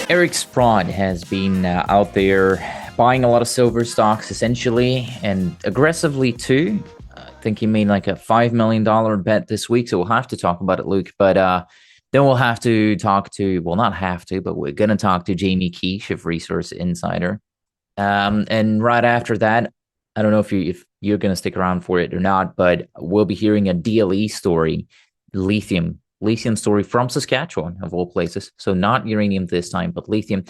Eric Sprott has been out there buying a lot of silver stocks essentially and aggressively too. I think he made like a $5 million bet this week, so we'll have to talk about it, Luke. But then we'll have to talk to, well, not have to, but we're going to talk to Jamie Keech of Resource Insider. And right after that, I don't know if you're going to stick around for it or not, but we'll be hearing a DLE story, lithium story from Saskatchewan, of all places. So not uranium this time, but lithium.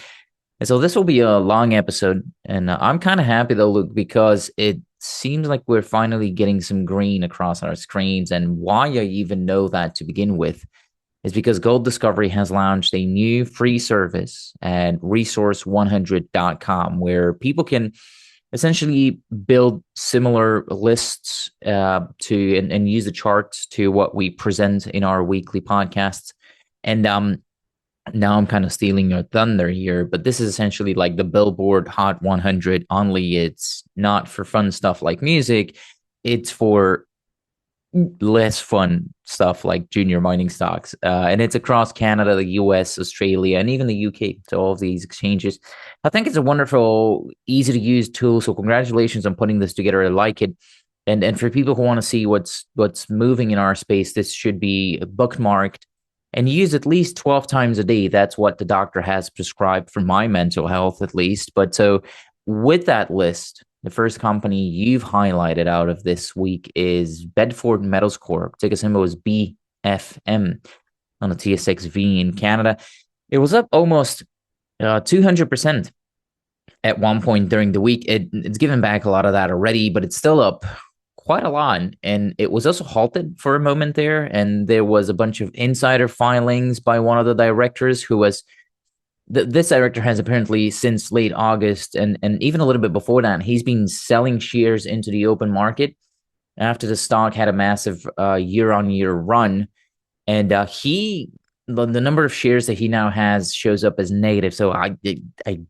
And so this will be a long episode. And I'm kind of happy, though, Luke, because it seems like we're finally getting some green across our screens. And why I even know that to begin with is because Gold Discovery has launched a new free service at resource100.com where people can essentially build similar lists to and use the charts to what we present in our weekly podcasts. And now I'm kind of stealing your thunder here, but this is essentially like the Billboard Hot 100, only it's not for fun stuff like music. It's for less fun stuff like junior mining stocks. And it's across Canada, the US, Australia, and even the UK. So all of these exchanges. I think it's a wonderful, easy to use tool. So congratulations on putting this together. I like it. And for people who want to see what's moving in our space, this should be bookmarked and used at least 12 times a day. That's what the doctor has prescribed for my mental health, at least. But so with that list, the first company you've highlighted out of this week is Bedford Metals Corp. Ticker symbol is BFM on the TSXV in Canada. It was up almost 200% at one point during the week. It's given back a lot of that already, but it's still up quite a lot. And it was also halted for a moment there. And there was a bunch of insider filings by one of the directors who was this director has apparently since late August and even a little bit before that, he's been selling shares into the open market after the stock had a massive year-on-year run. And the number of shares that he now has shows up as negative. So I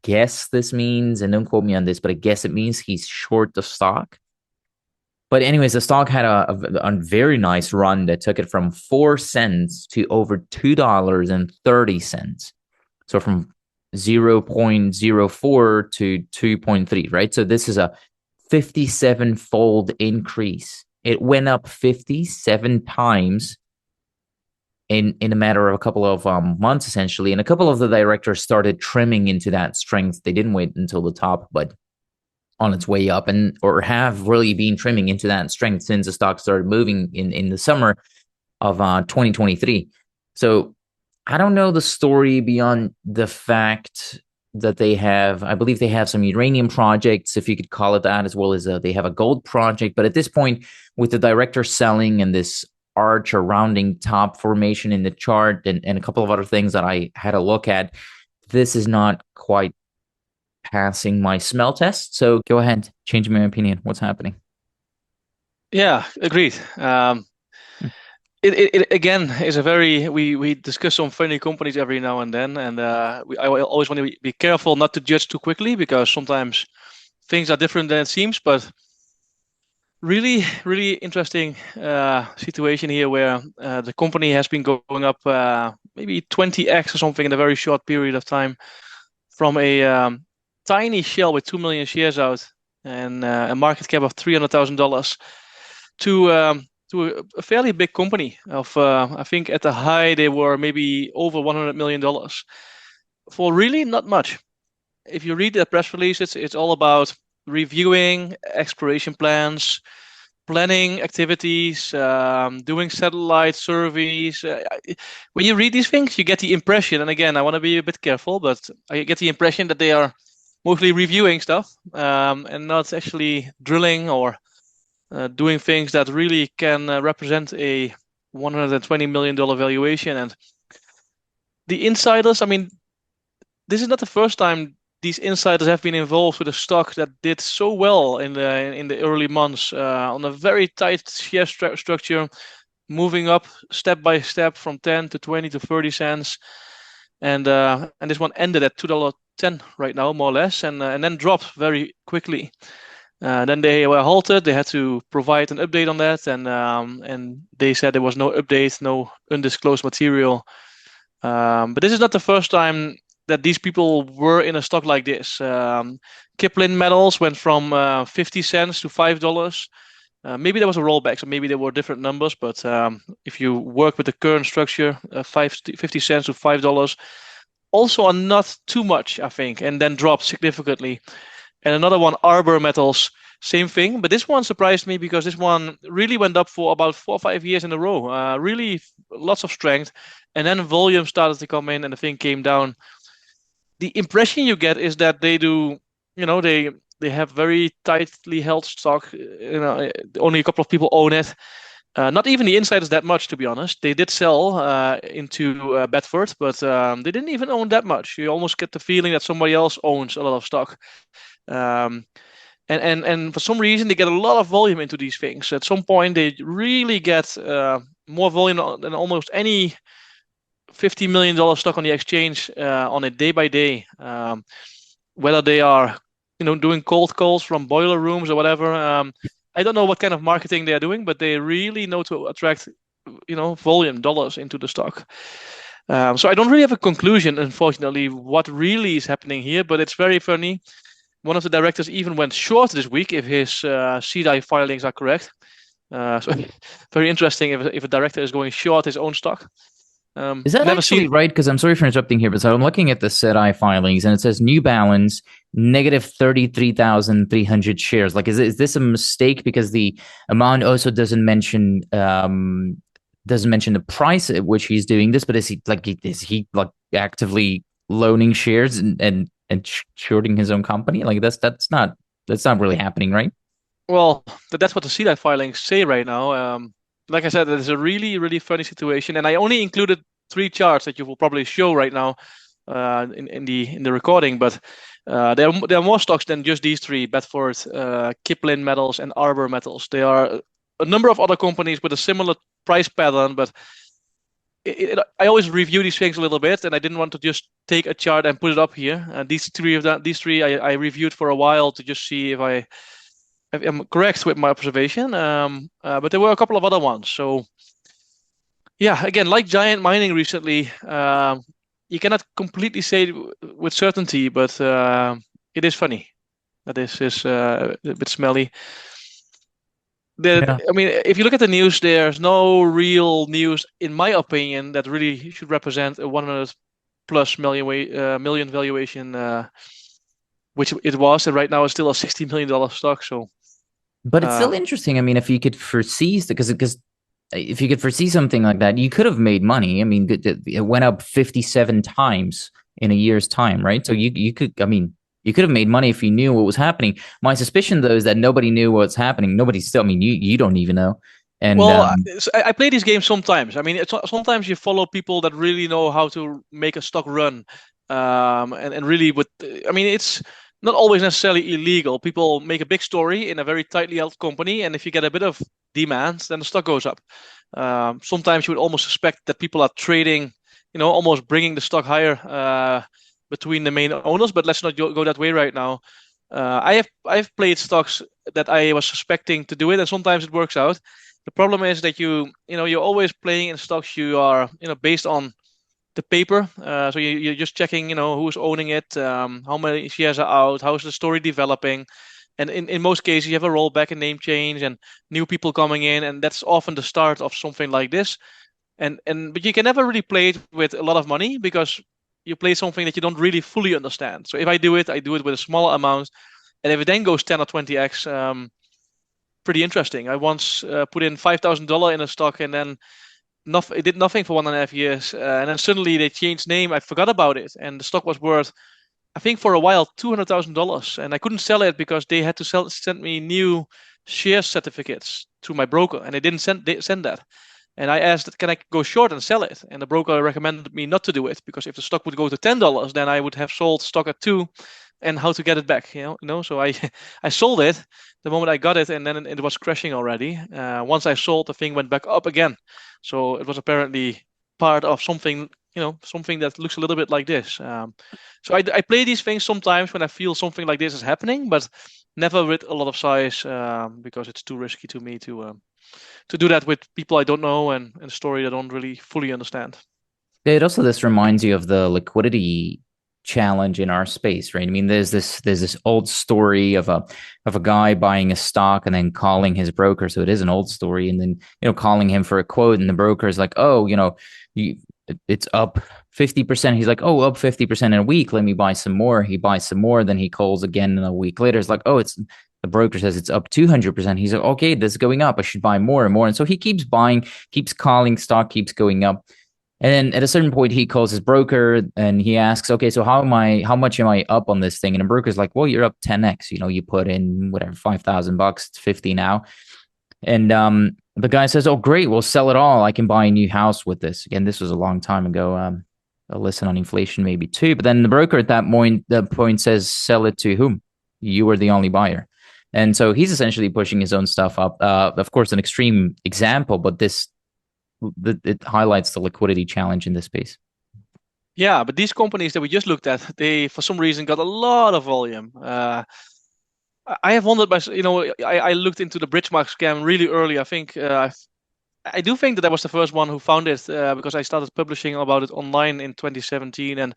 guess this means, and don't quote me on this, but I guess it means he's short the stock. But anyways, the stock had a very nice run that took it from 4 cents to over $2.30. So from 0.04 to 2.3, right? So this is a 57-fold increase. It went up 57 times in a matter of a couple of months, essentially. And a couple of the directors started trimming into that strength. They didn't wait until the top, but on its way up, or have really been trimming into that strength since the stock started moving in the summer of 2023. So I don't know the story beyond the fact that I believe they have some uranium projects, if you could call it that, as well as they have a gold project. But at this point, with the director selling and this arch or rounding top formation in the chart and a couple of other things that I had a look at, this is not quite passing my smell test. So go ahead, change my opinion. What's happening? Yeah, agreed. It again is a we discuss some funny companies every now and then, and I always want to be careful not to judge too quickly because sometimes things are different than it seems. But really, really interesting situation here where the company has been going up maybe 20x or something in a very short period of time, from a tiny shell with 2 million shares out and a market cap of $300,000 to a fairly big company of, I think at the high, they were maybe over $100 million for really not much. If you read the press release, it's all about reviewing exploration plans, planning activities, doing satellite surveys. When you read these things, you get the impression, and again, I want to be a bit careful, but I get the impression that they are mostly reviewing stuff and not actually drilling or doing things that really can represent a $120 million valuation. And the insiders, I mean, this is not the first time these insiders have been involved with a stock that did so well in the early months on a very tight share structure, moving up step by step from 10 to 20 to 30 cents. And this one ended at $2.10 right now, more or less, and then dropped very quickly. Then they were halted. They had to provide an update on that, and they said there was no update, no undisclosed material. But this is not the first time that these people were in a stock like this. Kipling metals went from 50 cents to $5. Maybe there was a rollback, so maybe there were different numbers. But if you work with the current structure, 50 cents to $5, also are not too much, I think, and then dropped significantly. And another one, Arbor Metals, same thing. But this one surprised me because this one really went up for about 4 or 5 years in a row. Really lots of strength. And then volume started to come in and the thing came down. The impression you get is that they do, they have very tightly held stock. Only a couple of people own it. Not even the insiders that much, to be honest. They did sell into Bedford, but they didn't even own that much. You almost get the feeling that somebody else owns a lot of stock. And for some reason, they get a lot of volume into these things. At some point, they really get more volume than almost any $50 million stock on the exchange on a day by day. Whether they are, doing cold calls from boiler rooms or whatever. I don't know what kind of marketing they are doing, but they really know to attract, volume dollars into the stock. So I don't really have a conclusion, unfortunately, what really is happening here, but it's very funny. One of the directors even went short this week, if his CDI filings are correct. So very interesting if a director is going short his own stock. Is that actually right? Because I'm sorry for interrupting here, but so I'm looking at the CDI filings and it says New Balance negative 33,300 shares. Like, is this a mistake because the amount also doesn't mention the price at which he's doing this? But is he actively loaning shares and shorting his own company? Like that's not really happening, right? Well, that's what the CDI filings say right now. Like I said, it's a really, really funny situation, and I only included 3 charts that you will probably show right now in the recording. But there are more stocks than just these 3: Bedford, Kipling Metals, and Arbor Metals. There are a number of other companies with a similar price pattern, but I always review these things a little bit, and I didn't want to just take a chart and put it up here. These three I reviewed for a while to just see if I'm correct with my observation, but there were a couple of other ones. So, yeah, again, like Giant Mining recently, you cannot completely say with certainty, but it is funny. That is a bit smelly. I mean, if you look at the news, there's no real news, in my opinion, that really should represent a 100+ million valuation, which it was, and right now it's still a $60 million stock. So. But it's still interesting. I mean, if you could foresee, because if you could foresee something like that, you could have made money. I mean, it went up 57 times in a year's time, right? So you could have made money if you knew what was happening. My suspicion, though, is that nobody knew what's happening. Nobody still. I mean, you don't even know. And I play these games sometimes. I mean, sometimes you follow people that really know how to make a stock run, and really it's not always necessarily illegal. People make a big story in a very tightly held company, and if you get a bit of demand, then the stock goes up. Sometimes you would almost suspect that people are trading, almost bringing the stock higher between the main owners. But let's not go that way right now. I've played stocks that I was suspecting to do it, and sometimes it works out. The problem is that you're always playing in stocks you are based on the paper. So you're just checking, who's owning it, how many shares are out, how's the story developing. And in most cases, you have a rollback, a name change, and new people coming in. And that's often the start of something like this. But you can never really play it with a lot of money because you play something that you don't really fully understand. So if I do it with a small amount. And if it then goes 10 or 20x, pretty interesting. I once put in $5,000 in a stock and then it did nothing for 1.5 years, and then suddenly they changed name. I forgot about it, and the stock was worth, I think, for a while, $200,000, and I couldn't sell it because they had to send me new share certificates through my broker, and they didn't send that. And I asked, can I go short and sell it? And the broker recommended me not to do it because if the stock would go to $10, then I would have sold stock at $2, and how to get it back, So I sold it the moment I got it, and then it was crashing already. Once I sold, the thing went back up again. So it was apparently part of something, something that looks a little bit like this. So I play these things sometimes when I feel something like this is happening, but never with a lot of size because it's too risky to me to do that with people I don't know and a story I don't really fully understand. It also, this reminds you of the liquidity challenge in our space, right? I mean, there's this old story of a guy buying a stock and then calling his broker. So it is an old story, and then calling him for a quote, and the broker is like, oh, it's up 50%. He's like, oh, up 50% in a week. Let me buy some more. He buys some more. Then he calls again a week later. It's like, oh, the broker says it's up 200%. He's like, okay, this is going up. I should buy more and more. And so he keeps buying, keeps calling, stock keeps going up. And then at a certain point, he calls his broker and he asks, okay, so how much am I up on this thing? And the broker's like, well, you're up 10x. You put in whatever, $5,000, it's 50 now. And the guy says, oh, great, we'll sell it all. I can buy a new house with this. Again, this was a long time ago. A lesson on inflation, maybe too. But then the broker at that point says, sell it to whom? You were the only buyer. And so he's essentially pushing his own stuff up. Of course, an extreme example, but it highlights the liquidity challenge in this space. Yeah, but these companies that we just looked at, they for some reason got a lot of volume. I have wondered, I looked into the Bridgemark scam really early. I think I do think that I was the first one who found it because I started publishing about it online in 2017, and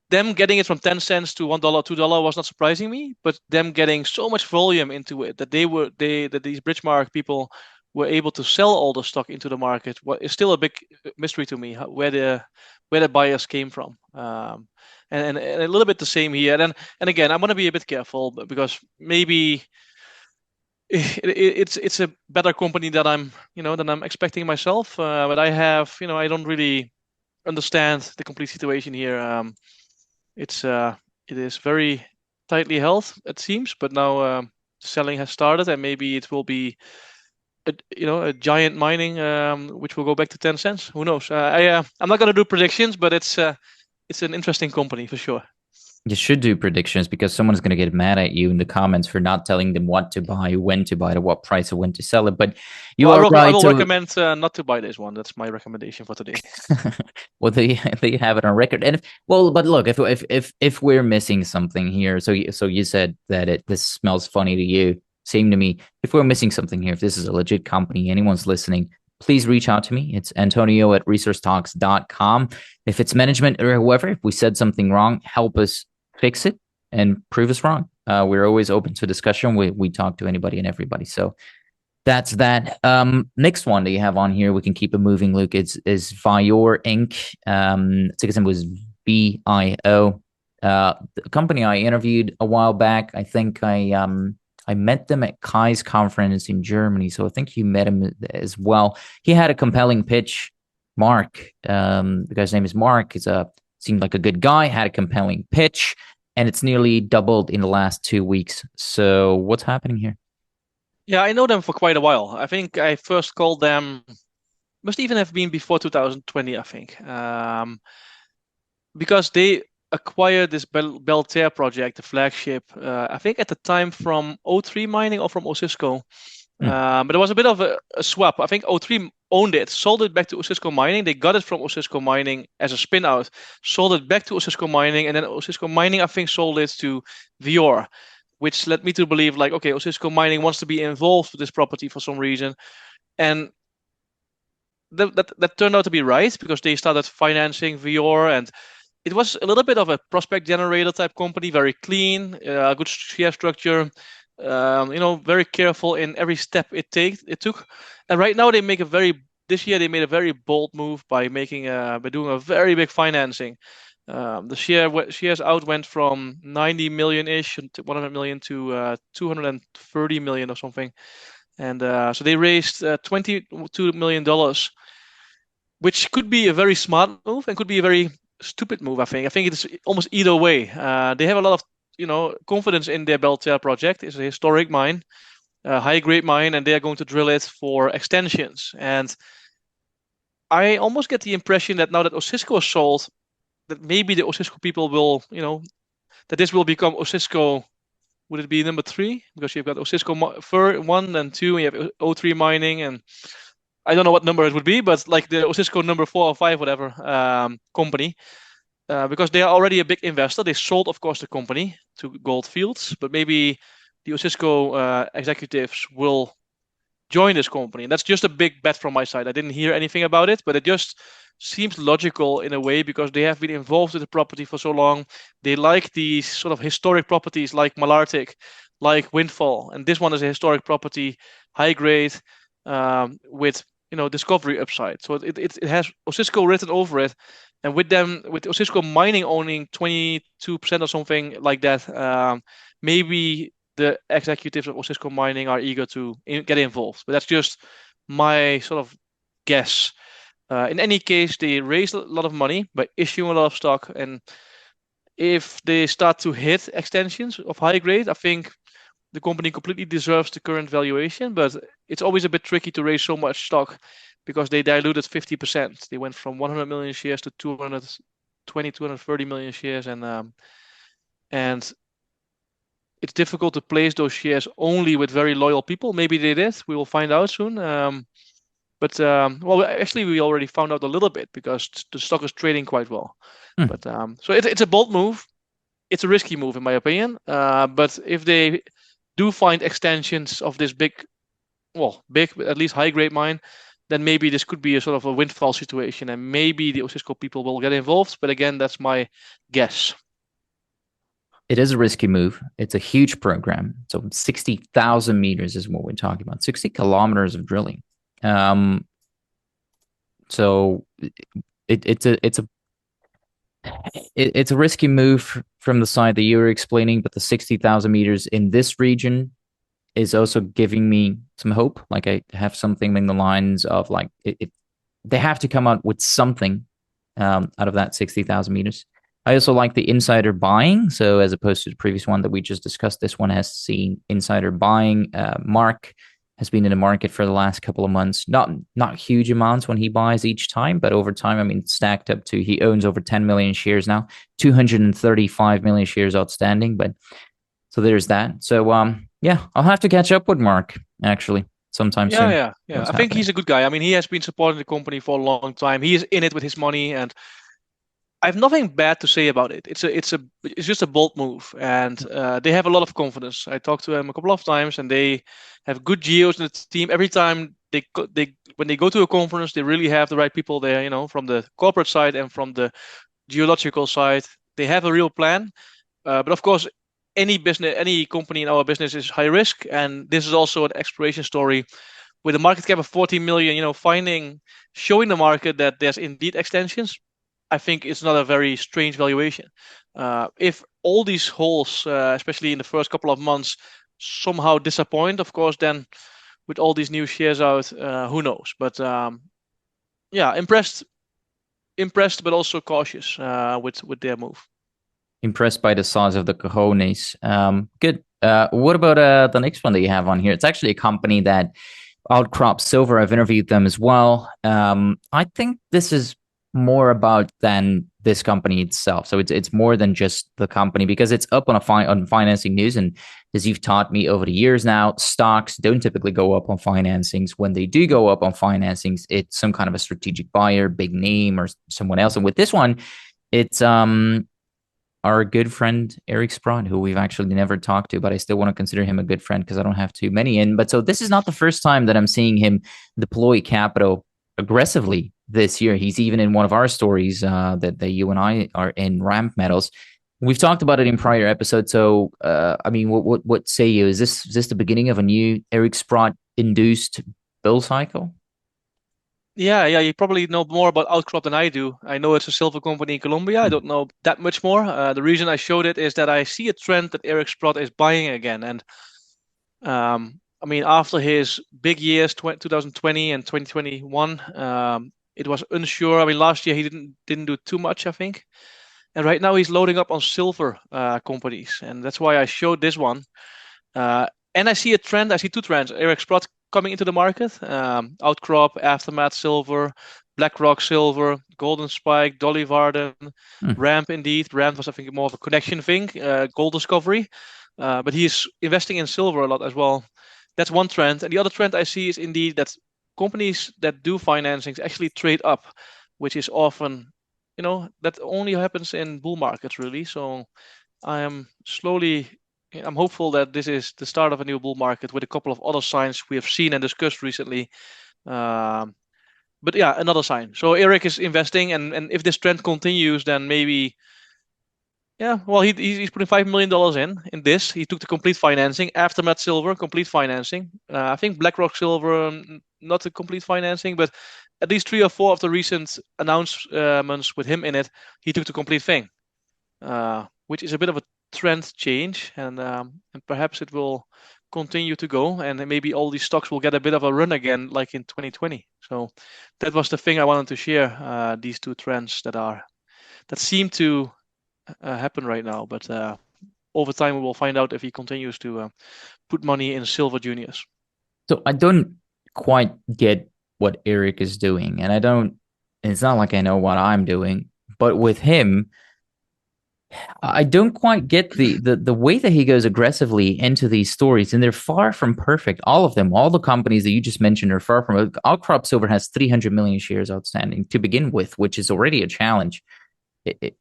them getting it from 10 cents to $1, $2 was not surprising me, but them getting so much volume into it that that these Bridgemark people were able to sell all the stock into the market is still a big mystery to me, where the buyers came from. And a little bit the same here. And again, I want to be a bit careful because maybe it's a better company than I'm expecting myself. But I don't really understand the complete situation here. It is very tightly held, it seems, but now selling has started, and maybe it will be a giant mining, which will go back to 10 cents. Who knows? I'm not going to do predictions, but it's an interesting company for sure. You should do predictions because someone's going to get mad at you in the comments for not telling them what to buy, when to buy it, at what price, or when to sell it. But I will recommend not to buy this one. That's my recommendation for today. Well, they have it on record. And but look, if we're missing something here, so you said that this smells funny to you. Same to me. If we're missing something here, if this is a legit company, anyone's listening, please reach out to me. It's Antonio@resourcetalks.com. If it's management or whoever, if we said something wrong, help us fix it and prove us wrong. We're always open to discussion. We talk to anybody and everybody. So that's that. Next one that you have on here, we can keep it moving, Luke. Is Vior Inc. Ticker symbol was VIO. The company I interviewed a while back. I think I met them at Kai's conference in Germany, so I think you met him as well. He had a compelling pitch. Mark, the guy's name is Mark. Seemed like a good guy. Had a compelling pitch, and it's nearly doubled in the last 2 weeks. So what's happening here? Yeah, I know them for quite a while. I think I first called them, must even have been before 2020, I think, because they acquired this Belter project, the flagship, I think at the time from O3 Mining or from Osisko. But it was a bit of a swap. I think O3 owned it, sold it back to Osisko Mining. They got it from Osisko Mining as a spin out, sold it back to Osisko Mining, and then Osisko Mining, I think, sold it to Vior, which led me to believe, like, okay, Osisko Mining wants to be involved with this property for some reason. And that turned out to be right because they started financing Vior, and it was a little bit of a prospect generator type company, very clean, good share structure, very careful in every step it took. And right now this year they made a very bold move by doing a very big financing. The shares out went from 90 million-ish to 100 million to 230 million or something. And so they raised $22 million, which could be a very smart move and could be a very stupid move, I think. I think it's almost either way. They have a lot of confidence in their Belter project. It's a historic mine, a high-grade mine, and they are going to drill it for extensions. And I almost get the impression that now that Osisko is sold, that maybe the Osisko people will, that this will become Osisko. Would it be number 3? Because you've got Osisko 1 and 2, and you have O3 Mining, and I don't know what number it would be, but like the Osisko number 4 or 5, whatever, company. Because they are already a big investor. They sold, of course, the company to Gold Fields, but maybe the Osisko executives will join this company. And that's just a big bet from my side. I didn't hear anything about it, but it just seems logical in a way because they have been involved with the property for so long. They like these sort of historic properties like Malartic, like Windfall, and this one is a historic property, high grade, with discovery upside. So it has Osisko written over it, and with Osisko mining owning 22% or something like that, maybe the executives of Osisko Mining are eager to get involved. But that's just my sort of guess. In any case, they raised a lot of money by issuing a lot of stock, and if they start to hit extensions of high grade, I think the company completely deserves the current valuation. But it's always a bit tricky to raise so much stock because they diluted 50%. They went from 100 million shares to 220, 230 million shares, and it's difficult to place those shares only with very loyal people. Maybe they did. We will find out soon. Well, actually, we already found out a little bit because the stock is trading quite well. But so it's a bold move. It's a risky move, in my opinion. But if they do find extensions of this big, at least high grade mine, then maybe this could be a sort of a windfall situation, and maybe the Osisko people will get involved. But again, that's my guess. It is a risky move. It's a huge program. So 60,000 meters is what we're talking about. 60 kilometers of drilling. So it's a risky move from the side that you were explaining, but the 60,000 meters in this region is also giving me some hope. Like I have something along the lines of like they have to come out with something out of that 60,000 meters. I also like the insider buying. So as opposed to the previous one that we just discussed, this one has seen insider buying. Mark has been in the market for the last couple of months. Not huge amounts when he buys each time, but over time, I mean, stacked up to he owns over 10 million shares now, 235 million shares outstanding. But so there's that. So yeah, I'll have to catch up with Mark actually sometime soon. Yeah. I think he's a good guy. I mean, he has been supporting the company for a long time. He is in it with his money, and I have nothing bad to say about it. It's just a bold move, and they have a lot of confidence. I talked to them a couple of times, and they have good geos in the team. Every time when they go to a conference, they really have the right people there. From the corporate side and from the geological side, they have a real plan. But of course, any company in our business is high risk, and this is also an exploration story with a market cap of 40 million. Showing the market that there's indeed extensions. I think it's not a very strange valuation. If all these holes, especially in the first couple of months, somehow disappoint, of course, then with all these new shares out, who knows? But yeah, impressed, but also cautious with their move. Impressed by the size of the cojones. Good. What about the next one that you have on here? It's actually a company that Outcrop Silver. I've interviewed them as well. I think this is more about than this company itself. So it's more than just the company because it's up on on financing news. And as you've taught me over the years now, stocks don't typically go up on financings. When they do go up on financings, it's some kind of a strategic buyer, big name, or someone else. And with this one, it's our good friend Eric Sprott, who we've actually never talked to, but I still want to consider him a good friend because I don't have too many in. But so this is not the first time that I'm seeing him deploy capital aggressively this year. He's even in one of our stories that you and I are in, Ramp Metals. We've talked about it in prior episodes. So, I mean, what say you? Is this the beginning of a new Eric Sprott induced bull cycle? Yeah. You probably know more about Outcrop than I do. I know it's a silver company in Colombia. I don't know that much more. The reason I showed it is that I see a trend that Eric Sprott is buying again. And I mean, after his big years, 2020 and 2021, it was unsure. I mean, last year he didn't do too much, I think. And right now he's loading up on silver companies, and that's why I showed this one. And I see a trend. I see two trends. Eric Sprott coming into the market: Outcrop, Aftermath Silver, BlackRock Silver, Golden Spike, Dolly Varden, Ramp. Indeed, Ramp was I think more of a connection thing, gold discovery. But he's investing in silver a lot as well. That's one trend. And the other trend I see is indeed that companies that do financings actually trade up, which is often, that only happens in bull markets, really. So I am slowly, I'm hopeful that this is the start of a new bull market with a couple of other signs we have seen and discussed recently. But yeah, another sign. So Eric is investing, and if this trend continues, then maybe, yeah, well, he's putting $5 million in this. He took the complete financing, Aftermath Silver, complete financing. I think BlackRock Silver, not the complete financing, but at least 3 or 4 of the recent announcements with him in it, he took the complete thing, which is a bit of a trend change, and perhaps it will continue to go, and then maybe all these stocks will get a bit of a run again, like in 2020. So that was the thing I wanted to share. These two trends that seem to happen right now, but over time we will find out if he continues to put money in silver juniors. So I don't quite get what Eric is doing, and it's not like I know what I'm doing, but with him, I don't quite get the way that he goes aggressively into these stories, and they're far from perfect. All of them, all the companies that you just mentioned are far from. Outcrop Silver has 300 million shares outstanding to begin with, which is already a challenge,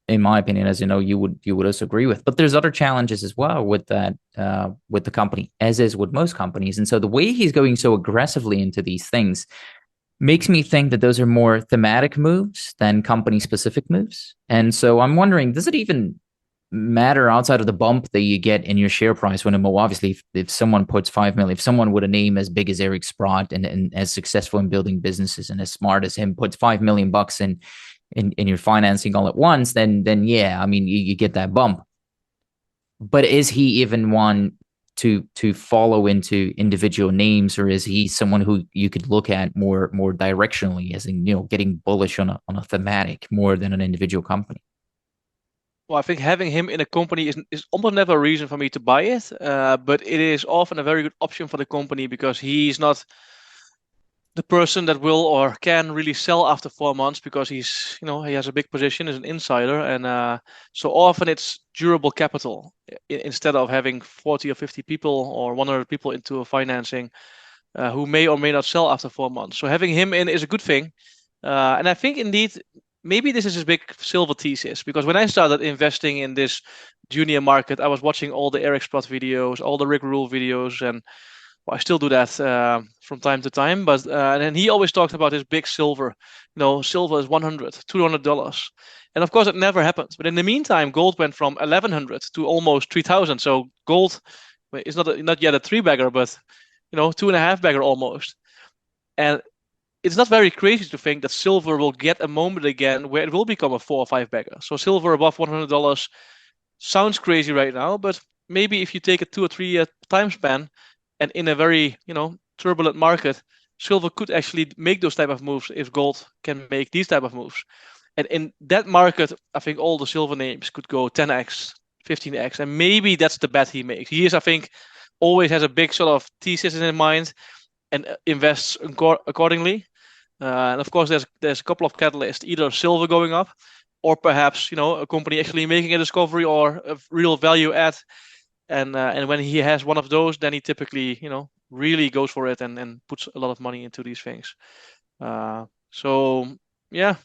in my opinion. As you know, you would also agree with. But there's other challenges as well with that, with the company, as is with most companies. And so the way he's going so aggressively into these things makes me think that those are more thematic moves than company specific moves. And so I'm wondering, does it even matter outside of the bump that you get in your share price when, obviously, if someone puts 5 million, if someone with a name as big as Eric Sprott and as successful in building businesses and as smart as him puts $5 million in your financing all at once, then yeah, I mean, you get that bump. But is he even one to follow into individual names, or is he someone who you could look at more directionally, as in, getting bullish on a thematic more than an individual company? Well, I think having him in a company is almost never a reason for me to buy it, but it is often a very good option for the company because he's not the person that will or can really sell after 4 months because he's, he has a big position as an insider, and so often it's durable capital instead of having 40 or 50 people or 100 people into a financing who may or may not sell after 4 months. So having him in is a good thing, and I think indeed maybe this is his big silver thesis, because when I started investing in this junior market, I was watching all the Eric Sprott videos, all the Rick Rule videos, and well, I still do that from time to time. But and then he always talked about his big silver. Silver is $100, $200, and of course it never happens. But in the meantime, gold went from 1,100 to almost 3,000. So gold is not yet a three bagger, but 2.5 bagger almost. And it's not very crazy to think that silver will get a moment again where it will become a 4 or 5 bagger. So silver above $100 sounds crazy right now, but maybe if you take a 2 or 3 year time span, and in a very turbulent market, silver could actually make those type of moves if gold can make these type of moves. And in that market, I think all the silver names could go 10x, 15x, and maybe that's the bet he makes. He is, I think, always has a big sort of thesis in mind and invests accordingly. And of course, there's a couple of catalysts: either silver going up, or perhaps a company actually making a discovery or a real value add. And when he has one of those, then he typically really goes for it and puts a lot of money into these things. So yeah,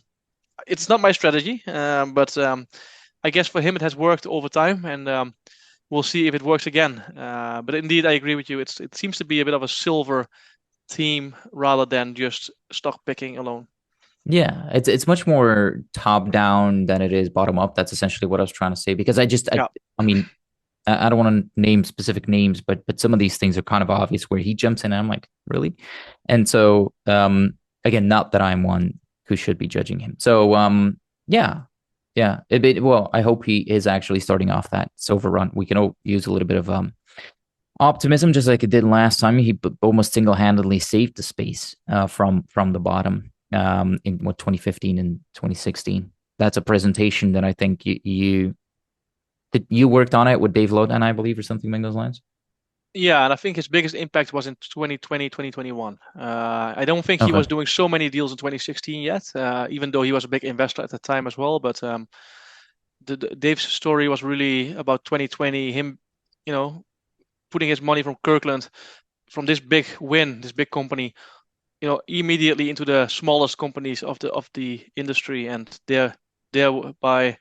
it's not my strategy, but I guess for him it has worked over time, and we'll see if it works again. But indeed, I agree with you. It seems to be a bit of a silver theme rather than just stock picking alone. Yeah, it's much more top down than it is bottom up. That's essentially what I was trying to say, because I mean, I don't want to name specific names, but some of these things are kind of obvious where he jumps in and I'm like, really? And so, again, not that I'm one who should be judging him. So, yeah. Well, I hope he is actually starting off that silver run. We can use a little bit of optimism, just like it did last time. He almost single-handedly saved the space from the bottom in 2015 and 2016. That's a presentation that I think you worked on it with Dave Lotan, I believe, or something along those lines. Yeah, and I think his biggest impact was in 2020, 2021. I don't think he was doing so many deals in 2016 yet, even though he was a big investor at the time as well. But Dave's story was really about 2020, him, putting his money from Kirkland, from this big win, this big company, immediately into the smallest companies of the industry, and thereby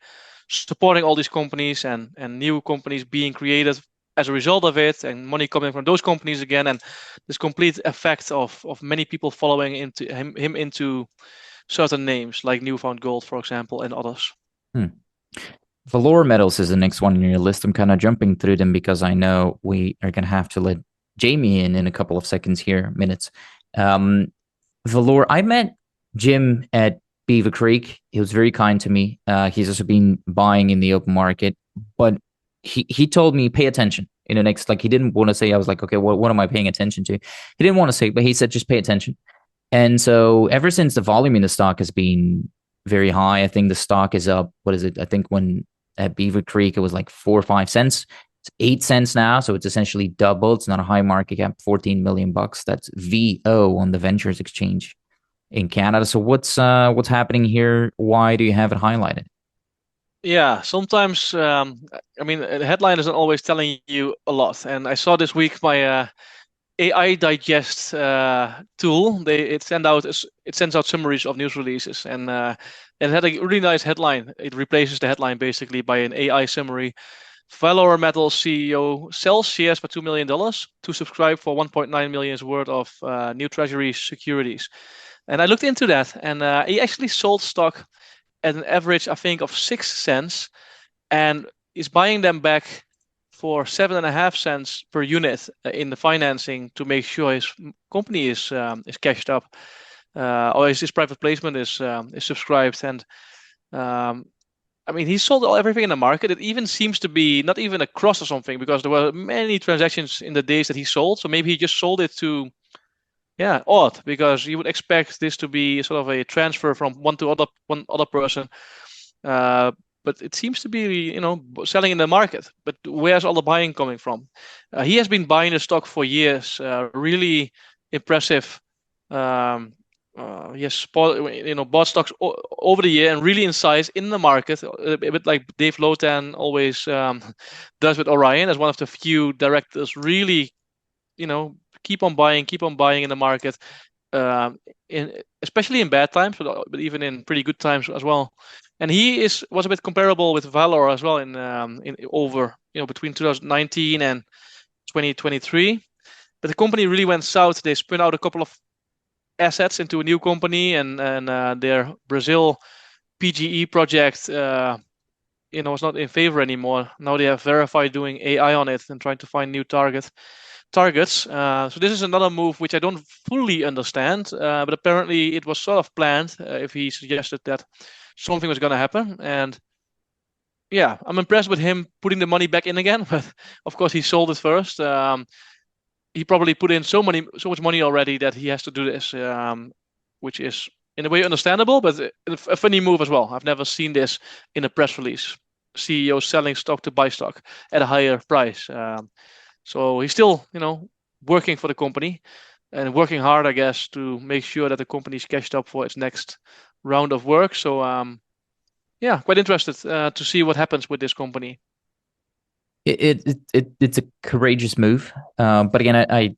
supporting all these companies and new companies being created as a result of it, and money coming from those companies again, and this complete effect of many people following into him into certain names like Newfound Gold, for example, and others. Valor metals is the next one on your list. I'm kind of jumping through them because I know we are going to have to let Jamie in a couple of seconds here, minutes. Valor, I met Jim at Beaver Creek. He was very kind to me. He's also been buying in the open market, but he told me pay attention in the next, like he didn't want to say, I was like, okay, what am I paying attention to? He didn't want to say, but he said, just pay attention. And so ever since the volume in the stock has been very high, I think the stock is up. What is it? I think when at Beaver Creek, it was like 4 or 5 cents. It's 8 cents now. So it's essentially double. It's not a high market cap, 14 million bucks. That's VO on the Ventures Exchange in Canada. So what's happening here? Why do you have it highlighted? Yeah, sometimes I mean the headline isn't always telling you a lot. And I saw this week my AI digest tool. It sends out summaries of news releases, and it had a really nice headline. It replaces the headline basically by an AI summary. Valor Metals CEO sells shares for $2 million to subscribe for 1.9 million worth of new treasury securities. And I looked into that, and he actually sold stock at an average, I think, of 6 cents, and is buying them back for 7.5 cents per unit in the financing to make sure his company is cashed up, or his private placement is subscribed. And I mean, he sold everything in the market. It even seems to be not even a cross or something, because there were many transactions in the days that he sold. So maybe he just sold it to, yeah, odd, because you would expect this to be sort of a transfer from one other person. But it seems to be, selling in the market. But where's all the buying coming from? He has been buying the stock for years. Really impressive. Yes, bought stocks over the year and really in size in the market. A bit like Dave Lotan always does with Orion, as one of the few directors. Really, keep on buying in the market, especially in bad times, but even in pretty good times as well. And he was a bit comparable with Valor as well in over between 2019 and 2023. But the company really went south. They spun out a couple of assets into a new company, and their Brazil PGE project was not in favor anymore. Now they have verified doing AI on it and trying to find new targets. So this is another move which I don't fully understand, but apparently it was sort of planned. If he suggested that something was going to happen, and yeah, I'm impressed with him putting the money back in again. But of course, he sold it first. He probably put in so much money already that he has to do this, which is in a way understandable, but a funny move as well. I've never seen this in a press release. CEO selling stock to buy stock at a higher price. So he's still, working for the company and working hard, I guess, to make sure that the company is cashed up for its next round of work. So, yeah, quite interested to see what happens with this company. It's a courageous move, but again, I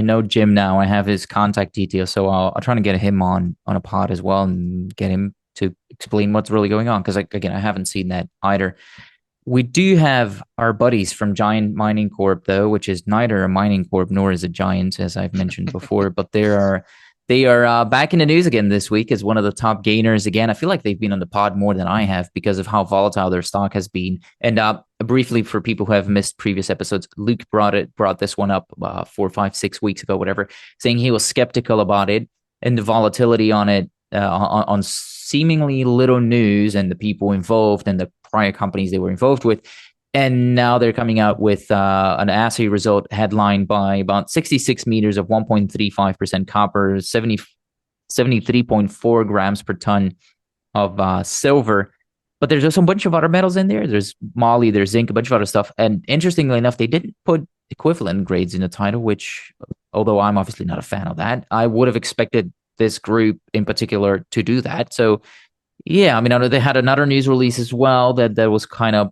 know Jim now. I have his contact details, so I'll try to get him on a pod as well and get him to explain what's really going on, because again, I haven't seen that either. We do have our buddies from Giant Mining Corp, though, which is neither a mining corp nor is a giant, as I've mentioned before. But they are back in the news again this week as one of the top gainers again. I feel like they've been on the pod more than I have because of how volatile their stock has been. And briefly, for people who have missed previous episodes, Luke brought this one up 4, 5, 6 weeks ago, whatever, saying he was skeptical about it and the volatility on it, on seemingly little news and the people involved and the prior companies they were involved with. And now they're coming out with an assay result headlined by about 66 meters of 1.35% copper, 73.4 grams per ton of silver. But there's also a bunch of other metals in there. There's moly, there's zinc, a bunch of other stuff. And interestingly enough, they didn't put equivalent grades in the title, which, although I'm obviously not a fan of that, I would have expected this group in particular to do that. So, yeah, I mean, I know they had another news release as well that was kind of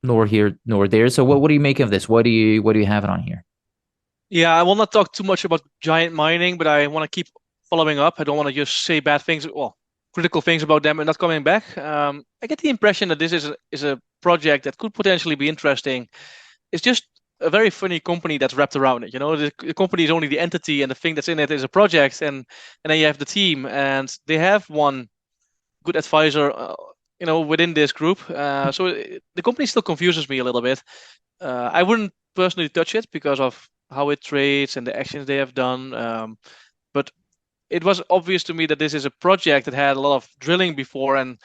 nor here nor there. So what do you make of this? What do you have it on here? Yeah, I will not talk too much about Giant Mining, but I want to keep following up. I don't want to just say bad things, well, critical things about them and not coming back. I get the impression that this is a project that could potentially be interesting it's just a very funny company that's wrapped around it. You know, the company is only the entity, and the thing that's in it is a project, and then you have the team, and they have one good advisor, you know, within this group. The company still confuses me a little bit. I wouldn't personally touch it because of how it trades and the actions they have done. But it was obvious to me that this is a project that had a lot of drilling before, and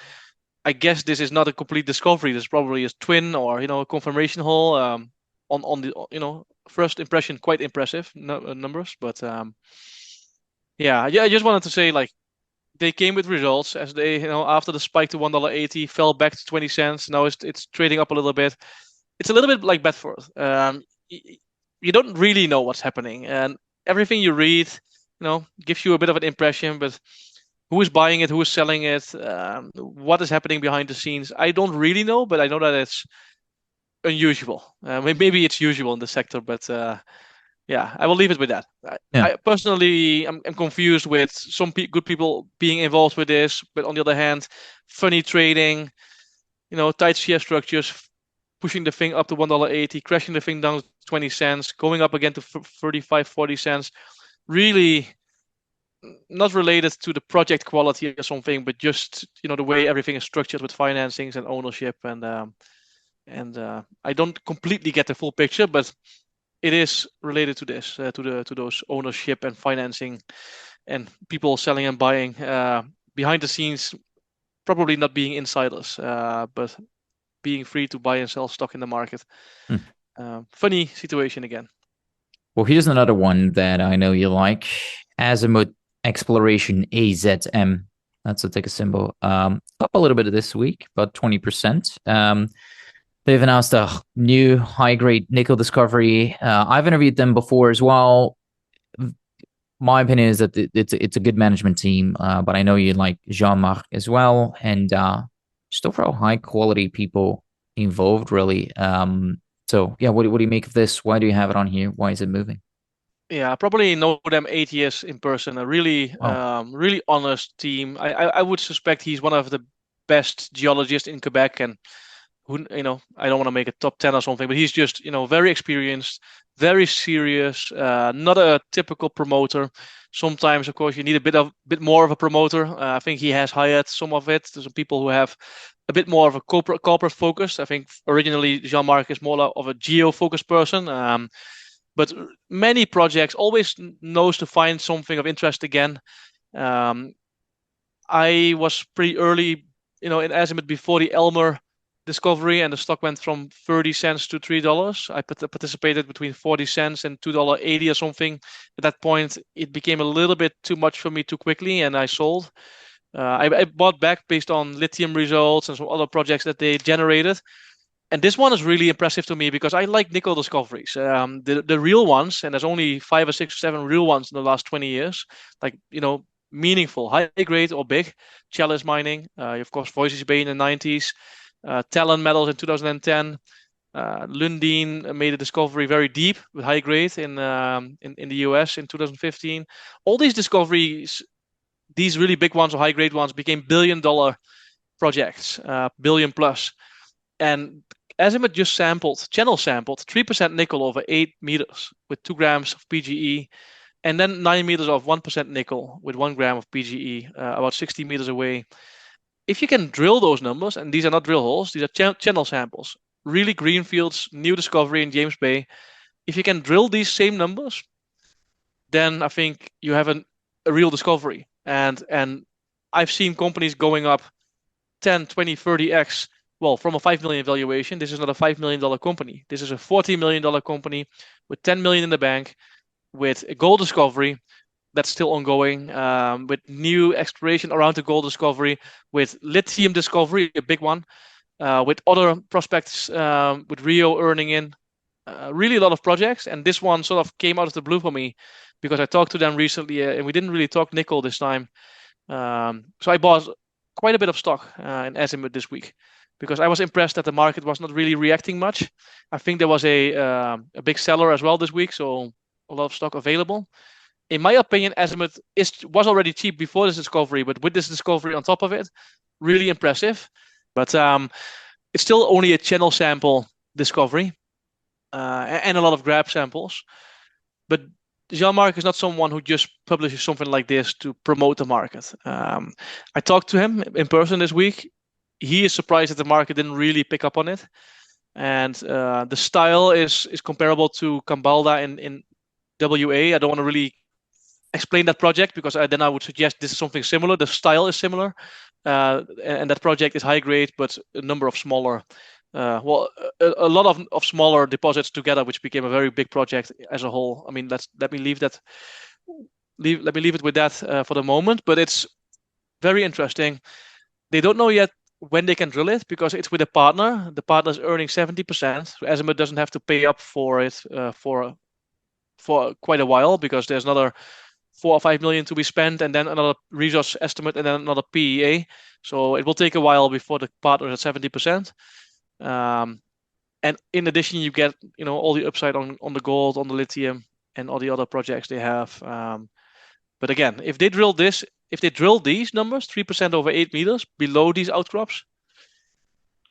I guess this is not a complete discovery. This probably is twin or, you know, a confirmation hole. On the, you know, first impression, quite impressive numbers. But yeah, I just wanted to say, like, they came with results as they, you know, after the spike to $1.80, fell back to 20 cents. Now it's trading up a little bit. It's a little bit like Bedford. You don't really know what's happening, and everything you read, you know, gives you a bit of an impression. But who is buying it? Who is selling it? What is happening behind the scenes? I don't really know, but I know that it's unusual. Maybe it's usual in the sector, but yeah, I will leave it with that. Yeah. I personally, I'm confused with some good people being involved with this, but on the other hand, funny trading, you know, tight share structures, pushing the thing up to $1.80, crashing the thing down to 20 cents, going up again to 35, 40 cents. Really not related to the project quality or something, but just, you know, the way everything is structured with financings and ownership. And I don't completely get the full picture, but it is related to this, to those ownership and financing and people selling and buying behind the scenes, probably not being insiders, but being free to buy and sell stock in the market. Funny situation again. Well, here's another one that I know you like. Azimuth Exploration, AZM. That's the ticker symbol. Up a little bit this week, about 20%. They've announced a new high-grade nickel discovery. I've interviewed them before as well. My opinion is that it's a good management team, but I know you like Jean-Marc as well, and just overall high-quality people involved, really. So, yeah, what do you make of this? Why do you have it on here? Why is it moving? Yeah, I probably know them 8 years in person. A really, really honest team. I would suspect he's one of the best geologists in Quebec, and who, you know, I don't want to make a top 10 or something, but he's just, you know, very experienced, very serious, not a typical promoter. Sometimes, of course, you need a bit more of a promoter. I think he has hired some of it. There's some people who have a bit more of a corporate focus. I think originally Jean-Marc is more of a geo-focused person. But many projects always knows to find something of interest again. I was pretty early, you know, in Azimuth before the Elmer discovery, and the stock went from 30 cents to $3. I participated between 40 cents and $2.80 or something. At that point, it became a little bit too much for me too quickly, and I sold. I bought back based on lithium results and some other projects that they generated. And this one is really impressive to me because I like nickel discoveries, the real ones, and there's only 5 or 6 or 7 real ones in the last 20 years, like, you know, meaningful, high grade or big. Chalice mining, of course, Voisey's Bay in the 90s, Talon metals in 2010. Lundin made a discovery very deep with high grade in the US in 2015. All these discoveries, these really big ones or high grade ones, became $1 billion projects, billion plus. And Azimuth just channel sampled 3% nickel over 8 meters with 2 grams of PGE, and then 9 meters of 1% nickel with 1 gram of PGE, about 60 meters away. If you can drill those numbers, and these are not drill holes, these are channel samples, really greenfields, new discovery in James Bay. If you can drill these same numbers, then I think you have a real discovery. And I've seen companies going up 10, 20, 30x. Well, from a 5 million valuation, this is not a $5 million company. This is a $40 million company with 10 million in the bank, with a gold discovery that's still ongoing, with new exploration around the gold discovery, with lithium discovery, a big one, with other prospects, with Rio earning in. Really a lot of projects, and this one sort of came out of the blue for me because I talked to them recently, and we didn't really talk nickel this time. So I bought quite a bit of stock in Azimuth this week, because I was impressed that the market was not really reacting much. I think there was a big seller as well this week, so a lot of stock available. In my opinion, Azimuth was already cheap before this discovery, but with this discovery on top of it, really impressive. But it's still only a channel sample discovery. and a lot of grab samples. But Jean-Marc is not someone who just publishes something like this to promote the market. I talked to him in person this week. He is surprised that the market didn't really pick up on it. And the style is comparable to Cambalda in WA. I don't want to really explain that project because then I would suggest this is something similar. The style is similar, and that project is high grade, but a number of smaller, a lot of smaller deposits together, which became a very big project as a whole. I mean, let me leave it with that for the moment. But it's very interesting. They don't know yet when they can drill it because it's with a partner. The partner is earning 70%. So Azimuth doesn't have to pay up for it for quite a while because there's another 4 or 5 million to be spent, and then another resource estimate, and then another PEA. So it will take a while before the partner is at 70%. And in addition, you get all the upside on the gold, on the lithium, and all the other projects they have. But again, if they drill these numbers, 3% over 8 meters below these outcrops,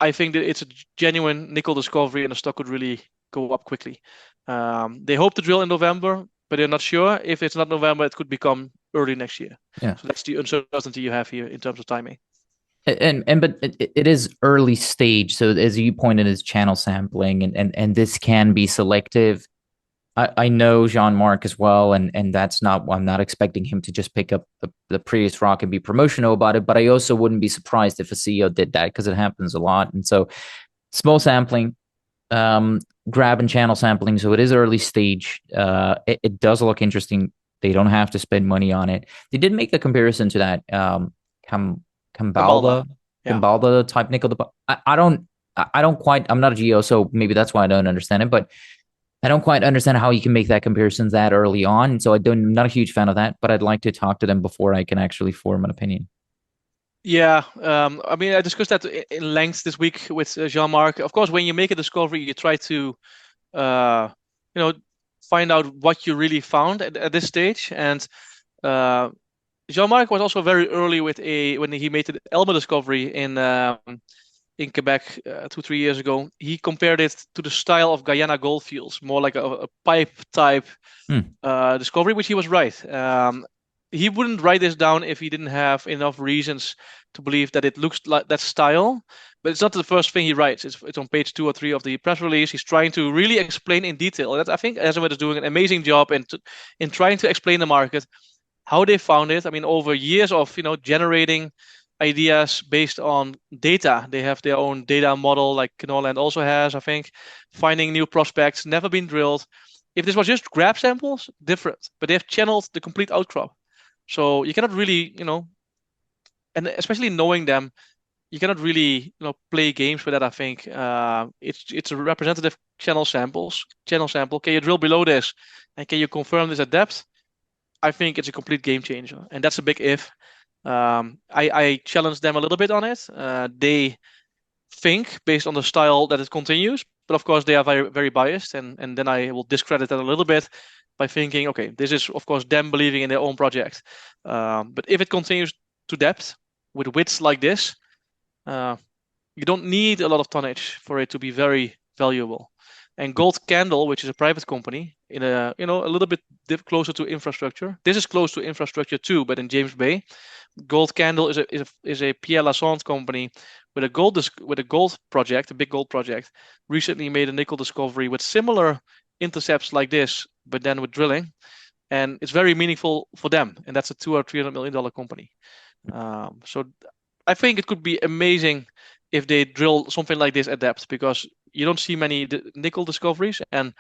I think that it's a genuine nickel discovery, and the stock could really go up quickly. They hope to drill in November, but they're not sure. If it's not November, it could become early next year. Yeah. So that's the uncertainty you have here in terms of timing. But it is early stage. So as you pointed, it's channel sampling, and this can be selective. I know Jean-Marc as well, and that's not. I'm not expecting him to just pick up the previous rock and be promotional about it. But I also wouldn't be surprised if a CEO did that because it happens a lot. And so small sampling, grab and channel sampling. So it is early stage. It does look interesting. They don't have to spend money on it. They did make a comparison to that Cambalda type nickel. I don't quite. I'm not a geo, so maybe that's why I don't understand it. But I don't quite understand how you can make that comparison that early on. And so I'm not a huge fan of that. But I'd like to talk to them before I can actually form an opinion. Yeah, I mean, I discussed that in length this week with Jean-Marc. Of course, when you make a discovery, you try to, find out what you really found at this stage. And Jean-Marc was also very early when he made the Elmer discovery in Quebec 2-3 years ago. He compared it to the style of Guyana gold fields, more like a pipe type discovery, which he was right. He wouldn't write this down if he didn't have enough reasons to believe that it looks like that style. But it's not the first thing he writes. It's on page 2 or 3 of the press release. He's trying to really explain in detail. And I think Azimuth is doing an amazing job in trying to explain the market, how they found it. I mean, over years of generating ideas based on data. They have their own data model, like Canoland also has, I think, finding new prospects, never been drilled. If this was just grab samples, different. But they have channeled the complete outcrop. So you cannot really, and especially knowing them, you cannot really, play games with that. I think it's a representative channel sample. Can you drill below this, and can you confirm this at depth? I think it's a complete game changer, and that's a big if. I challenged them a little bit on it. They think based on the style that it continues, but of course they are very, very biased, and then I will discredit that a little bit by thinking, okay, this is of course them believing in their own project. But if it continues to depth with widths like this, you don't need a lot of tonnage for it to be very valuable. And Gold Candle, which is a private company, in a little bit closer to infrastructure. This is close to infrastructure too, but in James Bay. Gold Candle is a Pierre Lassonde company with a gold project, a big gold project. Recently made a nickel discovery with similar intercepts like this, but then with drilling, and it's very meaningful for them. And that's a $200 or $300 million company. So I think it could be amazing if they drill something like this at depth, because you don't see many nickel discoveries. And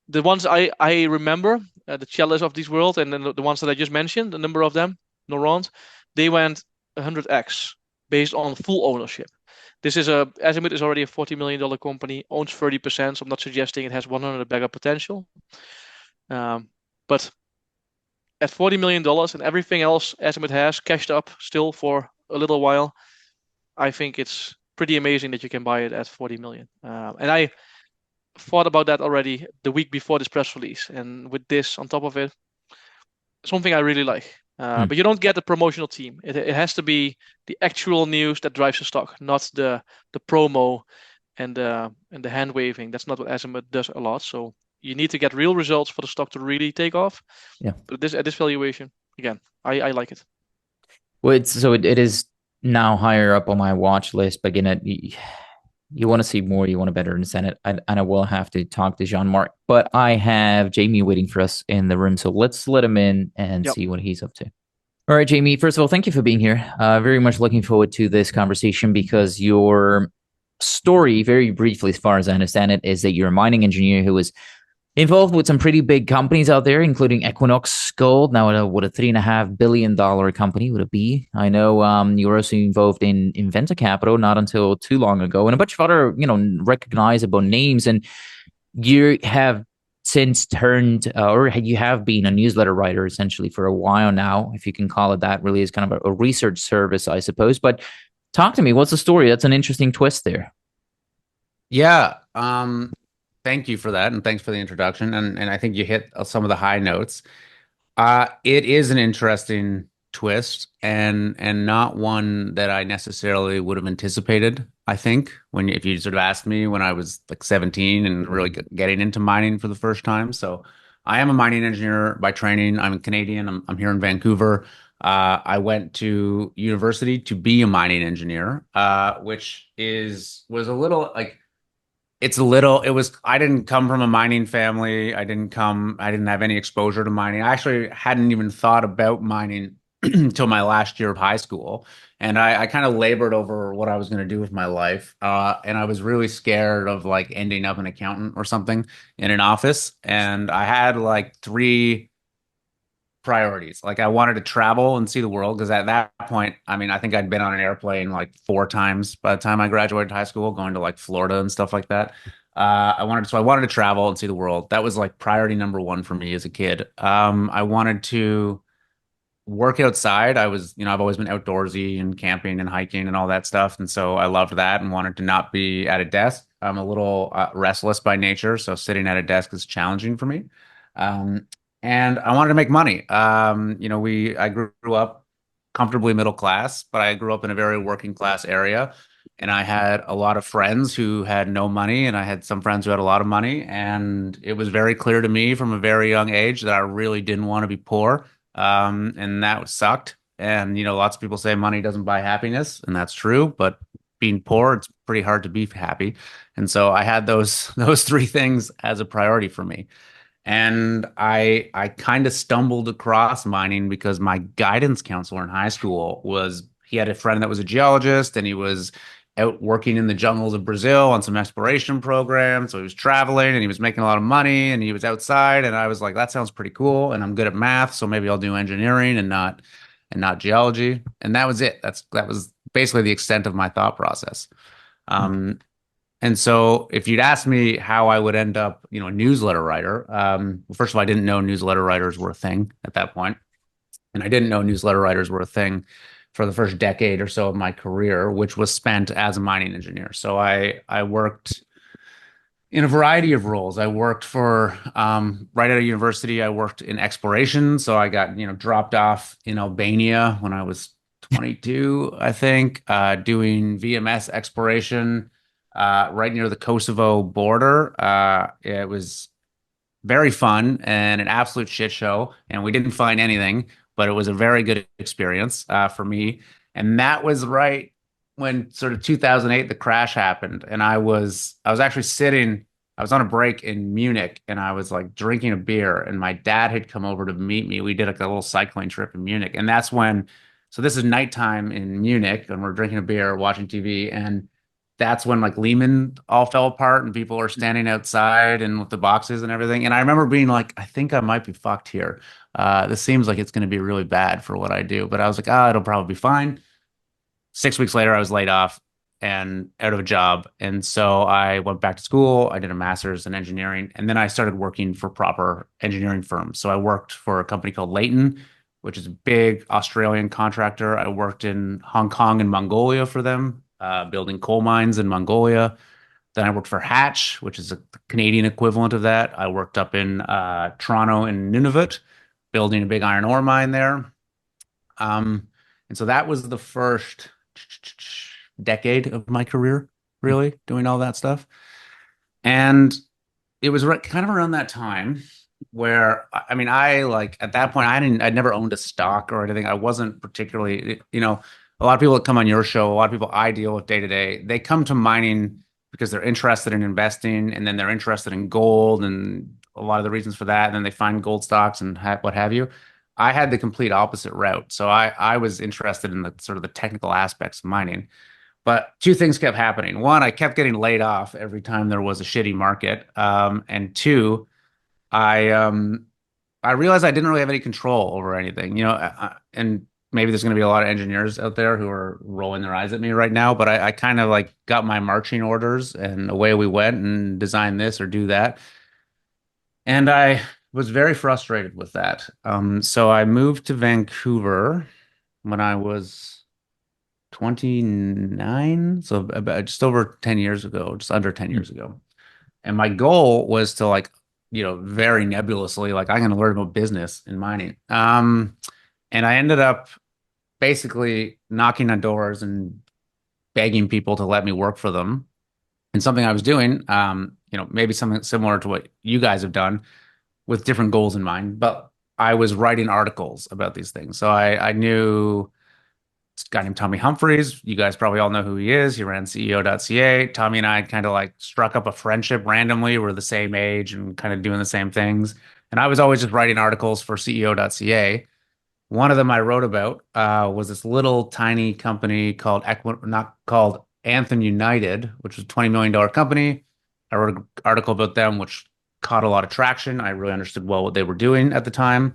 the ones I remember, the Chalice of this world, and then the ones that I just mentioned, a number of them, Norand, they went 100x based on full ownership. Azimuth is already a $40 million company, owns 30%, so I'm not suggesting it has 100 bagger potential. But at $40 million and everything else Azimuth has cashed up still for a little while, I think it's pretty amazing that you can buy it at 40 million. And I thought about that already the week before this press release. And with this on top of it, something I really like. But you don't get the promotional team. It has to be the actual news that drives the stock, not the promo and the hand waving. That's not what Azimuth does a lot. So you need to get real results for the stock to really take off. Yeah. But this at this valuation, again, I like it. Well, it is now higher up on my watch list, but again, you want to see more, you want to better understand it, and I will have to talk to Jean-Marc. But I have Jamie waiting for us in the room, so let's let him in and Yep. see what he's up to. All right, Jamie. First of all, thank you for being here. Very much looking forward to this conversation because your story, very briefly, as far as I understand it, is that you're a mining engineer who was involved with some pretty big companies out there, including Equinox Gold, now what a $3.5 billion company would it be? I know you were also involved in venture capital not until too long ago, and a bunch of other recognizable names. And you have since turned, or you have been a newsletter writer essentially for a while now, if you can call it that. Really is kind of a research service, I suppose. But talk to me. What's the story? That's an interesting twist there. Yeah. Thank you for that, and thanks for the introduction. And I think you hit some of the high notes. It is an interesting twist, and not one that I necessarily would have anticipated. I think if you sort of asked me when I was like 17 and really getting into mining for the first time. So I am a mining engineer by training. I'm a Canadian. I'm here in Vancouver. I went to university to be a mining engineer, which was a little like I didn't come from a mining family. I didn't have any exposure to mining. I actually hadn't even thought about mining until my last year of high school. And I kind of labored over what I was going to do with my life. And I was really scared of like ending up an accountant or something in an office. And I had like three priorities. Like I wanted to travel and see the world because at that point, I mean, I think I'd been on an airplane like 4 times by the time I graduated high school, going to like Florida and stuff like that. I wanted to travel and see the world. That was like priority number one for me as a kid. I wanted to work outside. I've always been outdoorsy and camping and hiking and all that stuff. And so I loved that and wanted to not be at a desk. I'm a little restless by nature, so sitting at a desk is challenging for me. Um, and I wanted to make money. I grew up comfortably middle class, but I grew up in a very working class area. And I had a lot of friends who had no money, and I had some friends who had a lot of money. And it was very clear to me from a very young age that I really didn't want to be poor. And that sucked. And, lots of people say money doesn't buy happiness, and that's true. But being poor, it's pretty hard to be happy. And so I had those three things as a priority for me. And I kind of stumbled across mining because my guidance counselor in high school he had a friend that was a geologist, and he was out working in the jungles of Brazil on some exploration program. So he was traveling and he was making a lot of money and he was outside. And I was like, that sounds pretty cool. And I'm good at math, so maybe I'll do engineering and not geology. And that was it. That was basically the extent of my thought process. And so if you'd asked me how I would end up, a newsletter writer, well, first of all, I didn't know newsletter writers were a thing at that point. And I didn't know newsletter writers were a thing for the first decade or so of my career, which was spent as a mining engineer. So I worked in a variety of roles. I worked for, right out of university, I worked in exploration. So I got, dropped off in Albania when I was 22, I think, doing VMS exploration right near the Kosovo border. It was very fun and an absolute shit show. And we didn't find anything, but it was a very good experience for me. And that was right when sort of 2008, the crash happened. And I was on a break in Munich and I was like drinking a beer and my dad had come over to meet me. We did like a little cycling trip in Munich. And so this is nighttime in Munich and we're drinking a beer, watching TV. And that's when like Lehman all fell apart and people are standing outside and with the boxes and everything. And I remember being like, I think I might be fucked here. This seems like it's going to be really bad for what I do. But I was like, it'll probably be fine. 6 weeks later, I was laid off and out of a job. And so I went back to school. I did a master's in engineering. And then I started working for proper engineering firms. So I worked for a company called Leighton, which is a big Australian contractor. I worked in Hong Kong and Mongolia for them, building coal mines in Mongolia. Then I worked for Hatch, which is a Canadian equivalent of that. I worked up in Toronto and Nunavut, building a big iron ore mine there. And so that was the first decade of my career. really, doing all that stuff. And it was kind of around that time where, I mean, I like at that point, I'd never owned a stock or anything. I wasn't particularly, a lot of people that come on your show, a lot of people I deal with day to day, they come to mining because they're interested in investing, and then they're interested in gold and a lot of the reasons for that. And then they find gold stocks and what have you. I had the complete opposite route. So I was interested in the sort of the technical aspects of mining. But two things kept happening. One, I kept getting laid off every time there was a shitty market. And two, I I realized I didn't really have any control over anything, and maybe there's going to be a lot of engineers out there who are rolling their eyes at me right now, but I kind of like got my marching orders and away we went and designed this or do that. And I was very frustrated with that. So I moved to Vancouver when I was 29, so about just over 10 years ago, just under 10 years ago. And my goal was to like, very nebulously, like I'm going to learn about business in mining. And I ended up basically knocking on doors and begging people to let me work for them. And something I was doing, maybe something similar to what you guys have done with different goals in mind, but I was writing articles about these things. So I knew this guy named Tommy Humphreys. You guys probably all know who he is. He ran CEO.ca. Tommy and I kind of like struck up a friendship randomly. We're the same age and kind of doing the same things. And I was always just writing articles for CEO.ca. One of them I wrote about was this little tiny company called not called Anthem United, which was a $20 million company. I wrote an article about them, which caught a lot of traction. I really understood well what they were doing at the time,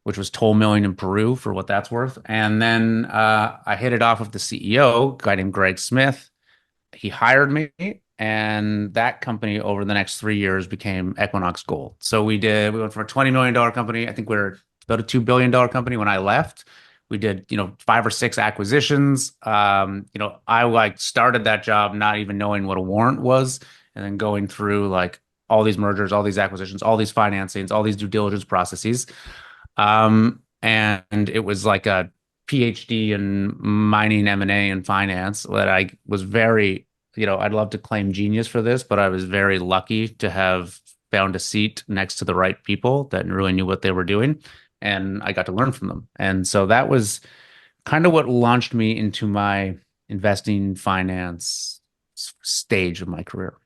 which was toll milling in Peru for what that's worth. And then I hit it off with the CEO, a guy named Greg Smith. He hired me, and that company over the next 3 years became Equinox Gold. So we went from a $20 million company. I think we were about a $2 billion company when I left. We did, 5 or 6 acquisitions. I like started that job not even knowing what a warrant was, and then going through like all these mergers, all these acquisitions, all these financings, all these due diligence processes. And it was like a PhD in mining, M&A, and finance that I was very, I'd love to claim genius for this, but I was very lucky to have found a seat next to the right people that really knew what they were doing. And I got to learn from them. And so that was kind of what launched me into my investing finance stage of my career.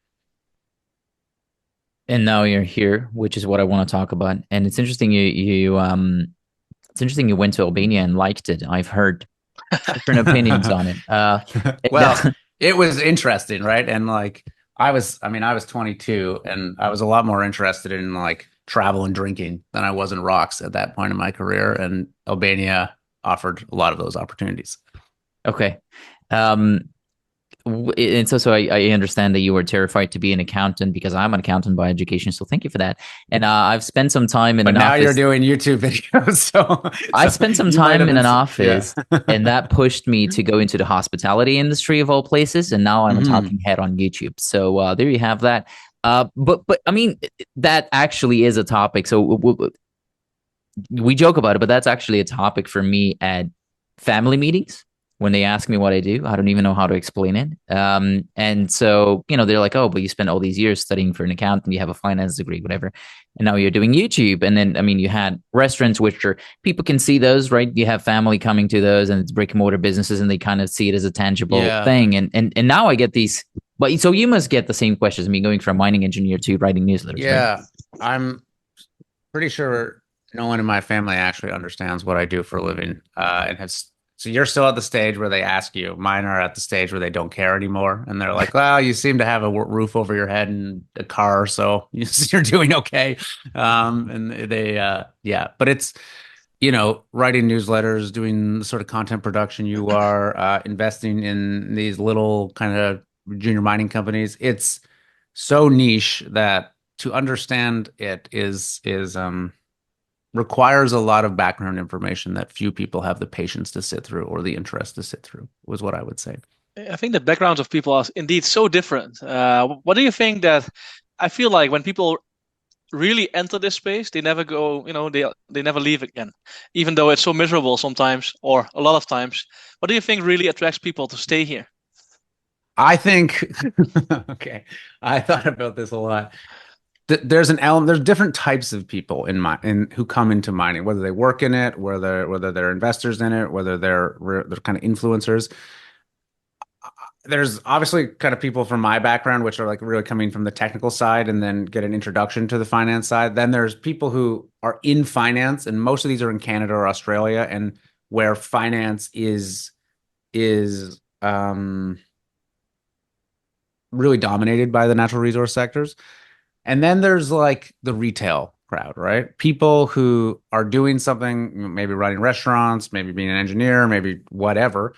And now you're here, which is what I want to talk about. And it's interesting you went to Albania and liked it. I've heard different opinions on it. Well, it was interesting, right? And like I was 22 and I was a lot more interested in like travel and drinking than I was in rocks at that point in my career. And Albania offered a lot of those opportunities. Okay. And so I understand that you were terrified to be an accountant because I'm an accountant by education. So thank you for that. And I've spent some time in an office. But now you're doing YouTube videos. So I spent some time in an office and that pushed me to go into the hospitality industry of all places. And now I'm a talking head on YouTube. So there you have that. But I mean, that actually is a topic. So we joke about it, but that's actually a topic for me at family meetings. When they ask me what I do, I don't even know how to explain it. And so, they're like, oh, but you spent all these years studying for an accountant, you have a finance degree, whatever. And now you're doing YouTube. And then, I mean, you had restaurants, which are, people can see those, right? You have family coming to those and it's brick and mortar businesses and they kind of see it as a tangible thing. And now I get these, but so you must get the same questions. I mean, going from mining engineer to writing newsletters. Yeah, right? I'm pretty sure no one in my family actually understands what I do for a living and has. So you're still at the stage where they ask you. Mine are at the stage where they don't care anymore. And they're like, well, you seem to have a roof over your head and a car, so you're doing okay. And they, but it's, writing newsletters, doing the sort of content production you are, investing in these little kind of junior mining companies. It's so niche that to understand it requires a lot of background information that few people have the patience to sit through or the interest to sit through, was what I would say. I think the backgrounds of people are indeed so different. What do you think that I feel like when people really enter this space, they never go, they never leave again, even though it's so miserable sometimes or a lot of times. What do you think really attracts people to stay here? I think, okay, I thought about this a lot. There's an element, there's different types of people who come into mining, whether they work in it, whether they're investors in it, whether they're kind of influencers. There's obviously kind of people from my background, which are like really coming from the technical side and then get an introduction to the finance side. Then there's people who are in finance, and most of these are in Canada or Australia, and where finance is really dominated by the natural resource sectors. And then there's like the retail crowd, right? People who are doing something, maybe running restaurants, maybe being an engineer, maybe whatever,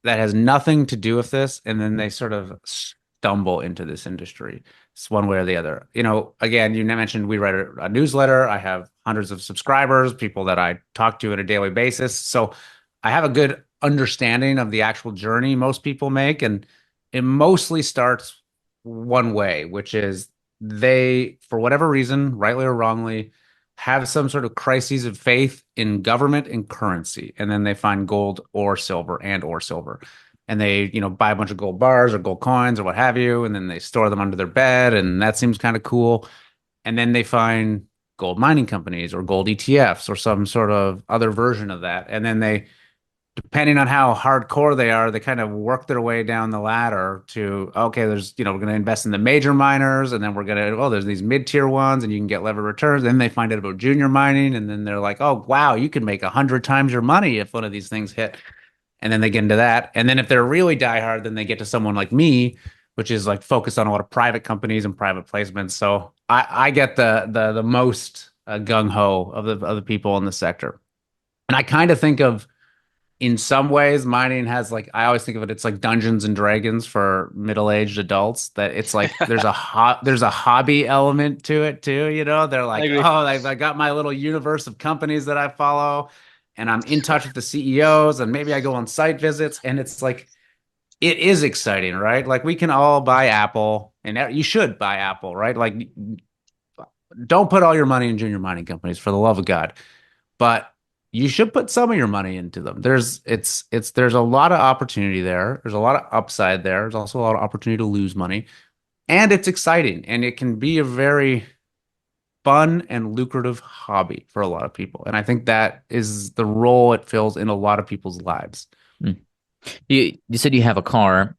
that has nothing to do with this. And then they sort of stumble into this industry. It's one way or the other. You know, again, you mentioned we write a newsletter. I have hundreds of subscribers, people that I talk to on a daily basis. So I have a good understanding of the actual journey most people make. And it mostly starts one way, which is they, for whatever reason, rightly or wrongly, have some sort of crises of faith in government and currency, and then they find gold or silver and they, you know, buy a bunch of gold bars or gold coins or what have you, and then they store them under their bed, and that seems kind of cool. And then they find gold mining companies or gold ETFs or some sort of other version of that, and then they, depending on how hardcore they are, they kind of work their way down the ladder to, okay, there's, you know, we're going to invest in the major miners, and then we're going to, oh, there's these mid-tier ones and you can get levered returns. Then they find out about junior mining, and then they're like, oh, wow, you can make 100 times your money if one of these things hit. And then they get into that. And then if they're really diehard, then they get to someone like me, which is like focused on a lot of private companies and private placements. So I get the most gung-ho of the people in the sector. And I kind of think of, in some ways, mining has, like, I always think of it, it's like Dungeons and Dragons for middle-aged adults, that it's like there's a hobby element to it too, you know. They're like, oh, I got my little universe of companies that I follow, and I'm in touch with the CEOs, and maybe I go on site visits, and it's like, it is exciting, right? Like, we can all buy Apple, and you should buy Apple, right? Like, don't put all your money in junior mining companies, for the love of God. But you should put some of your money into them. There's a lot of opportunity there. There's a lot of upside there. There's also a lot of opportunity to lose money, and it's exciting, and it can be a very fun and lucrative hobby for a lot of people. And I think that is the role it fills in a lot of people's lives. You said you have a car.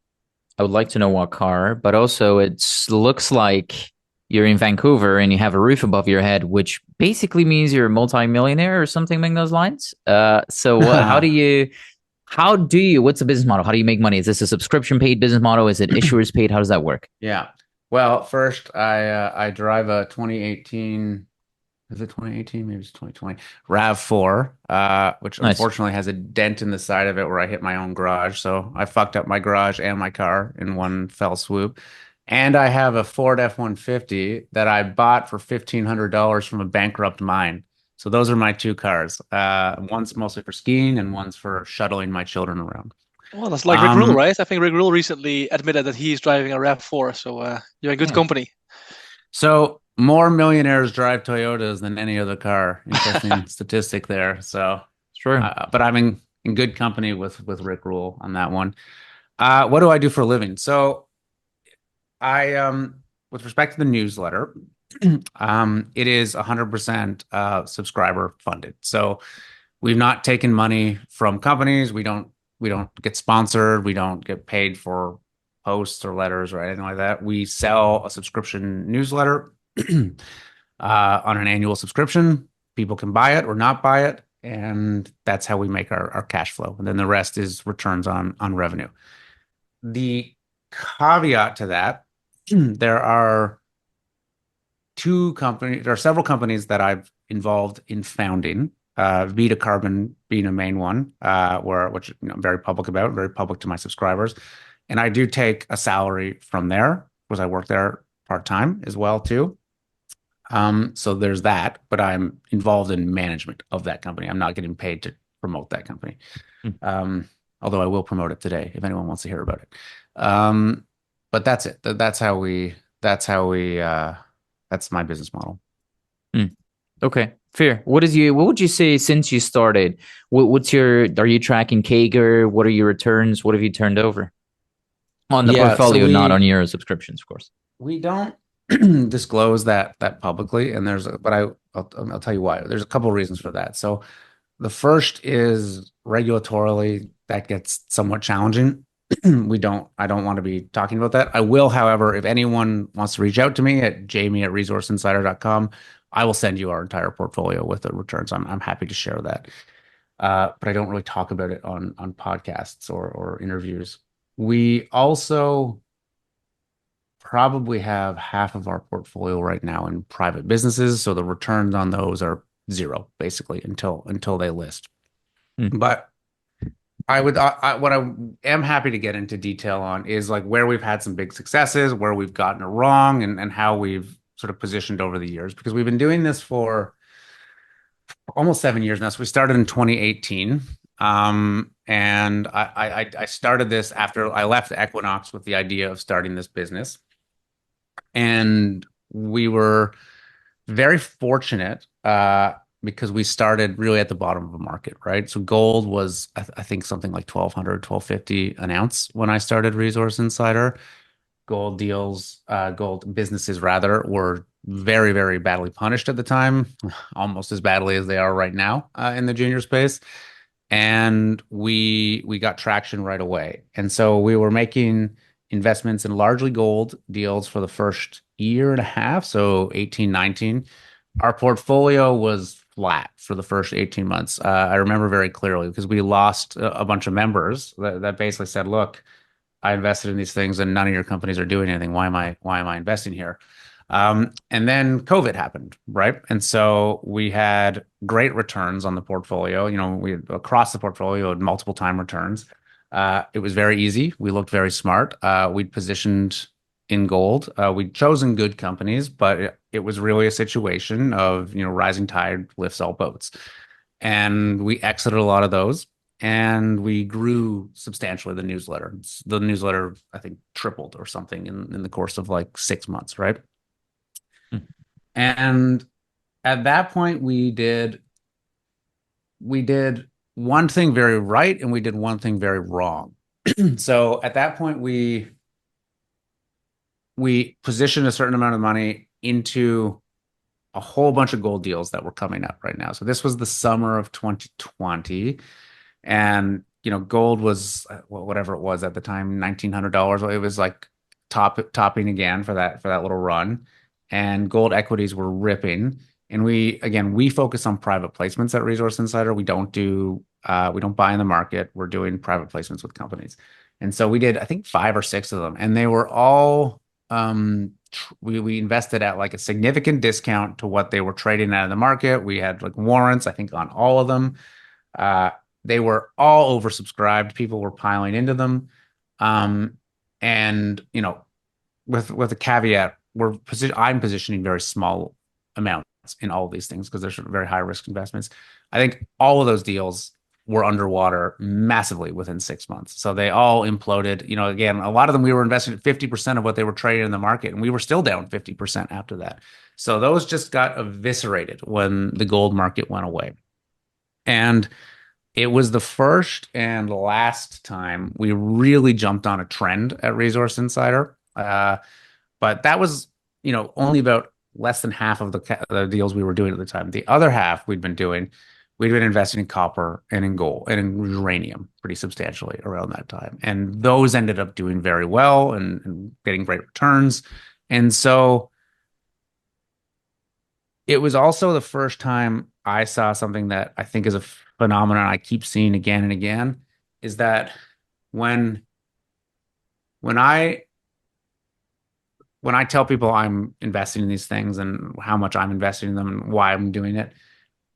I would like to know what car, but also it looks like you're in Vancouver and you have a roof above your head, which basically means you're a multi-millionaire or something along those lines. So how do you, what's the business model? How do you make money? Is this a subscription paid business model? Is it issuers paid? How does that work? Yeah. Well, first I drive a 2018, is it 2018? Maybe it's 2020 RAV4, which Nice. Unfortunately has a dent in the side of it where I hit my own garage. So I fucked up my garage and my car in one fell swoop. And I have a Ford F-150 that I bought for $1,500 from a bankrupt mine. So those are my two cars. One's mostly for skiing, and one's for shuttling my children around. Well, that's like Rick Rule, right? I think Rick Rule recently admitted that he's driving a RAV4, so you're in good company. So more millionaires drive Toyotas than any other car. Interesting statistic there. So Sure. But I'm in good company with Rick Rule on that one. What do I do for a living? So I, with respect to the newsletter, it is 100% subscriber funded. So we've not taken money from companies. We don't get sponsored. We don't get paid for posts or letters or anything like that. We sell a subscription newsletter on an annual subscription. People can buy it or not buy it, and that's how we make our cash flow. And then the rest is returns on revenue. The caveat to that, there are several companies that I've involved in founding, Vita Carbon being a main one, which I'm very public about, very public to my subscribers. And I do take a salary from there because I work there part-time as well too. So there's that, but I'm involved in management of that company. I'm not getting paid to promote that company. Although I will promote it today if anyone wants to hear about it. But that's it. That's my business model. Okay, fair. What would you say since you started? Are you tracking CAGR? What are your returns? What have you turned over? On the Yeah, so portfolio, not on your subscriptions, of course. we don't disclose that publicly, and I'll tell you why. There's a couple of reasons for that. So the first is regulatorily that gets somewhat challenging. I don't want to be talking about that. I will, however, if anyone wants to reach out to me at jamie@resourceinsider.com, I will send you our entire portfolio with the returns. I'm happy to share that. But I don't really talk about it on podcasts or interviews. We also probably have half of our portfolio right now in private businesses, so the returns on those are zero basically until they list. But what I am happy to get into detail on is like where we've had some big successes, where we've gotten it wrong, and how we've sort of positioned over the years, because we've been doing this for almost 7 years now. So we started in 2018. And I started this after I left Equinox with the idea of starting this business. And we were very fortunate because we started really at the bottom of the market, right? So gold was, I think, something like 1,200, 1,250 an ounce when I started Resource Insider. Gold deals, gold businesses rather, were very, very badly punished at the time, almost as badly as they are right now in the junior space. And we got traction right away. And so we were making investments in largely gold deals for the first year and a half, so 18, 19. Our portfolio was flat for the first 18 months. I remember very clearly because we lost a bunch of members that basically said, look, I invested in these things and none of your companies are doing anything. Why am I investing here? And then COVID happened, right? And so we had great returns on the portfolio. We across the portfolio had multiple time returns. It was very easy. We looked very smart. We'd positioned in gold. We'd chosen good companies, but it was really a situation of, rising tide lifts all boats. And we exited a lot of those. And we grew substantially the newsletter. The newsletter, I think, tripled or something in the course of like 6 months, right? And at that point, we did one thing very right and we did one thing very wrong. So at that point, we positioned a certain amount of money into a whole bunch of gold deals that were coming up right now. So this was the summer of 2020. And, gold was whatever it was at the time, $1,900. It was like topping again for that little run. And gold equities were ripping. And we focus on private placements at Resource Insider. We don't buy in the market. We're doing private placements with companies. And so we did, I think, 5 or 6 of them. And they were all, we invested at like a significant discount to what they were trading at in the market. We had like warrants, I think, on all of them. They were all oversubscribed. People were piling into them. And, with a caveat, I'm positioning very small amounts in all of these things because they're sort of very high risk investments. I think all of those deals were underwater massively within 6 months. So they all imploded. Again, a lot of them we were investing at 50% of what they were trading in the market, and we were still down 50% after that. So those just got eviscerated when the gold market went away. And it was the first and last time we really jumped on a trend at Resource Insider. But that was, only about less than half of the deals we were doing at the time. The other half we'd been investing in copper and in gold and in uranium pretty substantially around that time. And those ended up doing very well and getting great returns. And so it was also the first time I saw something that I think is a phenomenon I keep seeing again and again, is that when I tell people I'm investing in these things and how much I'm investing in them and why I'm doing it,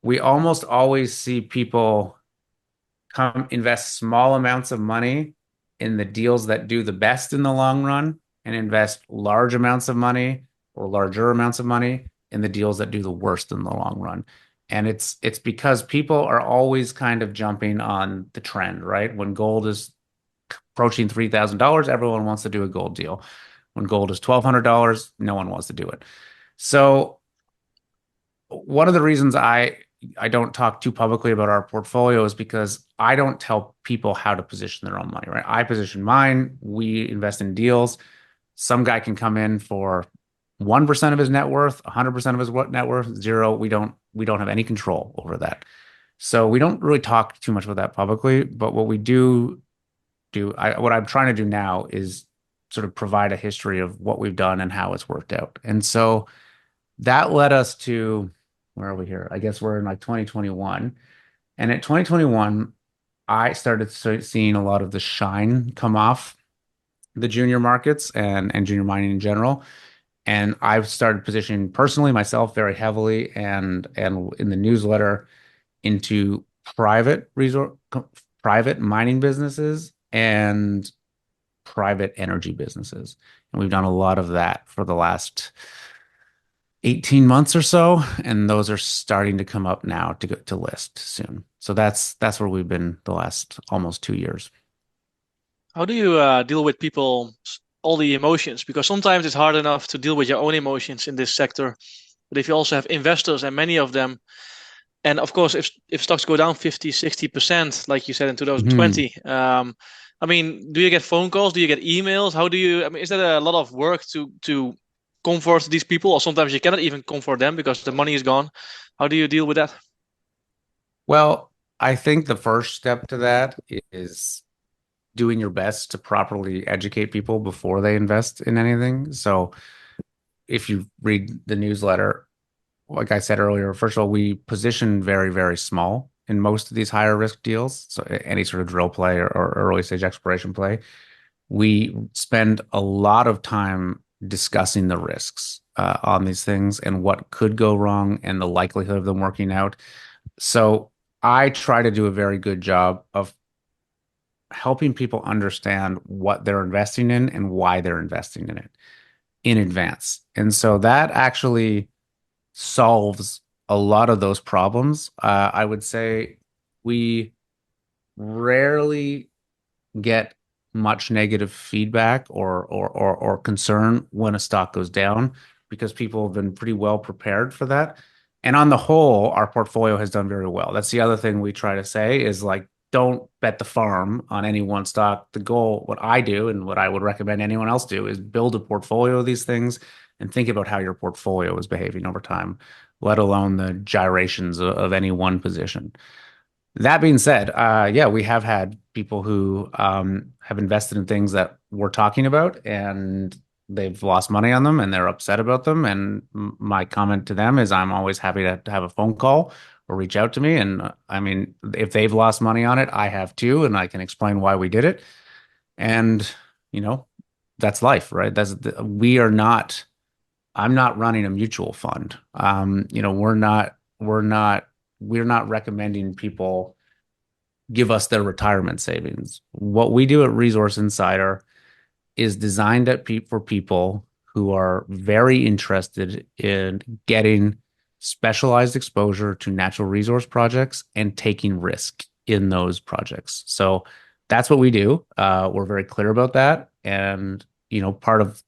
we almost always see people come invest small amounts of money in the deals that do the best in the long run and invest large amounts of money or larger amounts of money in the deals that do the worst in the long run. And it's because people are always kind of jumping on the trend, right? When gold is approaching $3,000, everyone wants to do a gold deal. When gold is $1,200, no one wants to do it. So one of the reasons I I don't talk too publicly about our portfolios because I don't tell people how to position their own money, right? I position mine. We invest in deals. Some guy can come in for 1% of his net worth, 100% of his net worth, zero. We don't have any control over that. So we don't really talk too much about that publicly. But what we what I'm trying to do now is sort of provide a history of what we've done and how it's worked out. And so that led us to, where are we here? I guess we're in like 2021. And at 2021, I started seeing a lot of the shine come off the junior markets and junior mining in general. And I've started positioning personally myself very heavily and in the newsletter into private mining businesses and private energy businesses. And we've done a lot of that for the last 18 months or so, and those are starting to come up now to list soon. So that's where we've been the last almost 2 years. How do you deal with people, all the emotions? Because sometimes it's hard enough to deal with your own emotions in this sector. But if you also have investors and many of them, and of course, if stocks go down 50, 60%, like you said in 2020, I mean, do you get phone calls? Do you get emails? How do you, I mean, is that a lot of work to comfort these people? Or sometimes you cannot even comfort them because the money is gone. How do you deal with that? Well, I think the first step to that is doing your best to properly educate people before they invest in anything. So if you read the newsletter, like I said earlier, first of all, we position very, very small in most of these higher risk deals. So any sort of drill play or early stage exploration play, we spend a lot of time discussing the risks on these things and what could go wrong and the likelihood of them working out. So I try to do a very good job of helping people understand what they're investing in and why they're investing in it in advance. And so that actually solves a lot of those problems. I would say we rarely get much negative feedback or concern when a stock goes down because people have been pretty well prepared for that. And on the whole, our portfolio has done very well. That's the other thing we try to say is like, don't bet the farm on any one stock. The goal, what I do and what I would recommend anyone else do is build a portfolio of these things and think about how your portfolio is behaving over time, let alone the gyrations of any one position. That being said, yeah, we have had people who have invested in things that we're talking about and they've lost money on them and they're upset about them. And my comment to them is I'm always happy to have a phone call or reach out to me. And I mean, if they've lost money on it, I have too, and I can explain why we did it. And, you know, that's life, right? I'm not running a mutual fund. You know, we're not recommending people give us their retirement savings. What we do at Resource Insider is designed for people who are very interested in getting specialized exposure to natural resource projects and taking risk in those projects. So that's what we do. We're very clear about that. And, you know, part of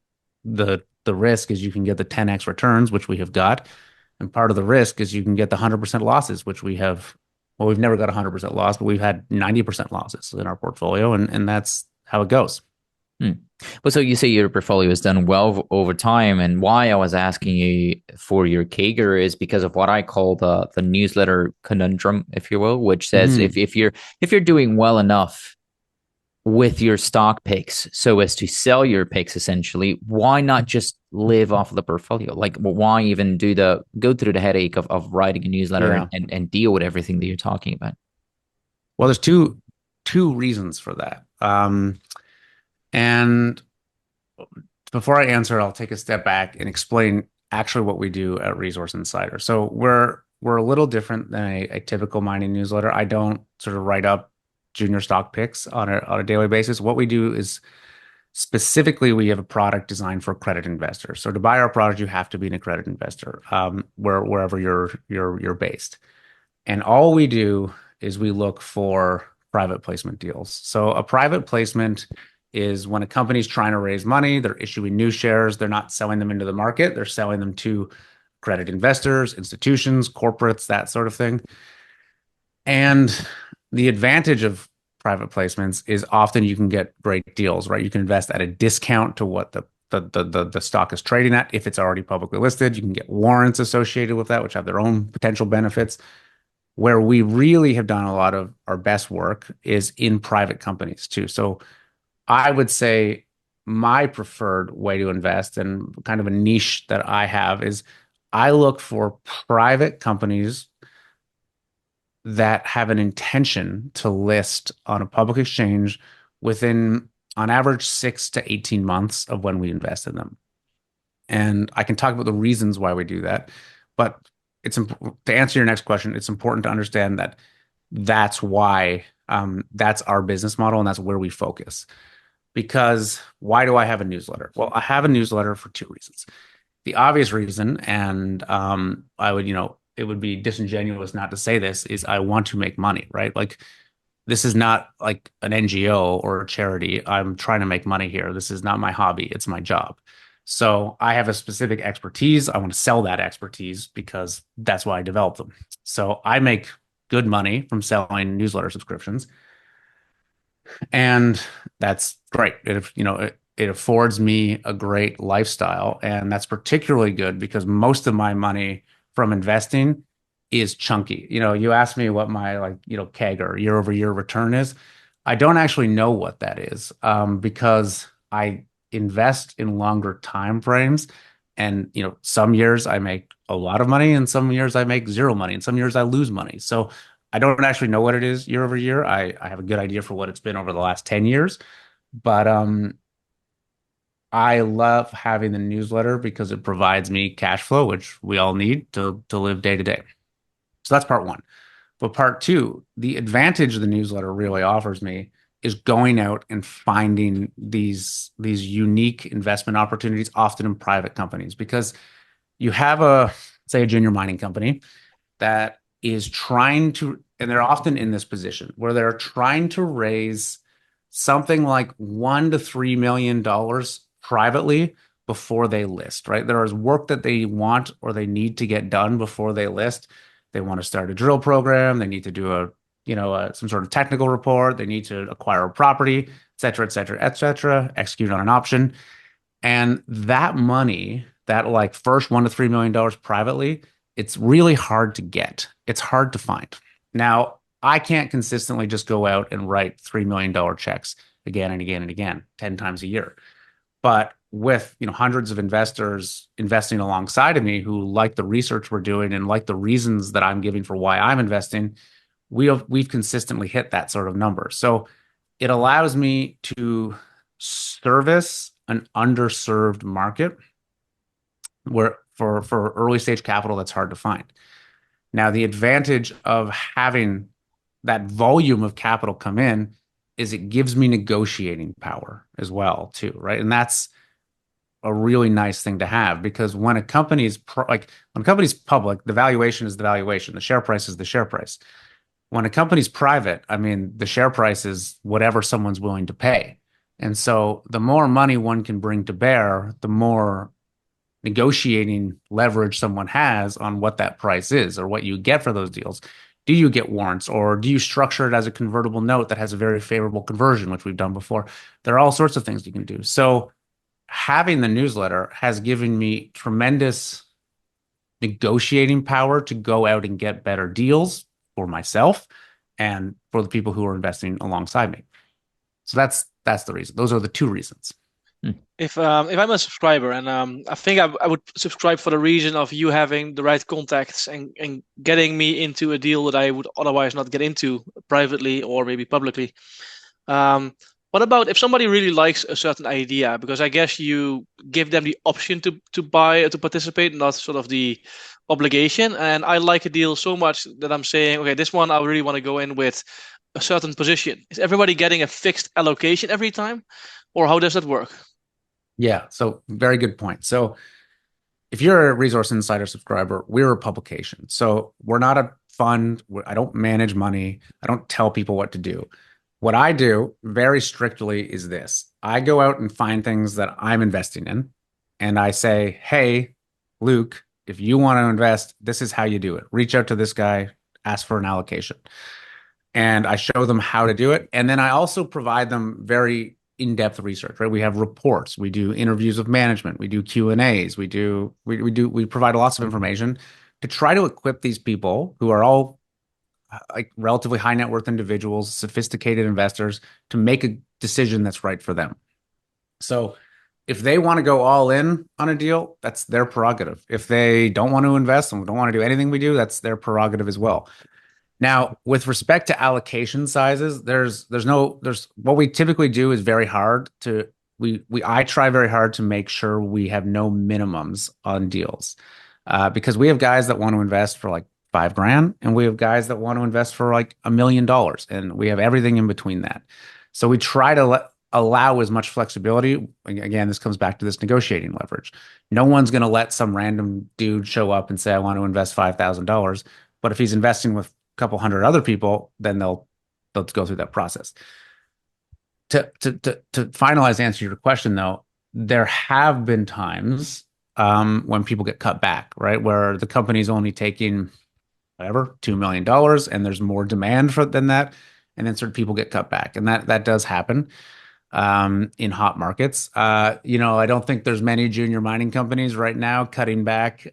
the risk is you can get the 10x returns, which we have got. And part of the risk is you can get the 100% losses, which we have. Well, we've never got 100% loss, but we've had 90% losses in our portfolio. And that's how it goes. Well, so you say your portfolio has done well over time, and why I was asking you for your CAGR is because of what I call the newsletter conundrum, if you will, which says if you're doing well enough with your stock picks so as to sell your picks, essentially, why not just live off of the portfolio? Like, why even go through the headache of writing a newsletter and deal with everything that you're talking about? Well, there's two reasons for that. And before I answer, I'll take a step back and explain actually what we do at Resource Insider. So we're a little different than a typical mining newsletter. I don't sort of write up junior stock picks on a daily basis. What we do is specifically we have a product designed for credit investors. So to buy our product, you have to be an accredited investor, wherever you're based. And all we do is we look for private placement deals. So a private placement is when a company's trying to raise money, they're issuing new shares, they're not selling them into the market, they're selling them to credit investors, institutions, corporates, that sort of thing. And the advantage of private placements is often you can get great deals, right? You can invest at a discount to what the stock is trading at. If it's already publicly listed, you can get warrants associated with that, which have their own potential benefits. Where we really have done a lot of our best work is in private companies too. So I would say my preferred way to invest and kind of a niche that I have is I look for private companies that have an intention to list on a public exchange within, on average, 6 to 18 months of when we invest in them. And I can talk about the reasons why we do that, but to answer your next question, it's important to understand that that's why that's our business model and that's where we focus. Because why do I have a newsletter? Well, I have a newsletter for two reasons. The obvious reason, and I would, it would be disingenuous not to say this, is I want to make money, right? Like, this is not like an NGO or a charity. I'm trying to make money here. This is not my hobby. It's my job. So I have a specific expertise. I want to sell that expertise because that's why I developed them. So I make good money from selling newsletter subscriptions. And that's great. It affords me a great lifestyle. And that's particularly good because most of my money from investing is chunky. You asked me what my CAGR, year over year return is. I don't actually know what that is because I invest in longer time frames. And some years I make a lot of money, and some years I make zero money, and some years I lose money. So I don't actually know what it is year over year. I have a good idea for what it's been over the last 10 years. But I love having the newsletter because it provides me cash flow, which we all need to live day to day. So that's part one. But part two, the advantage the newsletter really offers me is going out and finding these unique investment opportunities, often in private companies, because you have say a junior mining company that is trying to, and they're often in this position where they're trying to raise something like $1 to $3 million privately before they list, right? There is work that they want or they need to get done before they list. They want to start a drill program. They need to do some sort of technical report. They need to acquire a property, et cetera, et cetera, et cetera, execute on an option. And that money, that first $1 to $3 million privately, it's really hard to get. It's hard to find. Now, I can't consistently just go out and write $3 million checks again and again and again, 10 times a year. But with hundreds of investors investing alongside of me who like the research we're doing and like the reasons that I'm giving for why I'm investing, we've consistently hit that sort of number. So it allows me to service an underserved market where for early stage capital that's hard to find. Now, the advantage of having that volume of capital come in is it gives me negotiating power as well too, right? And that's a really nice thing to have, because when a company's public, the valuation is the valuation, the share price is the share price. When a company's private, the share price is whatever someone's willing to pay. And so the more money one can bring to bear, the more negotiating leverage someone has on what that price is or what you get for those deals. Do you get warrants, or do you structure it as a convertible note that has a very favorable conversion, which we've done before? There are all sorts of things you can do. So having the newsletter has given me tremendous negotiating power to go out and get better deals for myself and for the people who are investing alongside me. So that's the reason. Those are the two reasons. If I'm a subscriber, and I think I would subscribe for the reason of you having the right contacts and getting me into a deal that I would otherwise not get into privately or maybe publicly. What about if somebody really likes a certain idea? Because I guess you give them the option to buy or to participate, not sort of the obligation. And I like a deal so much that I'm saying, okay, this one I really want to go in with a certain position. Is everybody getting a fixed allocation every time, or how does that work? Yeah, so very good point. So if you're a Resource Insider subscriber, we're a publication. So we're not a fund. I don't manage money. I don't tell people what to do. What I do very strictly is this. I go out and find things that I'm investing in, and I say, hey, Luke, if you want to invest, this is how you do it. Reach out to this guy, ask for an allocation. And I show them how to do it. And then I also provide them very in-depth research, right? We have reports, we do interviews with management, we do Q&As, we provide lots of information to try to equip these people who are all like relatively high net worth individuals, sophisticated investors, to make a decision that's right for them. So if they want to go all in on a deal, that's their prerogative. If they don't want to invest and don't want to do anything we do, that's their prerogative as well. Now, with respect to allocation sizes, there's what we typically do is very hard to I try very hard to make sure we have no minimums on deals, because we have guys that want to invest for like $5,000, and we have guys that want to invest for like $1 million, and we have everything in between that. So we try to allow as much flexibility. Again, this comes back to this negotiating leverage. No one's going to let some random dude show up and say, I want to invest $5,000. But if he's investing with a couple hundred other people, then they'll go through that process. To finalize the answer to your question, though, there have been times when people get cut back, right? Where the company's only taking whatever, $2 million, and there's more demand than that. And then certain people get cut back. And that does happen in hot markets. I don't think there's many junior mining companies right now cutting back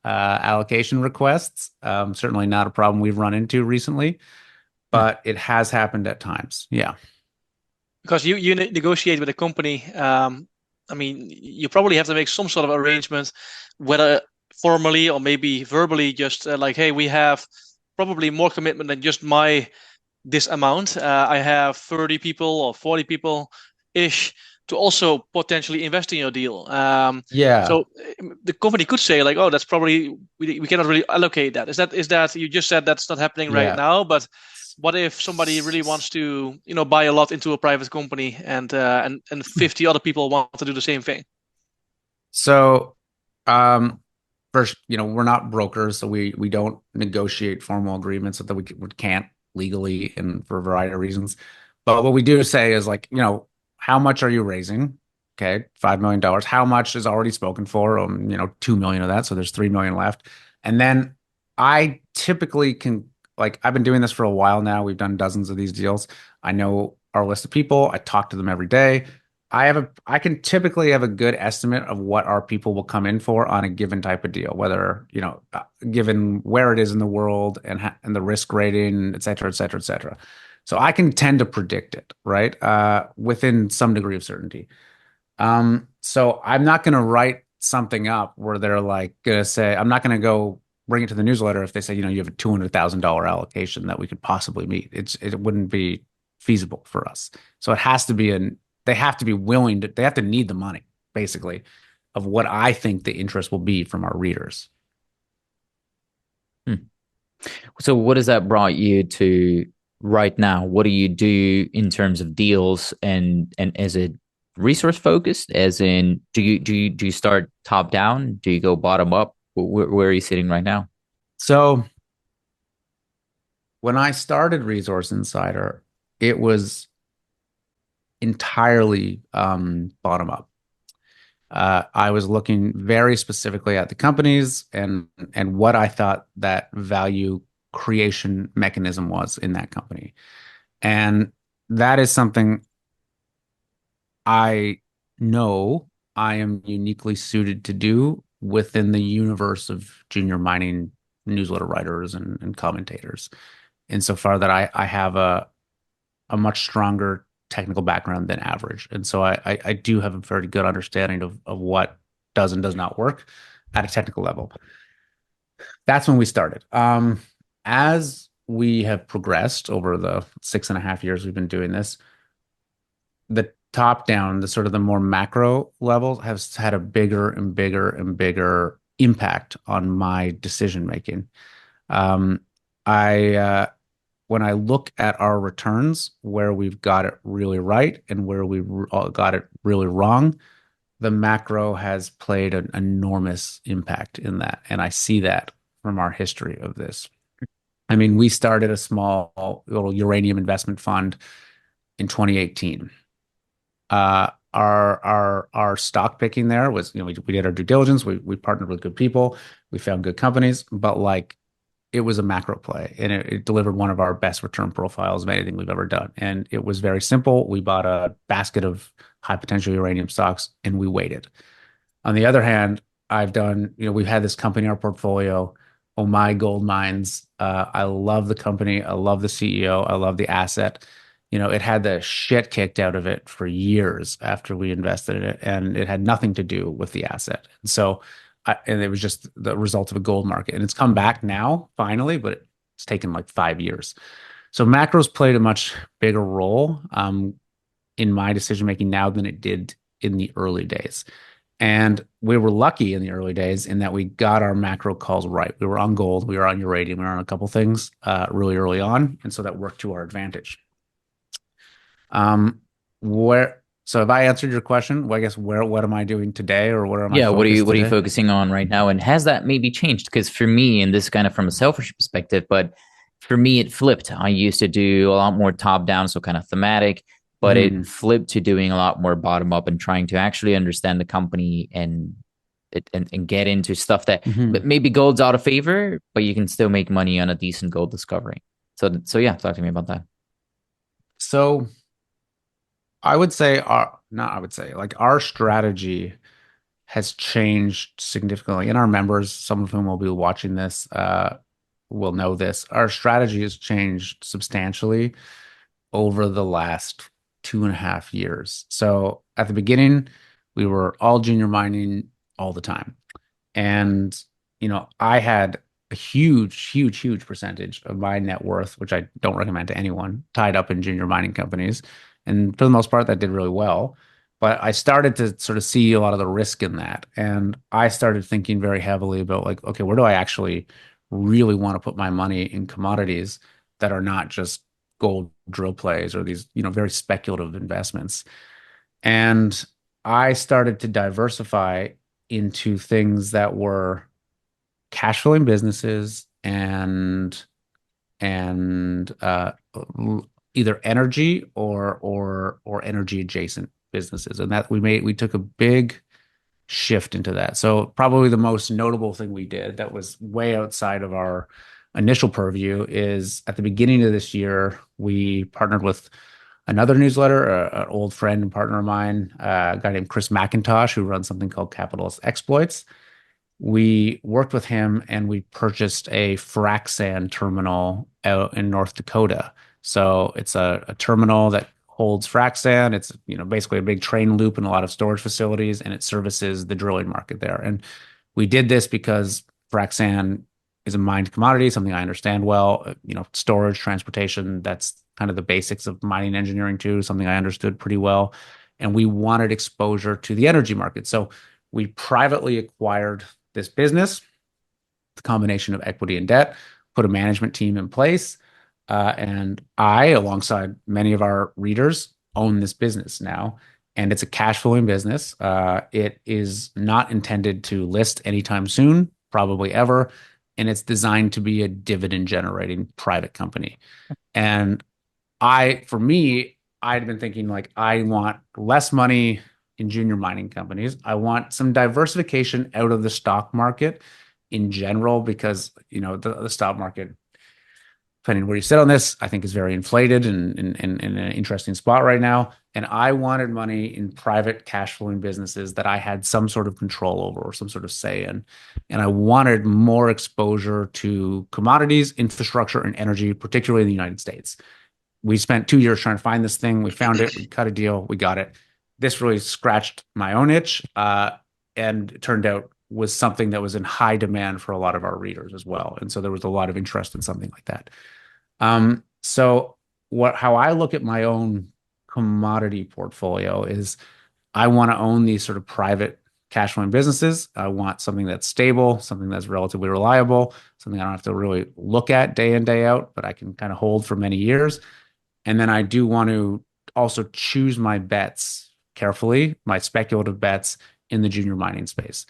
allocation requests. Certainly not a problem we've run into recently, but it has happened at times. Yeah. Because you negotiate with a company. You probably have to make some sort of arrangement, whether formally or maybe verbally, just like, hey, we have probably more commitment than just this amount. I have 30 people or 40 people ish to also potentially invest in your deal. Yeah. So the company could say like, oh, that's probably we cannot really allocate that. Is that you just said that's not happening right now? But what if somebody really wants to buy a lot into a private company and 50 other people want to do the same thing? So first, we're not brokers, so we don't negotiate formal agreements that we can't legally and for a variety of reasons. But what we do say is like, how much are you raising? Okay, $5 million. How much is already spoken for? 2 million of that, so there's 3 million left. And then I typically can, like, I've been doing this for a while now. We've done dozens of these deals. I know our list of people. I talk to them every day. I can typically have a good estimate of what our people will come in for on a given type of deal, whether, given where it is in the world and the risk rating, et cetera, et cetera, et cetera. So I can tend to predict it, right? Within some degree of certainty. So I'm not going to write something up where they're like going to say, I'm not going to go bring it to the newsletter if they say, you have a $200,000 allocation that we could possibly meet. It wouldn't be feasible for us. So it has to be they have to be willing to, they have to need the money, basically, of what I think the interest will be from our readers. So what has that brought you to right now? What do you do in terms of deals, and is it resource focused? As in, do you start top down? Do you go bottom up? Where are you sitting right now? So when I started Resource Insider, it was entirely bottom up. I was looking very specifically at the companies and what I thought that value creation mechanism was in that company. And that is something I know I am uniquely suited to do within the universe of junior mining newsletter writers and commentators, insofar that I have a much stronger technical background than average. And so I do have a very good understanding of what does and does not work at a technical level. That's when we started. As we have progressed over the 6.5 years we've been doing this, the top down, the sort of the more macro level has had a bigger and bigger and bigger impact on my decision making. When I look at our returns, where we've got it really right and where we got it really wrong, the macro has played an enormous impact in that. And I see that from our history of this. I mean, we started a small little uranium investment fund in 2018. Our stock picking there was, we did our due diligence. We partnered with good people. We found good companies, but like it was a macro play, and it delivered one of our best return profiles of anything we've ever done. And it was very simple. We bought a basket of high potential uranium stocks and we waited. On the other hand, we've had this company in our portfolio, Oh My Gold Mines. I love the company. I love the CEO. I love the asset. It had the shit kicked out of it for years after we invested in it, and it had nothing to do with the asset. And it was just the result of a gold market. And it's come back now, finally, but it's taken like 5 years. So macros played a much bigger role in my decision making now than it did in the early days. And we were lucky in the early days in that we got our macro calls right. We were on gold, we were on uranium, we were on a couple things really early on. And so that worked to our advantage. So have I answered your question? Well, I guess what am I doing today, or what am I what are you today? focusing on right now? And has that maybe changed? Because for me, and this is kind of from a selfish perspective, but for me it flipped. I used to do a lot more top down, so kind of thematic, but it flipped to doing a lot more bottom up and trying to actually understand the company and get into stuff that maybe gold's out of favor, but you can still make money on a decent gold discovery. So yeah, talk to me about that. So I would say our strategy has changed significantly. And our members, some of whom will be watching this, will know this. Our strategy has changed substantially over the last 2.5 years. So at the beginning, we were all junior mining all the time. And, I had a huge percentage of my net worth, which I don't recommend to anyone, tied up in junior mining companies. And for the most part, that did really well. But I started to sort of see a lot of the risk in that. And I started thinking very heavily about like, okay, where do I actually really want to put my money in commodities that are not just gold drill plays or these, very speculative investments. And I started to diversify into things that were cash flowing businesses and either energy or energy adjacent businesses. And that we took a big shift into that. So probably the most notable thing we did that was way outside of our initial purview is at the beginning of this year, we partnered with another newsletter, an old friend and partner of mine, a guy named Chris McIntosh, who runs something called Capitalist Exploits. We worked with him and we purchased a frac sand terminal out in North Dakota. So it's a terminal that holds frac sand. It's basically a big train loop and a lot of storage facilities, and it services the drilling market there. And we did this because frac sand is a mined commodity, something I understand well. Storage, transportation, that's kind of the basics of mining engineering too, something I understood pretty well. And we wanted exposure to the energy market. So we privately acquired this business, the combination of equity and debt, put a management team in place. And I, alongside many of our readers, own this business now. And it's a cash flowing business. It is not intended to list anytime soon, probably ever. And it's designed to be a dividend generating private company. And for me, I'd been thinking like, I want less money in junior mining companies. I want some diversification out of the stock market in general, because, the stock market, depending where you sit on this, I think is very inflated and in an interesting spot right now. And I wanted money in private cash flowing businesses that I had some sort of control over or some sort of say in. And I wanted more exposure to commodities, infrastructure, and energy, particularly in the United States. We spent 2 years trying to find this thing. We found it. We cut a deal. We got it. This really scratched my own itch, and it turned out was something that was in high demand for a lot of our readers as well. And so there was a lot of interest in something like that. So how I look at my own commodity portfolio is I want to own these sort of private cash flowing businesses. I want something that's stable, something that's relatively reliable, something I don't have to really look at day in, day out, but I can kind of hold for many years. And then I do want to also choose my bets carefully, my speculative bets in the junior mining space.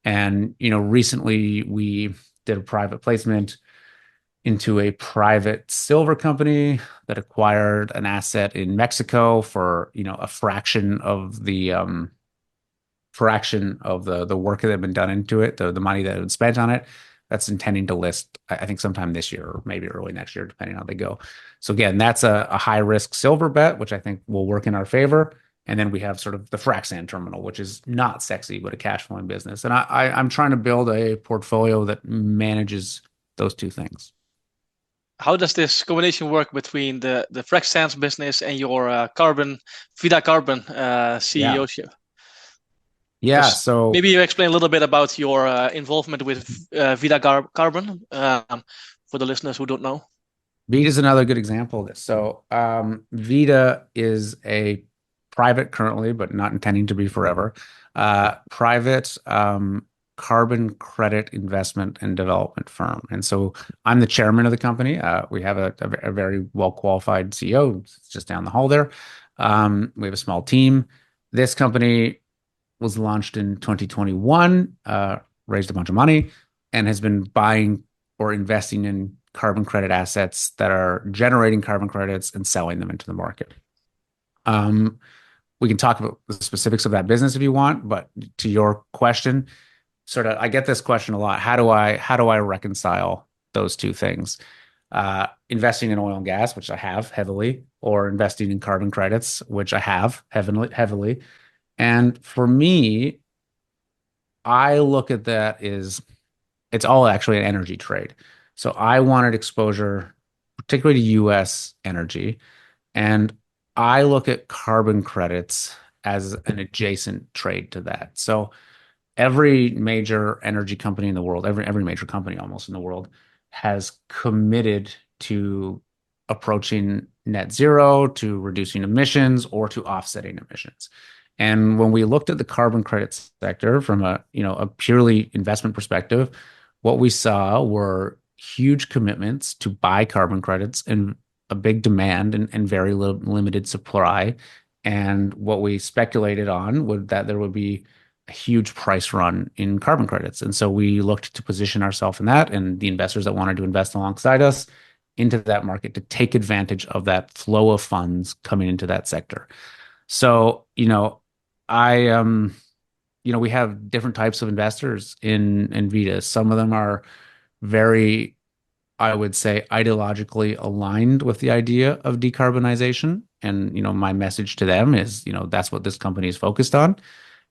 And, recently we did a private placement into a private silver company that acquired an asset in Mexico for, a fraction of the work that had been done into it, the money that had been spent on it. That's intending to list, I think, sometime this year or maybe early next year, depending on how they go. So again, that's a high risk silver bet, which I think will work in our favor. And then we have sort of the frac sand terminal, which is not sexy, but a cash flowing business. And I'm trying to build a portfolio that manages those two things. How does this combination work between the frac sands business and your Vida Carbon CEOship? Yeah, so maybe you explain a little bit about your involvement with Vida Carbon for the listeners who don't know. Vida is another good example of this. So Vida is a private currently, but not intending to be forever, private carbon credit investment and development firm. And so I'm the chairman of the company. We have a very well-qualified CEO just down the hall there. We have a small team. This company was launched in 2021, raised a bunch of money, and has been buying or investing in carbon credit assets that are generating carbon credits and selling them into the market. We can talk about the specifics of that business if you want, but to your question, sort of, I get this question a lot. How do I reconcile those two things? Investing in oil and gas, which I have heavily, or investing in carbon credits, which I have heavily. And for me, I look at that as it's all actually an energy trade. So I wanted exposure, particularly to US energy. And I look at carbon credits as an adjacent trade to that. So every major energy company in the world, every major company almost in the world has committed to approaching net zero, to reducing emissions, or to offsetting emissions. And when we looked at the carbon credit sector from a purely investment perspective, what we saw were huge commitments to buy carbon credits and a big demand and very limited supply. And what we speculated on was that there would be a huge price run in carbon credits. And so we looked to position ourselves in that, and the investors that wanted to invest alongside us into that market to take advantage of that flow of funds coming into that sector. So, we have different types of investors in Vida. Some of them are very, I would say, ideologically aligned with the idea of decarbonization. And, my message to them is, that's what this company is focused on.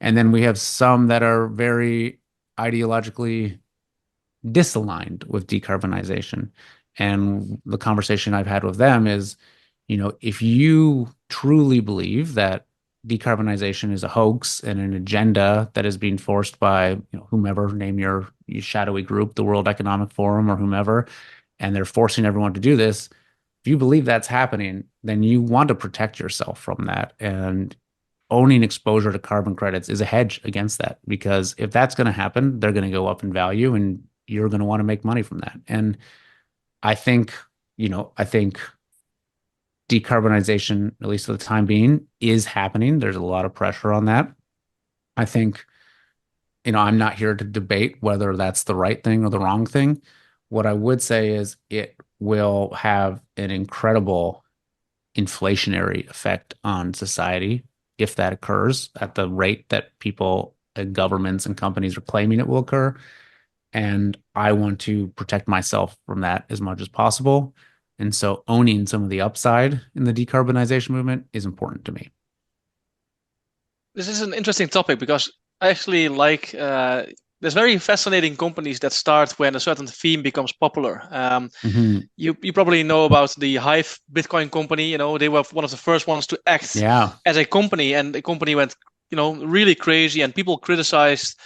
And then we have some that are very ideologically disaligned with decarbonization. And the conversation I've had with them is, if you truly believe that decarbonization is a hoax and an agenda that is being forced by whomever, name your shadowy group, the World Economic Forum or whomever, and they're forcing everyone to do this, if you believe that's happening, then you want to protect yourself from that. And owning exposure to carbon credits is a hedge against that, because if that's going to happen, they're going to go up in value and you're going to want to make money from that. And I think decarbonization, at least for the time being, is happening. There's a lot of pressure on that. I think, I'm not here to debate whether that's the right thing or the wrong thing. What I would say is it will have an incredible inflationary effect on society if that occurs at the rate that people, governments and companies are claiming it will occur. And I want to protect myself from that as much as possible. And so owning some of the upside in the decarbonization movement is important to me. This is an interesting topic because I actually like, there's very fascinating companies that start when a certain theme becomes popular. You probably know about the Hive Bitcoin company. They were one of the first ones to act as a company, and the company went, really crazy, and people criticized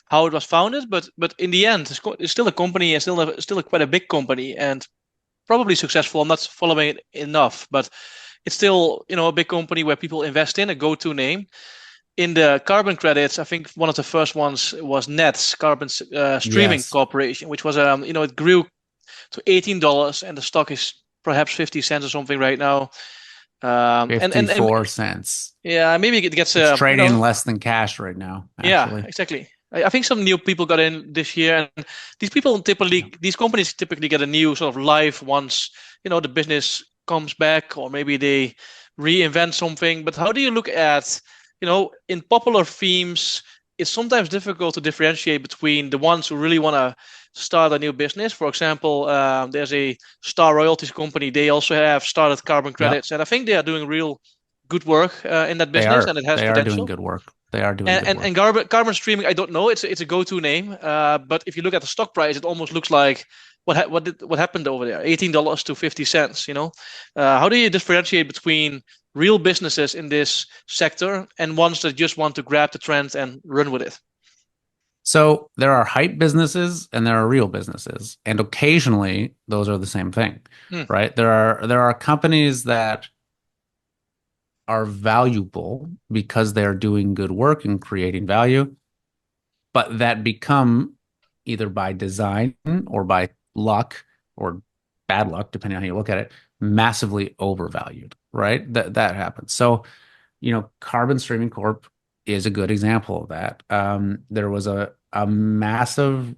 how it was founded. But in the end, it's still a company, and still quite a big company, and probably successful. I'm not following it enough, but it's still, a big company where people invest in, a go-to name. In the carbon credits, I think one of the first ones was Nets, Carbon Streaming Corporation, which was, it grew to $18, and the stock is perhaps 50 cents or something right now. 54 cents. Yeah, maybe it gets it's trading less than cash right now. Actually. Yeah, exactly. I think some new people got in this year, and these companies typically get a new sort of life once the business comes back, or maybe they reinvent something. But how do you look at in popular themes? It's sometimes difficult to differentiate between the ones who really want to start a new business. For example, there's a Star Royalties company. They also have started carbon credits, and I think they are doing real good work in that business, and it has They potential. are doing good work. They are doing good work. And carbon streaming, I don't know. It's a go-to name. But if you look at the stock price, it almost looks like what happened over there? $18 to 50 cents. How do you differentiate between real businesses in this sector and ones that just want to grab the trend and run with it? So there are hype businesses and there are real businesses, and occasionally those are the same thing, right? There are companies that are valuable because they are doing good work and creating value, but that become either by design or by luck or bad luck, depending on how you look at it, massively overvalued, right? That happens. So, Carbon Streaming Corp is a good example of that. There was a massive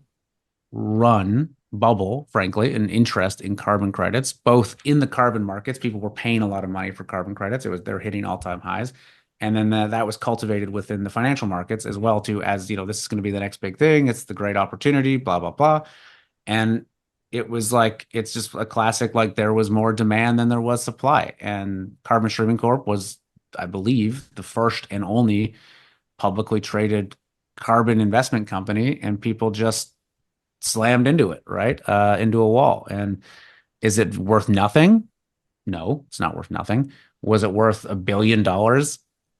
run bubble, frankly, an interest in carbon credits, both in the carbon markets. People were paying a lot of money for carbon credits. They're hitting all-time highs. And then that was cultivated within the financial markets as well, too, as, this is going to be the next big thing. It's the great opportunity, blah, blah, blah. And it was like, it's just a classic, like there was more demand than there was supply. And Carbon Streaming Corp was, I believe, the first and only publicly traded carbon investment company, and people just slammed into it, right? Into a wall. And is it worth nothing? No, it's not worth nothing. Was it worth $1 billion?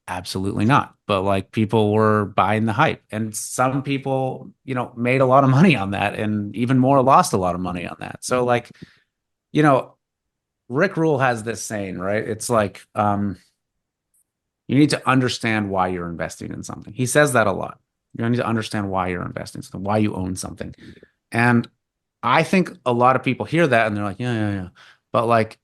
Absolutely not. But like people were buying the hype, and some people, made a lot of money on that, and even more lost a lot of money on that. So like, Rick Rule has this saying, right? It's like, you need to understand why you're investing in something. He says that a lot. You need to understand why you're investing, so why you own something. And I think a lot of people hear that and they're like, yeah. But like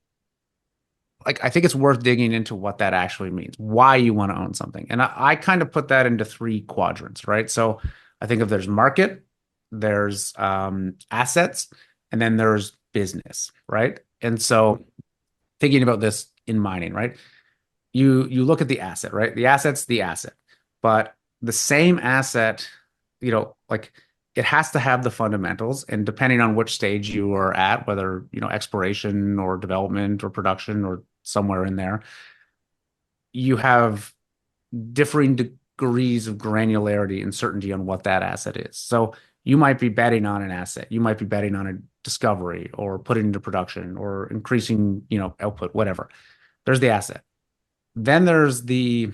I think it's worth digging into what that actually means, why you want to own something. And I kind of put that into 3 quadrants, right? So I think if there's market, there's assets, and then there's business, right? And so thinking about this in mining, right? You look at the asset, right? The asset's the asset, but the same asset, like it has to have the fundamentals, and depending on which stage you are at, whether, exploration or development or production or somewhere in there, you have differing degrees of granularity and certainty on what that asset is. So you might be betting on an asset. You might be betting on a discovery or putting into production or increasing, output, whatever. There's the asset. Then there's the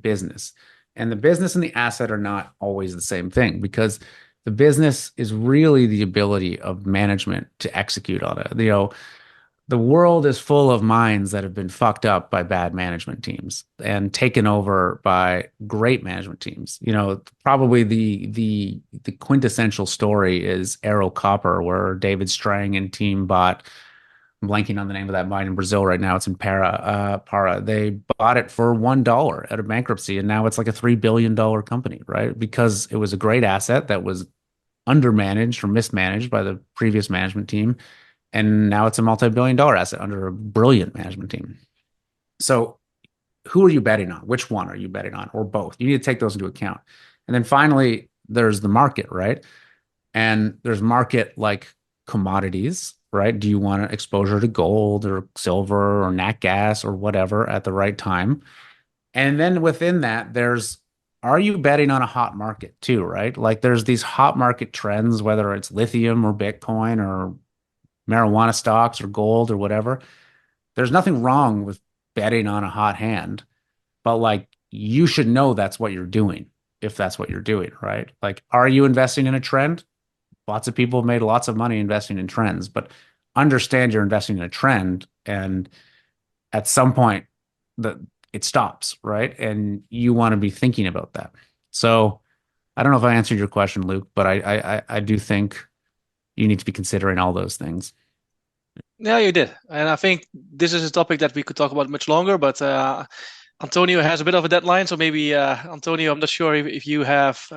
business. And the business and the asset are not always the same thing, because the business is really the ability of management to execute on it. The world is full of mines that have been fucked up by bad management teams and taken over by great management teams. Probably the quintessential story is Arrow Copper, where David Strang and team bought, I'm blanking on the name of that mine in Brazil right now. It's in Para. They bought it for $1 out of bankruptcy, and now it's like a $3 billion company, right? Because it was a great asset that was undermanaged or mismanaged by the previous management team, and now it's a multi-billion-dollar asset under a brilliant management team. So who are you betting on? Which one are you betting on, or both? You need to take those into account. And then finally, there's the market, right? And there's market like commodities, right? Do you want exposure to gold or silver or nat gas or whatever at the right time? And then within that, are you betting on a hot market too, right? Like there's these hot market trends, whether it's lithium or Bitcoin or marijuana stocks or gold or whatever. There's nothing wrong with betting on a hot hand, but like you should know that's what you're doing if that's what you're doing, right? Like, are you investing in a trend? Lots of people have made lots of money investing in trends, but understand you're investing in a trend, and at some point it stops, right? And you want to be thinking about that. So I don't know if I answered your question, Luke, but I do think you need to be considering all those things. Yeah, you did. And I think this is a topic that we could talk about much longer, but Antonio has a bit of a deadline. So maybe, Antonio, I'm not sure if you have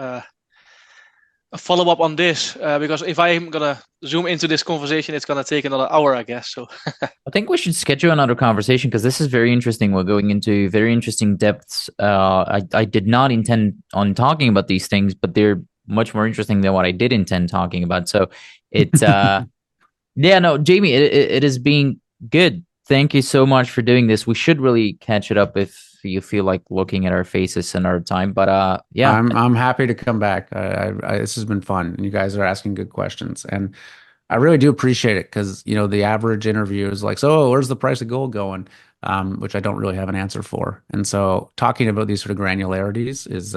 a follow-up on this, because if I'm gonna zoom into this conversation, it's gonna take another hour, I guess. So I think we should schedule another conversation because this is very interesting. We're going into very interesting depths. I did not intend on talking about these things, but they're much more interesting than what I did intend talking about. So it's yeah, no, Jamie, it has been good. Thank you so much for doing this. We should really catch it up if you feel like looking at our faces another time. But yeah, I'm happy to come back. This has been fun, and you guys are asking good questions, and I really do appreciate it because the average interview is like, so where's the price of gold going? Which I don't really have an answer for, and so talking about these sort of granularities is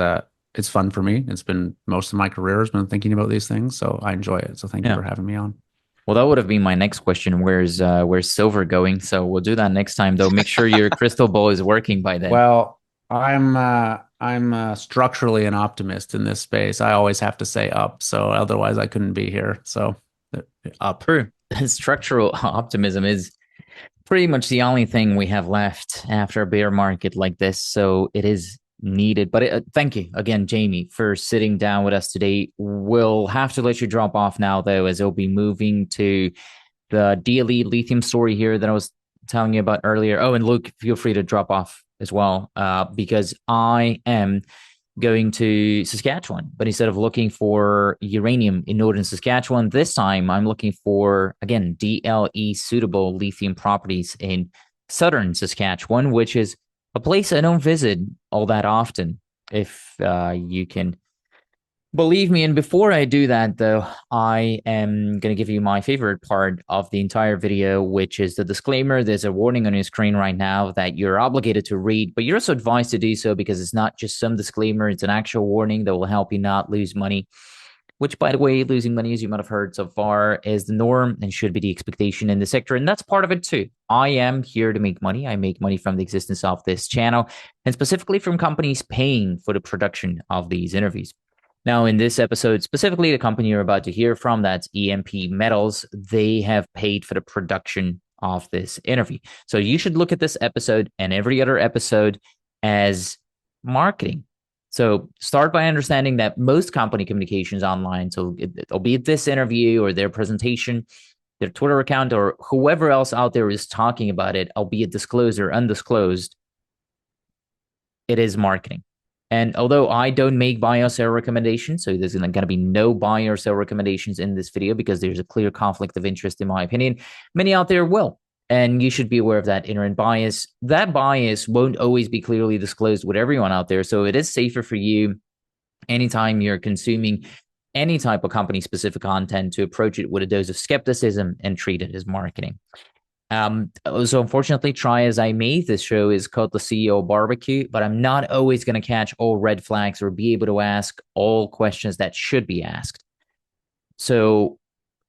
it's fun for me. It's been most of my career has been thinking about these things, so I enjoy it. So thank you for having me on. Well, that would have been my next question. Where's silver going? So we'll do that next time, though. Make sure your crystal ball is working by then. Well, I'm structurally an optimist in this space. I always have to say up, so otherwise I couldn't be here. So up. True. Structural optimism is pretty much the only thing we have left after a bear market like this. So it is needed. But thank you again, Jamie, for sitting down with us today. We'll have to let you drop off now, though, as I'll be moving to the DLE lithium story here that I was telling you about earlier. Oh, and Luke, feel free to drop off as well, because I am going to Saskatchewan, but instead of looking for uranium in northern Saskatchewan, this time I'm looking for, again, DLE suitable lithium properties in southern Saskatchewan, which is a place I don't visit all that often, if you can believe me. And before I do that, though, I am going to give you my favorite part of the entire video, which is the disclaimer. There's a warning on your screen right now that you're obligated to read, but you're also advised to do so because it's not just some disclaimer. It's an actual warning that will help you not lose money, which, by the way, losing money, as you might have heard so far, is the norm and should be the expectation in the sector. And that's part of it, too. I am here to make money. I make money from the existence of this channel and specifically from companies paying for the production of these interviews. Now, in this episode, specifically the company you're about to hear from, that's EMP Metals, they have paid for the production of this interview. So you should look at this episode and every other episode as marketing. So start by understanding that most company communications online, so albeit this interview or their presentation, their Twitter account, or whoever else out there is talking about it, albeit disclosed or undisclosed, it is marketing. And although I don't make buy or sell recommendations, so there's going to be no buy or sell recommendations in this video because there's a clear conflict of interest, in my opinion, many out there will. And you should be aware of that inherent bias. That bias won't always be clearly disclosed with everyone out there. So it is safer for you anytime you're consuming any type of company-specific content to approach it with a dose of skepticism and treat it as marketing. So unfortunately, try as I may, this show is called the CEO Barbecue, but I'm not always going to catch all red flags or be able to ask all questions that should be asked. So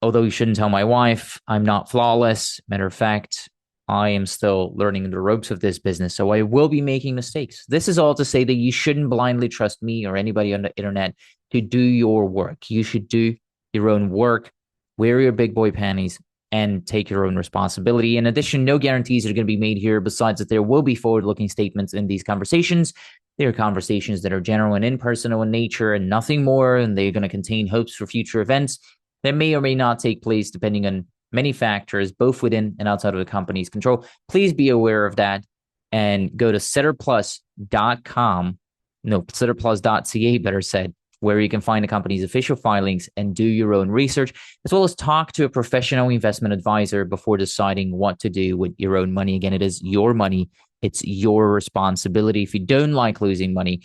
although you shouldn't tell my wife, I'm not flawless. Matter of fact, I am still learning the ropes of this business, so I will be making mistakes. This is all to say that you shouldn't blindly trust me or anybody on the internet to do your work. You should do your own work, wear your big boy panties, and take your own responsibility. In addition, no guarantees are going to be made here, besides that there will be forward-looking statements in these conversations. They are conversations that are general and impersonal in nature and nothing more, and they're going to contain hopes for future events that may or may not take place depending on many factors, both within and outside of the company's control. Please be aware of that and go to setterplus.com, no, setterplus.ca, better said, where you can find the company's official filings and do your own research, as well as talk to a professional investment advisor before deciding what to do with your own money. Again, it is your money. It's your responsibility. If you don't like losing money,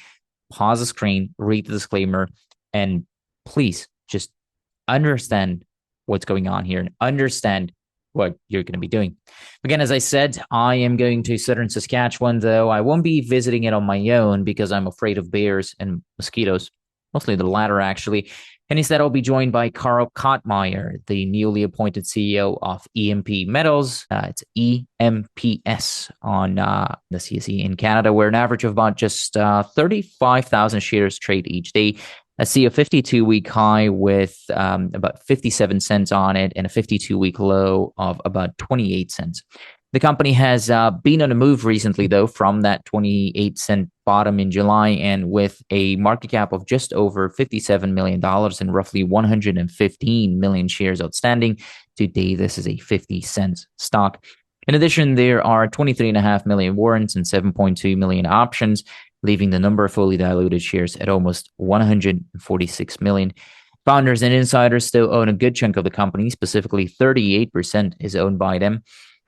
pause the screen, read the disclaimer, and please just understand what's going on here and understand what you're going to be doing. Again, as I said, I am going to southern Saskatchewan, though I won't be visiting it on my own because I'm afraid of bears and mosquitoes. Mostly the latter, actually. And instead, I'll be joined by Carl Kottmeyer, the newly appointed CEO of EMP Metals. It's EMPS on the CSE in Canada, where an average of about just 35,000 shares trade each day. I see a 52-week high with about 57 cents on it and a 52-week low of about 28 cents. The company has been on a move recently, though, from that 28-cent bottom in July, and with a market cap of just over $57 million and roughly 115 million shares outstanding. Today, this is a 50-cent stock. In addition, there are 23.5 million warrants and 7.2 million options, leaving the number of fully diluted shares at almost 146 million. Founders and insiders still own a good chunk of the company. Specifically, 38% is owned by them.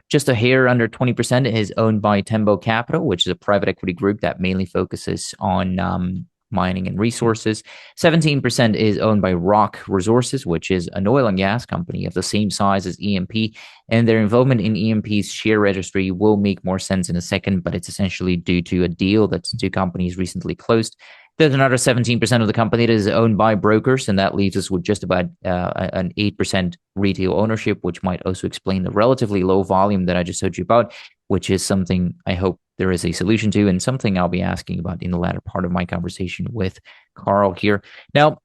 Just a hair under 20% is owned by Tembo Capital, which is a private equity group that mainly focuses on mining and resources. 17% is owned by Rock Resources, which is an oil and gas company of the same size as EMP. And their involvement in EMP's share registry will make more sense in a second, but it's essentially due to a deal that two companies recently closed. There's another 17% of the company that is owned by brokers, and that leaves us with just about an 8% retail ownership, which might also explain the relatively low volume that I just told you about, which is something I hope there is a solution to, and something I'll be asking about in the latter part of my conversation with Carl here. Now,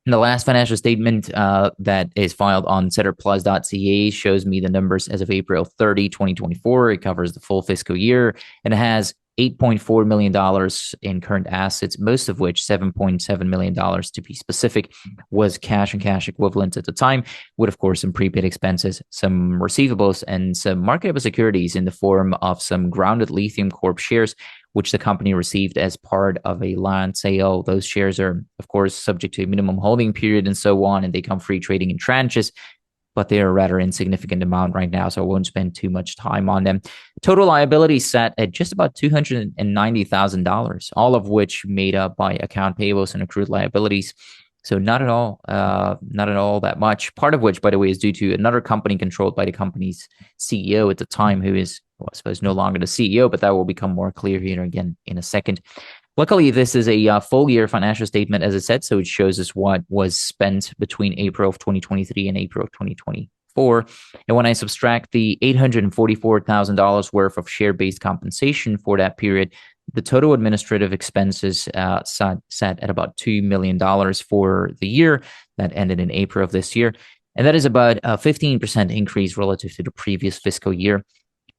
the last financial statement that is filed on setterplus.ca shows me the numbers as of April 30, 2024. It covers the full fiscal year, and it has $8.4 million in current assets, most of which $7.7 million, to be specific, was cash and cash equivalents at the time, with, of course, some prepaid expenses, some receivables, and some marketable securities in the form of some grounded Lithium Corp shares, which the company received as part of a land sale. Those shares are, of course, subject to a minimum holding period and so on, and they come free trading in tranches, but they are a rather insignificant amount right now, so I won't spend too much time on them. Total liability sat at just about $290,000, all of which made up by account payables and accrued liabilities. So not at all that much. Part of which, by the way, is due to another company controlled by the company's CEO at the time, who is, well, I suppose, no longer the CEO, but that will become more clear here again in a second. Luckily, this is a full year financial statement, as I said, so it shows us what was spent between April of 2023 and April of 2024. And when I subtract the $844,000 worth of share-based compensation for that period, the total administrative expenses sat at about $2 million for the year that ended in April of this year. And that is about a 15% increase relative to the previous fiscal year.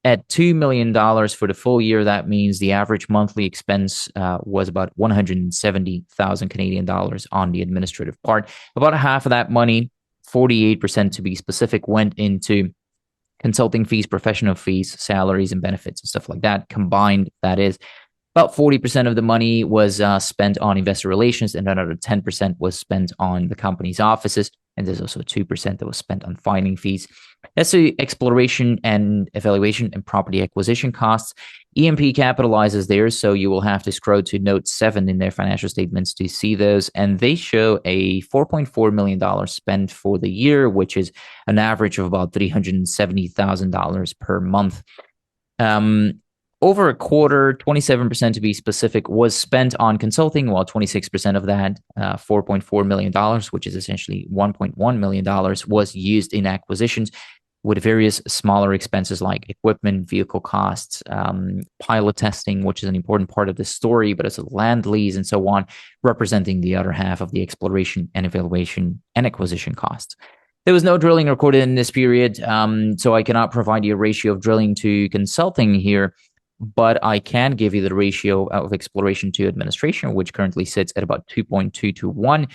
At $2 million for the full year, that means the average monthly expense was about 170,000 Canadian dollars on the administrative part. About half of that money, 48% to be specific, went into consulting fees, professional fees, salaries, and benefits and stuff like that. Combined, that is. About 40% of the money was spent on investor relations, and another 10% was spent on the company's offices. And there's also 2% that was spent on filing fees. As to exploration and evaluation and property acquisition costs, EMP capitalizes theirs, so you will have to scroll to note 7 in their financial statements to see those. And they show a $4.4 million spent for the year, which is an average of about $370,000 per month. Over a quarter, 27% to be specific, was spent on consulting, while 26% of that, $4.4 million, which is essentially $1.1 million, was used in acquisitions, with various smaller expenses like equipment, vehicle costs, pilot testing, which is an important part of the story, but it's a land lease and so on, representing the other half of the exploration and evaluation and acquisition costs. There was no drilling recorded in this period, so I cannot provide you a ratio of drilling to consulting here, but I can give you the ratio of exploration to administration, which currently sits at about 2.2 to 1,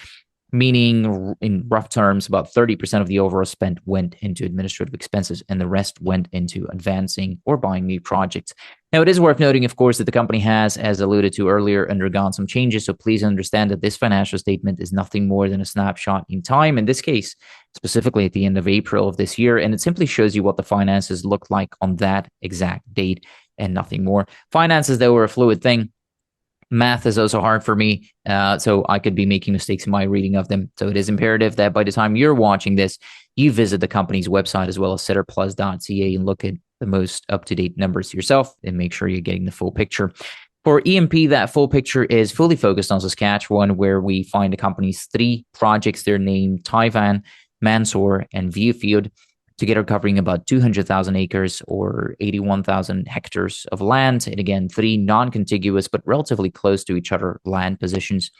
meaning in rough terms, about 30% of the overall spend went into administrative expenses and the rest went into advancing or buying new projects. Now, it is worth noting, of course, that the company has, as alluded to earlier, undergone some changes. So please understand that this financial statement is nothing more than a snapshot in time, in this case, specifically at the end of April of this year. And it simply shows you what the finances look like on that exact date and nothing more. Finances, though, are a fluid thing. Math is also hard for me, so I could be making mistakes in my reading of them. So it is imperative that by the time you're watching this, you visit the company's website as well as setterplus.ca and look at the most up-to-date numbers yourself and make sure you're getting the full picture. For EMP, that full picture is fully focused on Saskatchewan, where we find the company's 3 projects. They're named Taiwan, Mansour, and Viewfield, together covering about 200,000 acres or 81,000 hectares of land. And again, 3 non-contiguous but relatively close to each other land positions.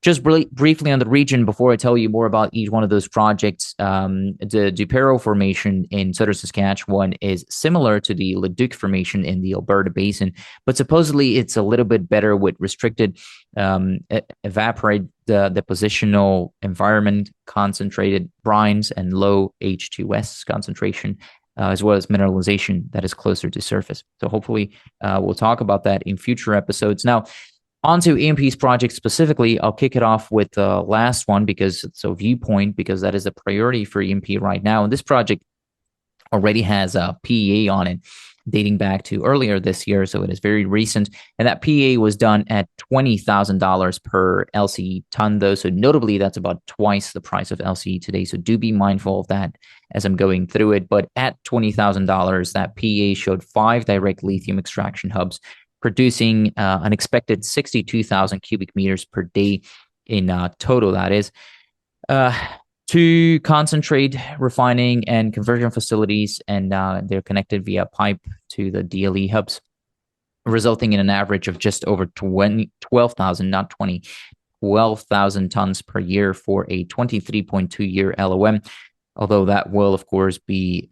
Just briefly on the region before I tell you more about each one of those projects, the Duperro Formation in southern Saskatchewan is similar to the Leduc Formation in the Alberta Basin, but supposedly it's a little bit better with restricted evaporate depositional environment, concentrated brines, and low H2S concentration, as well as mineralization that is closer to surface. So hopefully we'll talk about that in future episodes. Now, onto EMP's project specifically, I'll kick it off with the last one because it's a viewpoint, because that is a priority for EMP right now. And this project already has a PEA on it dating back to earlier this year, so it is very recent. And that PEA was done at $20,000 per LCE ton, though. So notably, that's about twice the price of LCE today. So do be mindful of that as I'm going through it. But at $20,000, that PEA showed 5 direct lithium extraction hubs, producing an expected 62,000 cubic meters per day in total, that is. 2 concentrate refining and conversion facilities, and they're connected via pipe to the DLE hubs, resulting in an average of just over 12,000, not 20, 12,000 tons per year for a 23.2-year LOM, although that will, of course, be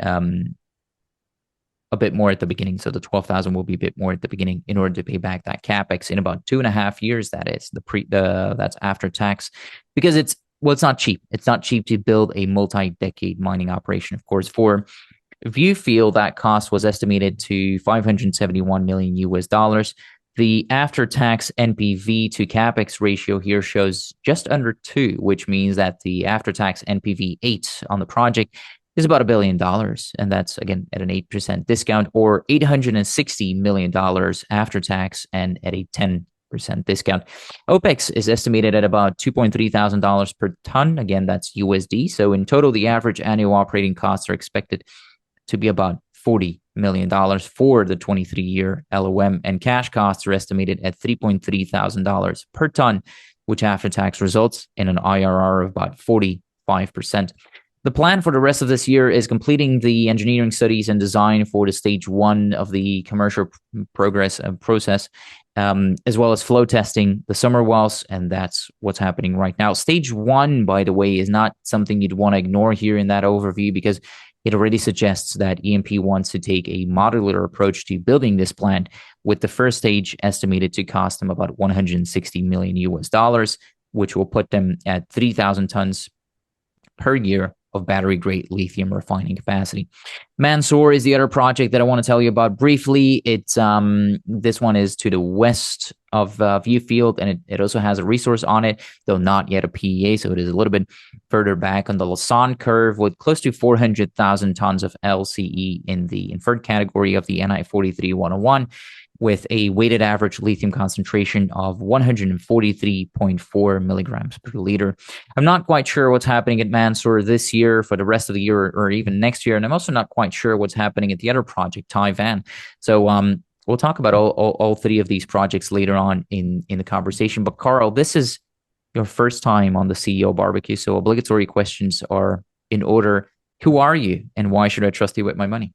a bit more at the beginning. So the 12,000 will be a bit more at the beginning in order to pay back that capex in about 2.5 years. That is that's after tax, because it's not cheap. It's not cheap to build a multi-decade mining operation. Of course, for Viewfield, that cost was estimated to $571 million US. The after-tax NPV to capex ratio here shows just under 2, which means that the after-tax NPV 8 on the project is about $1 billion, and that's, again, at an 8% discount, or $860 million after tax and at a 10% discount. OPEX is estimated at about $2,300 per ton. Again, that's USD. So in total, the average annual operating costs are expected to be about $40 million for the 23-year LOM, and cash costs are estimated at $3,300 per ton, which after tax results in an IRR of about 45%. The plan for the rest of this year is completing the engineering studies and design for the stage 1 of the commercial process, as well as flow testing the summer wells, and that's what's happening right now. Stage 1, by the way, is not something you'd want to ignore here in that overview, because it already suggests that EMP wants to take a modular approach to building this plant, with the first stage estimated to cost them about $160 million US, which will put them at 3,000 tons per year of battery-grade lithium refining capacity. Mansour is the other project that I want to tell you about briefly. It's this one is to the west of Viewfield, and it also has a resource on it, though not yet a PEA, so it is a little bit further back on the Lassonde curve, with close to 400,000 tons of LCE in the inferred category of the NI 43-101, with a weighted average lithium concentration of 143.4 milligrams per liter. I'm not quite sure what's happening at Mansour this year, for the rest of the year, or even next year, and I'm also not quite sure what's happening at the other project, Taiwan. So we'll talk about all 3 of these projects later on in the conversation. But Carl, this is your first time on the CEO Barbecue, so obligatory questions are in order. Who are you, and why should I trust you with my money?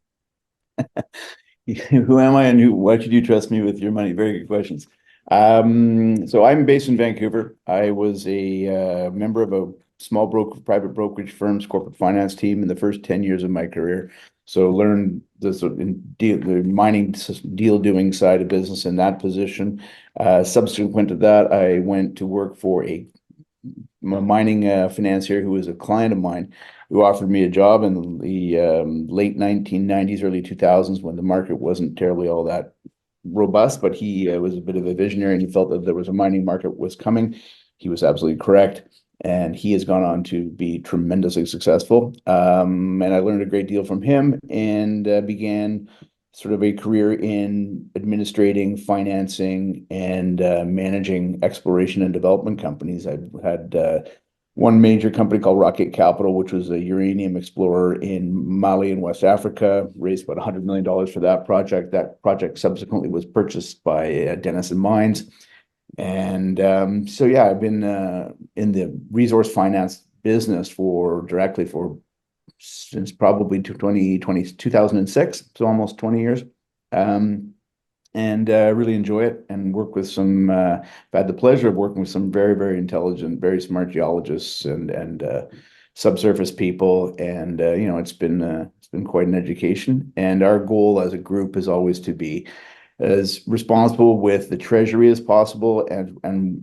Who am I, and why should you trust me with your money? Very good questions. So I'm based in Vancouver. I was a member of a small private brokerage firm's corporate finance team in the first 10 years of my career. So learned the mining deal doing side of business in that position. Subsequent to that, I went to work for a mining financier who was a client of mine, who offered me a job in the late 1990s, early 2000s, when the market wasn't terribly all that robust, but he was a bit of a visionary, and he felt that there was a mining market was coming. He was absolutely correct, and he has gone on to be tremendously successful. And I learned a great deal from him, and began sort of a career in administrating, financing, and managing exploration and development companies. I've had one major company called Rocket Capital, which was a uranium explorer in Mali in West Africa, raised about $100 million for that project. That project subsequently was purchased by Denison Mines. And so, yeah, I've been in the resource finance business since probably 2006, so almost 20 years. and really enjoy it and work with some. I've had the pleasure of working with some very, very intelligent, very smart geologists and subsurface people, and it's been quite an education. And our goal as a group is always to be as responsible with the treasury as possible, and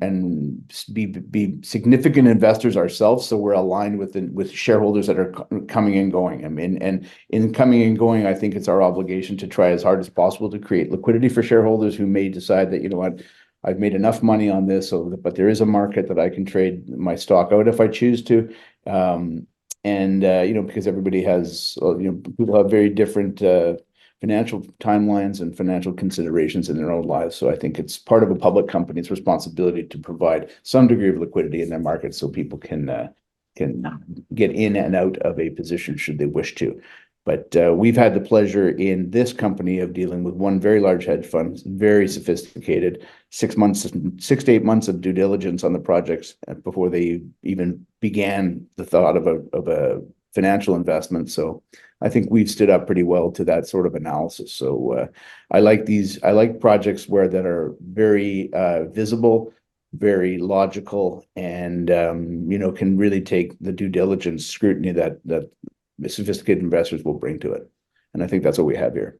be significant investors ourselves, so we're aligned with shareholders that are coming and going. I mean, and in coming and going, I think it's our obligation to try as hard as possible to create liquidity for shareholders who may decide that, you know what, I've made enough money on this, but there is a market that I can trade my stock out if I choose to. Because everybody has, people have very different financial timelines and financial considerations in their own lives. So I think it's part of a public company's responsibility to provide some degree of liquidity in their market so people can get in and out of a position should they wish to. But we've had the pleasure in this company of dealing with one very large hedge fund, very sophisticated, 6 to 8 months of due diligence on the projects before they even began the thought of a financial investment. So I think we've stood up pretty well to that sort of analysis. So I like projects that are very visible, very logical, and can really take the due diligence scrutiny that the sophisticated investors will bring to it. And I think that's what we have here.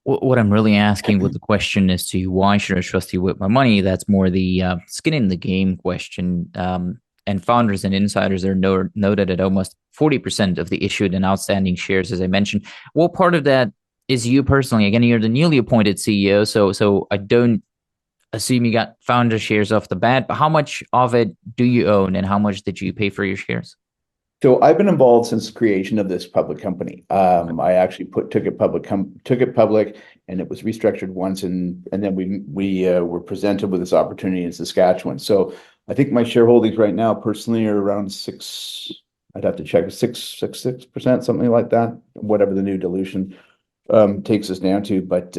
What I'm really asking with the question as to why should I trust you with my money, that's more the skin in the game question. And founders and insiders are noted at almost 40% of the issued and outstanding shares, as I mentioned. What part of that is you personally? Again, you're the newly appointed CEO, so I don't assume you got founder shares off the bat, but how much of it do you own, and how much did you pay for your shares? So I've been involved since the creation of this public company. I actually took it public, and it was restructured once, and then we were presented with this opportunity in Saskatchewan. So I think my shareholdings right now personally are around 6. I'd have to check 6%, something like that, whatever the new dilution takes us down to. But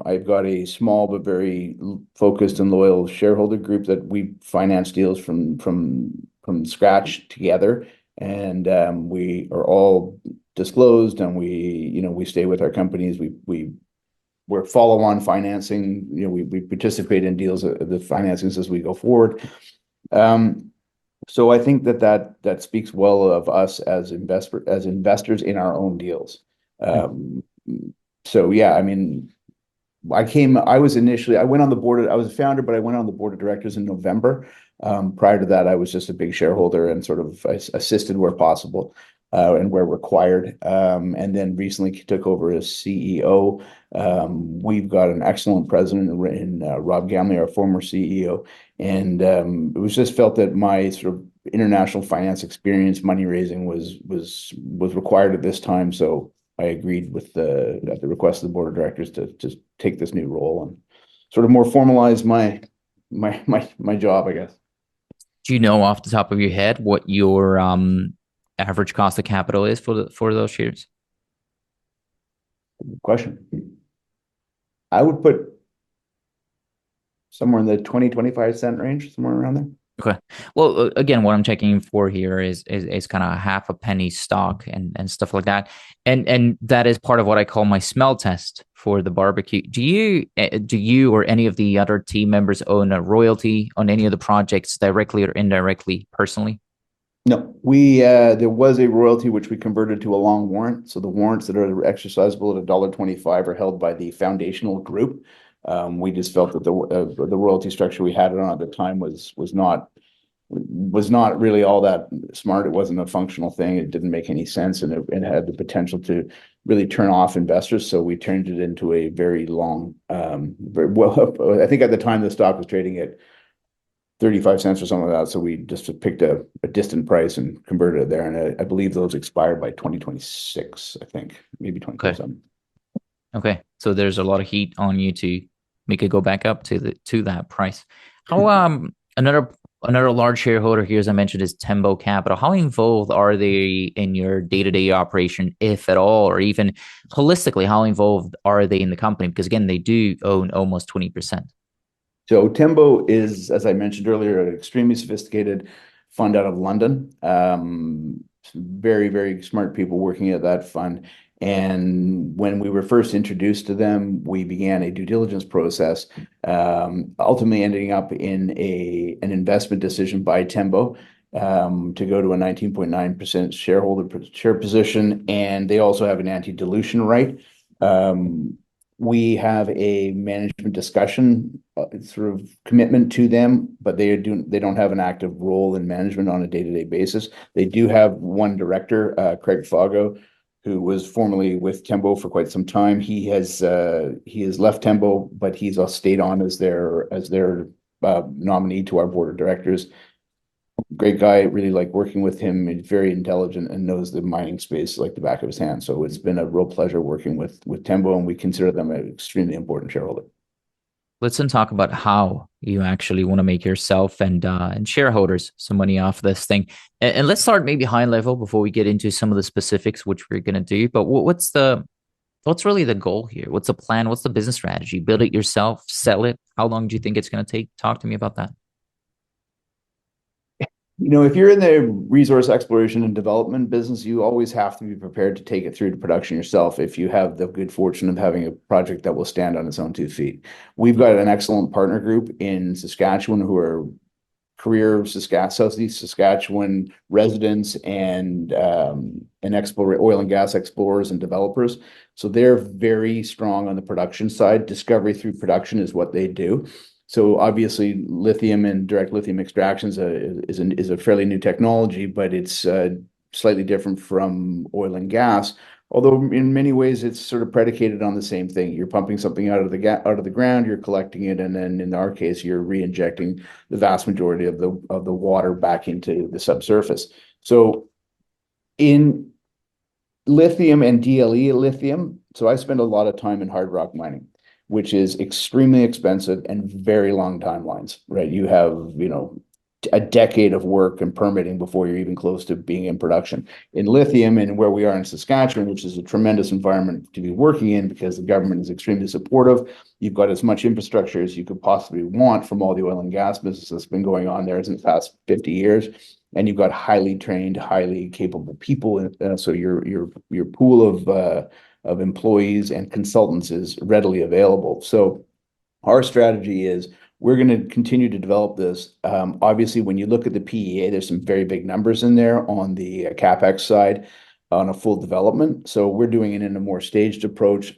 I've got a small but very focused and loyal shareholder group that we finance deals from scratch together. And we are all disclosed, and we stay with our companies. We're follow-on financing. We participate in deals, the financings as we go forward. So I think that speaks well of us as investors in our own deals. So yeah, I mean, I went on the board. I was a founder, but I went on the board of directors in November. Prior to that, I was just a big shareholder and sort of assisted where possible and where required. And then recently took over as CEO. We've got an excellent president in Rob Gamley, our former CEO. And it was just felt that my sort of international finance experience, money raising was required at this time. So I agreed at the request of the board of directors to just take this new role and sort of more formalize my job, I guess. Do you know off the top of your head what your average cost of capital is for those shares? Good question. I would put somewhere in the 20-25 cent range, somewhere around there. Okay. Well, again, what I'm checking for here is kind of half a penny stock and stuff like that, and that is part of what I call my smell test for the barbecue. Do you or any of the other team members own a royalty on any of the projects directly or indirectly, personally? No, there was a royalty which we converted to a long warrant. So the warrants that are exercisable at $1.25 are held by the foundational group. We just felt that the royalty structure we had on at the time was not really all that smart. It wasn't a functional thing. It didn't make any sense, and it had the potential to really turn off investors. So we turned it into a very long, very well. I think at the time the stock was trading at 35 cents or something like that. So we just picked a distant price and converted it there. And I believe those expired by 2026. I think maybe 2027. Okay, so there's a lot of heat on you to make it go back up to that price. How another large shareholder here, as I mentioned, is Tembo Capital. How involved are they in your day-to-day operation, if at all, or even holistically, how involved are they in the company? Because again, they do own almost 20%. So Tembo is, as I mentioned earlier, an extremely sophisticated fund out of London. Very, very smart people working at that fund. And when we were first introduced to them, we began a due diligence process, ultimately ending up in an investment decision by Tembo to go to a 19.9% share position, and they also have an anti-dilution right. We have a management discussion sort of commitment to them, but they don't have an active role in management on a day-to-day basis. They do have one director, Craig Fago, who was formerly with Tembo for quite some time. He has left Tembo, but he's stayed on as their nominee to our board of directors. Great guy, really like working with him. He's very intelligent and knows the mining space like the back of his hand. So it's been a real pleasure working with Tembo, and we consider them an extremely important shareholder. Let's then talk about how you actually want to make yourself and shareholders some money off this thing. And let's start maybe high level before we get into some of the specifics, which we're going to do. But what's really the goal here? What's the plan? What's the business strategy? Build it yourself, sell it. How long do you think it's going to take? Talk to me about that. If you're in the resource exploration and development business, you always have to be prepared to take it through to production yourself if you have the good fortune of having a project that will stand on its own 2 feet. We've got an excellent partner group in Saskatchewan who are career Southeast Saskatchewan residents and oil and gas explorers and developers. So they're very strong on the production side. Discovery through production is what they do. So obviously, lithium and direct lithium extraction is a fairly new technology, but it's slightly different from oil and gas. Although in many ways it's sort of predicated on the same thing. You're pumping something out of the ground, you're collecting it, and then in our case, you're re-injecting the vast majority of the water back into the subsurface. So in lithium and DLE lithium, so I spend a lot of time in hard rock mining, which is extremely expensive and very long timelines, right? You have, a decade of work and permitting before you're even close to being in production. In lithium, and where we are in Saskatchewan, which is a tremendous environment to be working in because the government is extremely supportive, you've got as much infrastructure as you could possibly want from all the oil and gas business that's been going on there in the past 50 years. And you've got highly trained, highly capable people. So your pool of employees and consultants is readily available. So our strategy is we're going to continue to develop this. Obviously, when you look at the PEA, there's some very big numbers in there on the CapEx side on a full development. So we're doing it in a more staged approach,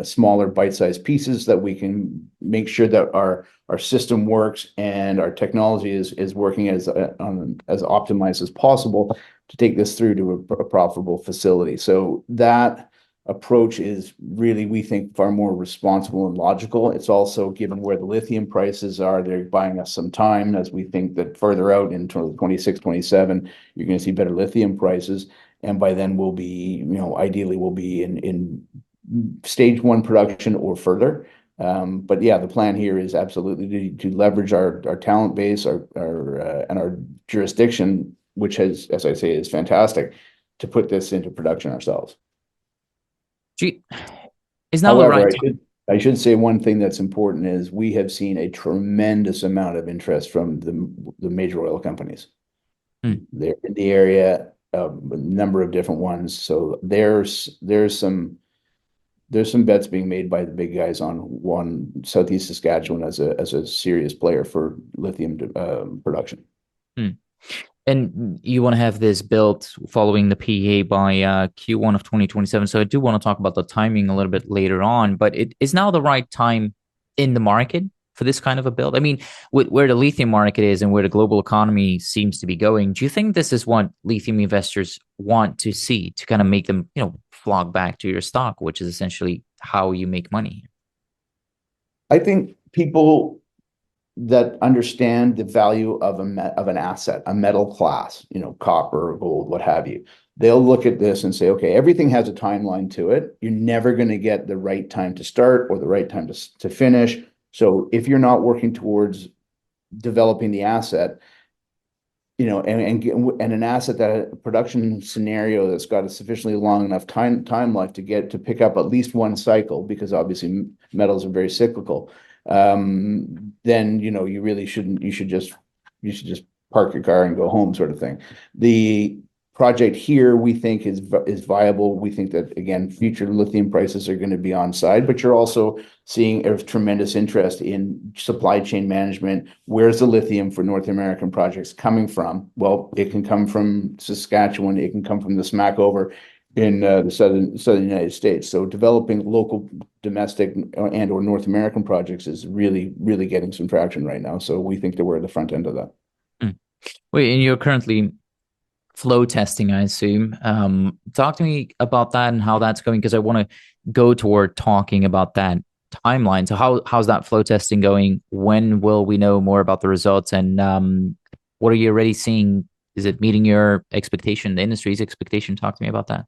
smaller bite-sized pieces that we can make sure that our system works and our technology is working as optimized as possible to take this through to a profitable facility. So that approach is really, we think, far more responsible and logical. It's also, given where the lithium prices are, they're buying us some time as we think that further out in 2026, 27, you're going to see better lithium prices. And by then we'll be, ideally we'll be in stage 1 production or further. But yeah, the plan here is absolutely to leverage our talent base, and our jurisdiction, which has, as I say, is fantastic, to put this into production ourselves. Is now the right time? I should say one thing that's important is we have seen a tremendous amount of interest from the major oil companies. They're in the area, a number of different ones. So there's some bets being made by the big guys on Southeast Saskatchewan as a serious player for lithium production. And you want to have this built following the PEA by Q1 of 2027. So I do want to talk about the timing a little bit later on, but it is now the right time in the market for this kind of a build. I mean, where the lithium market is and where the global economy seems to be going, do you think this is what lithium investors want to see to kind of make them, flock back to your stock, which is essentially how you make money? I think people that understand the value of an asset, a metal class, copper, gold, what have you, they'll look at this and say, okay, everything has a timeline to it. You're never going to get the right time to start or the right time to finish. So if you're not working towards developing the asset, and an asset, that a production scenario that's got a sufficiently long enough time life to pick up at least one cycle, because obviously metals are very cyclical, then you should just park your car and go home, sort of thing. project here we think is viable. We think that, again, future lithium prices are going to be on side, but you're also seeing a tremendous interest in supply chain management. Where's the lithium for North American projects coming from? Well, it can come from Saskatchewan. It can come from the Smackover in the southern United States. So developing local, domestic, and or North American projects is really, really getting some traction right now. So we think that we're at the front end of that. Wait, and you're currently flow testing, I assume. Talk to me about that and how that's going, because I want to go toward talking about that timeline. So how's that flow testing going? When will we know more about the results? And what are you already seeing? Is it meeting your expectation, the industry's expectation? Talk to me about that.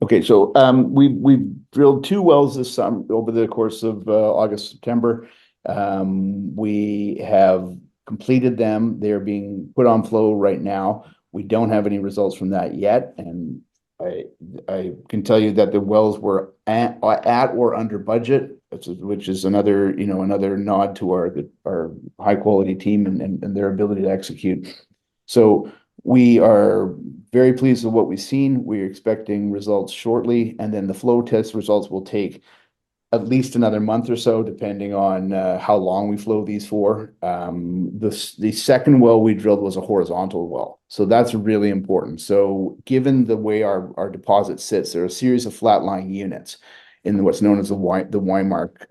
Okay, so we've drilled 2 wells this summer over the course of August, September. We have completed them. They're being put on flow right now. We don't have any results from that yet, and I can tell you that the wells were at or under budget, which is another nod to our high quality team and their ability to execute. So we are very pleased with what we've seen. We're expecting results shortly, and then the flow test results will take at least another month or so, depending on how long we flow these for. The second well we drilled was a horizontal well, so that's really important. So given the way our deposit sits, there are a series of flat-lying units in what's known as the Weimark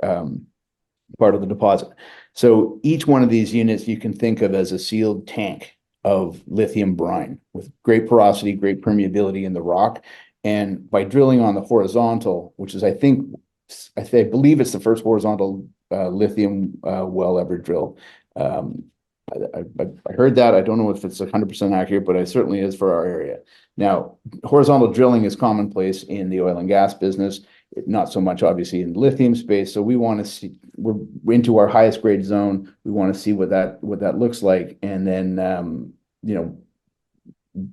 part of the deposit. So each one of these units you can think of as a sealed tank of lithium brine with great porosity, great permeability in the rock. And by drilling on the horizontal, which is, I believe it's the first horizontal lithium well ever drilled. I heard that. I don't know if it's 100% accurate, but it certainly is for our area. Now, horizontal drilling is commonplace in the oil and gas business, not so much obviously in the lithium space. So we want to see, we're into our highest grade zone. We want to see what that looks like, and then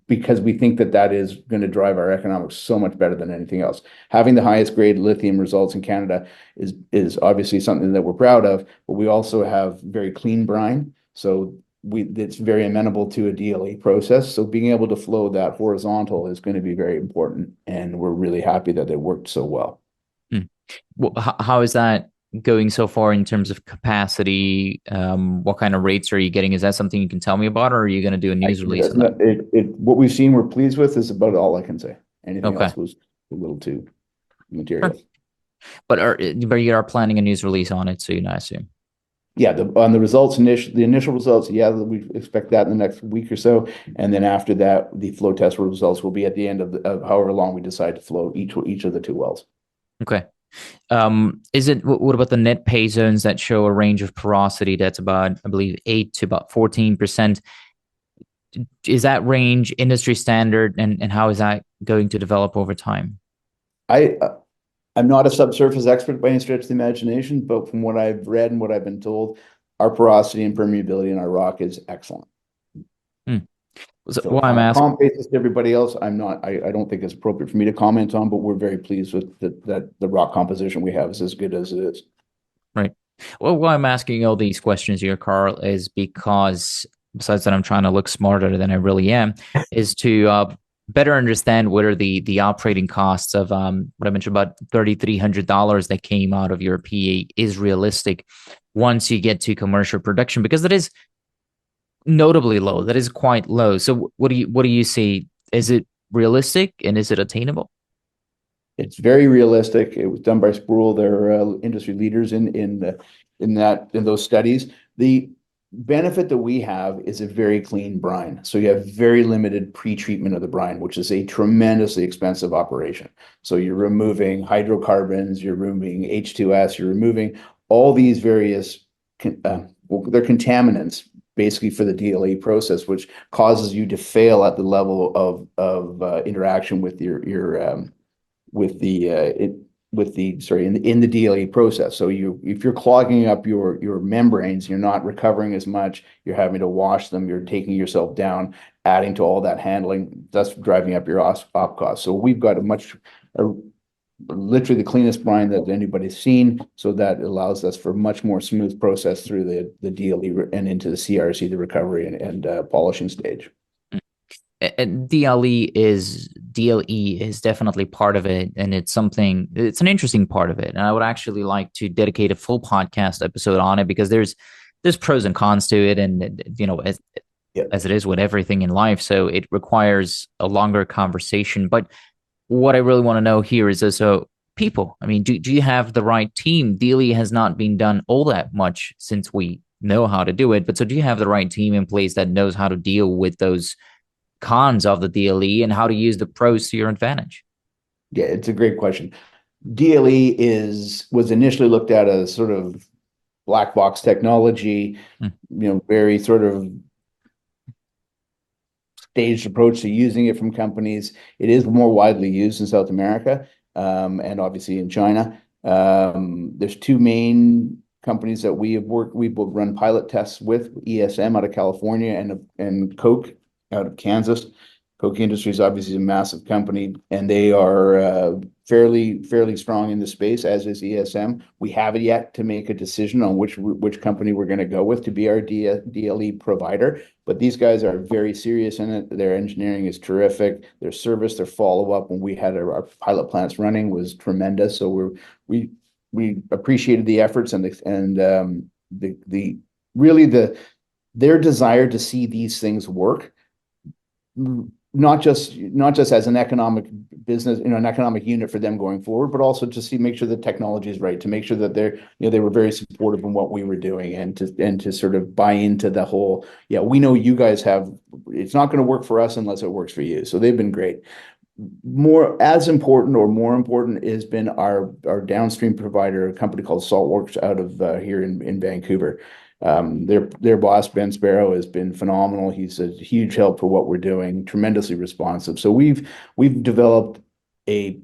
because we think that is going to drive our economics so much better than anything else. Having the highest grade lithium results in Canada is obviously something that we're proud of, but we also have very clean brine. So it's very amenable to a DLE process. So being able to flow that horizontal is going to be very important. And we're really happy that it worked so well. Well, how is that going so far in terms of capacity? What kind of rates are you getting? Is that something you can tell me about, or are you going to do a news release? What we've seen, we're pleased with, is about all I can say. Anything else was a little too material. Sure. But you are planning a news release on it soon, I assume. Yeah, on the results, the initial results, we expect that in the next week or so, and then after that, the flow test results will be at the end of however long we decide to flow each of the 2 wells. Okay. What about the net pay zones that show a range of porosity that's about, I believe, 8 to about 14%? Is that range industry standard, and how is that going to develop over time? I'm not a subsurface expert by any stretch of the imagination, but from what I've read and what I've been told, our porosity and permeability in our rock is excellent. So what I'm asking, on basis to everybody else, I don't think it's appropriate for me to comment on, but we're very pleased with that the rock composition we have is as good as it is. Right. Well, why I'm asking all these questions here, Carl, is because besides that I'm trying to look smarter than I really am, is to better understand what are the operating costs of what I mentioned about $3,300 that came out of your PA is realistic once you get to commercial production, because that is notably low. That is quite low. So what do you see? Is it realistic, and is it attainable? It's very realistic. It was done by Sprott. They're industry leaders in those studies. The benefit that we have is a very clean brine. So you have very limited pre-treatment of the brine, which is a tremendously expensive operation. So you're removing hydrocarbons, you're removing H2S, you're removing all these various they're contaminants basically for the DLE process, which causes you to fail at the level of interaction with in the DLE process. So if you're clogging up your membranes, you're not recovering as much, you're having to wash them, you're taking yourself down, adding to all that handling, that's driving up your op costs. So we've got literally the cleanest brine that anybody's seen, so that allows us for much more smooth process through the DLE and into the CRC, the recovery and polishing stage. And DLE is definitely part of it, and it's an interesting part of it. And I would actually like to dedicate a full podcast episode on it, because there's pros and cons to it, and as it is with everything in life, so it requires a longer conversation. But what I really want to know here is also people. I mean, do you have the right team? DLE has not been done all that much since we know how to do it, but so do you have the right team in place that knows how to deal with those cons of the DLE and how to use the pros to your advantage? Yeah, it's a great question. DLE was initially looked at as sort of black box technology, very sort of staged approach to using it from companies. It is more widely used in South America, and obviously in China. There's two main companies that we've run pilot tests with: ESM out of California and Koch out of Kansas. Koch Industries obviously is a massive company, and they are fairly strong in the space, as is ESM. We haven't yet to make a decision on which company we're going to go with to be our DLE provider, but these guys are very serious in it. Their engineering is terrific. Their service, their follow-up when we had our pilot plants running was tremendous. So we appreciated the efforts and their desire to see these things work, not just as an economic business, an economic unit for them going forward, but also to make sure the technology is right, to make sure that they were very supportive in what we were doing, and to sort of buy into the whole, we know you guys it's not going to work for us unless it works for you. So they've been great. More important has been our downstream provider, a company called Saltworks out of here in Vancouver. Their boss, Ben Sparrow, has been phenomenal. He's a huge help for what we're doing, tremendously responsive. So we've developed a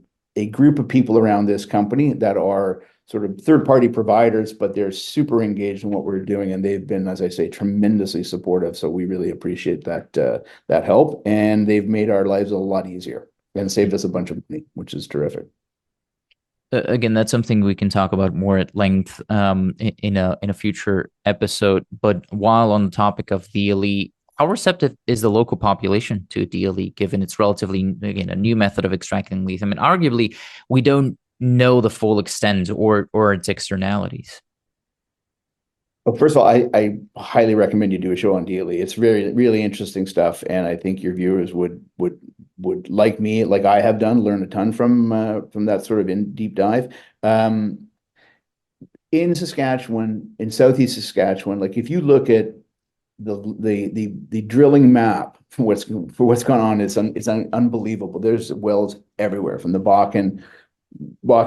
group of people around this company that are sort of third-party providers, but they're super engaged in what we're doing, and they've been, as I say, tremendously supportive. So we really appreciate that help, and they've made our lives a lot easier and saved us a bunch of money, which is terrific. Again, that's something we can talk about more at length in a future episode. But while on the topic of DLE, how receptive is the local population to DLE, given it's relatively, again, a new method of extracting lithium? And arguably, we don't know the full extent or its externalities. Well, first of all, I highly recommend you do a show on DLE. It's really, really interesting stuff, and I think your viewers would like me, like I have done, learn a ton from that sort of in deep dive. In Saskatchewan, in southeast Saskatchewan, like if you look at the drilling map for what's gone on, it's unbelievable. There's wells everywhere, from the Bakken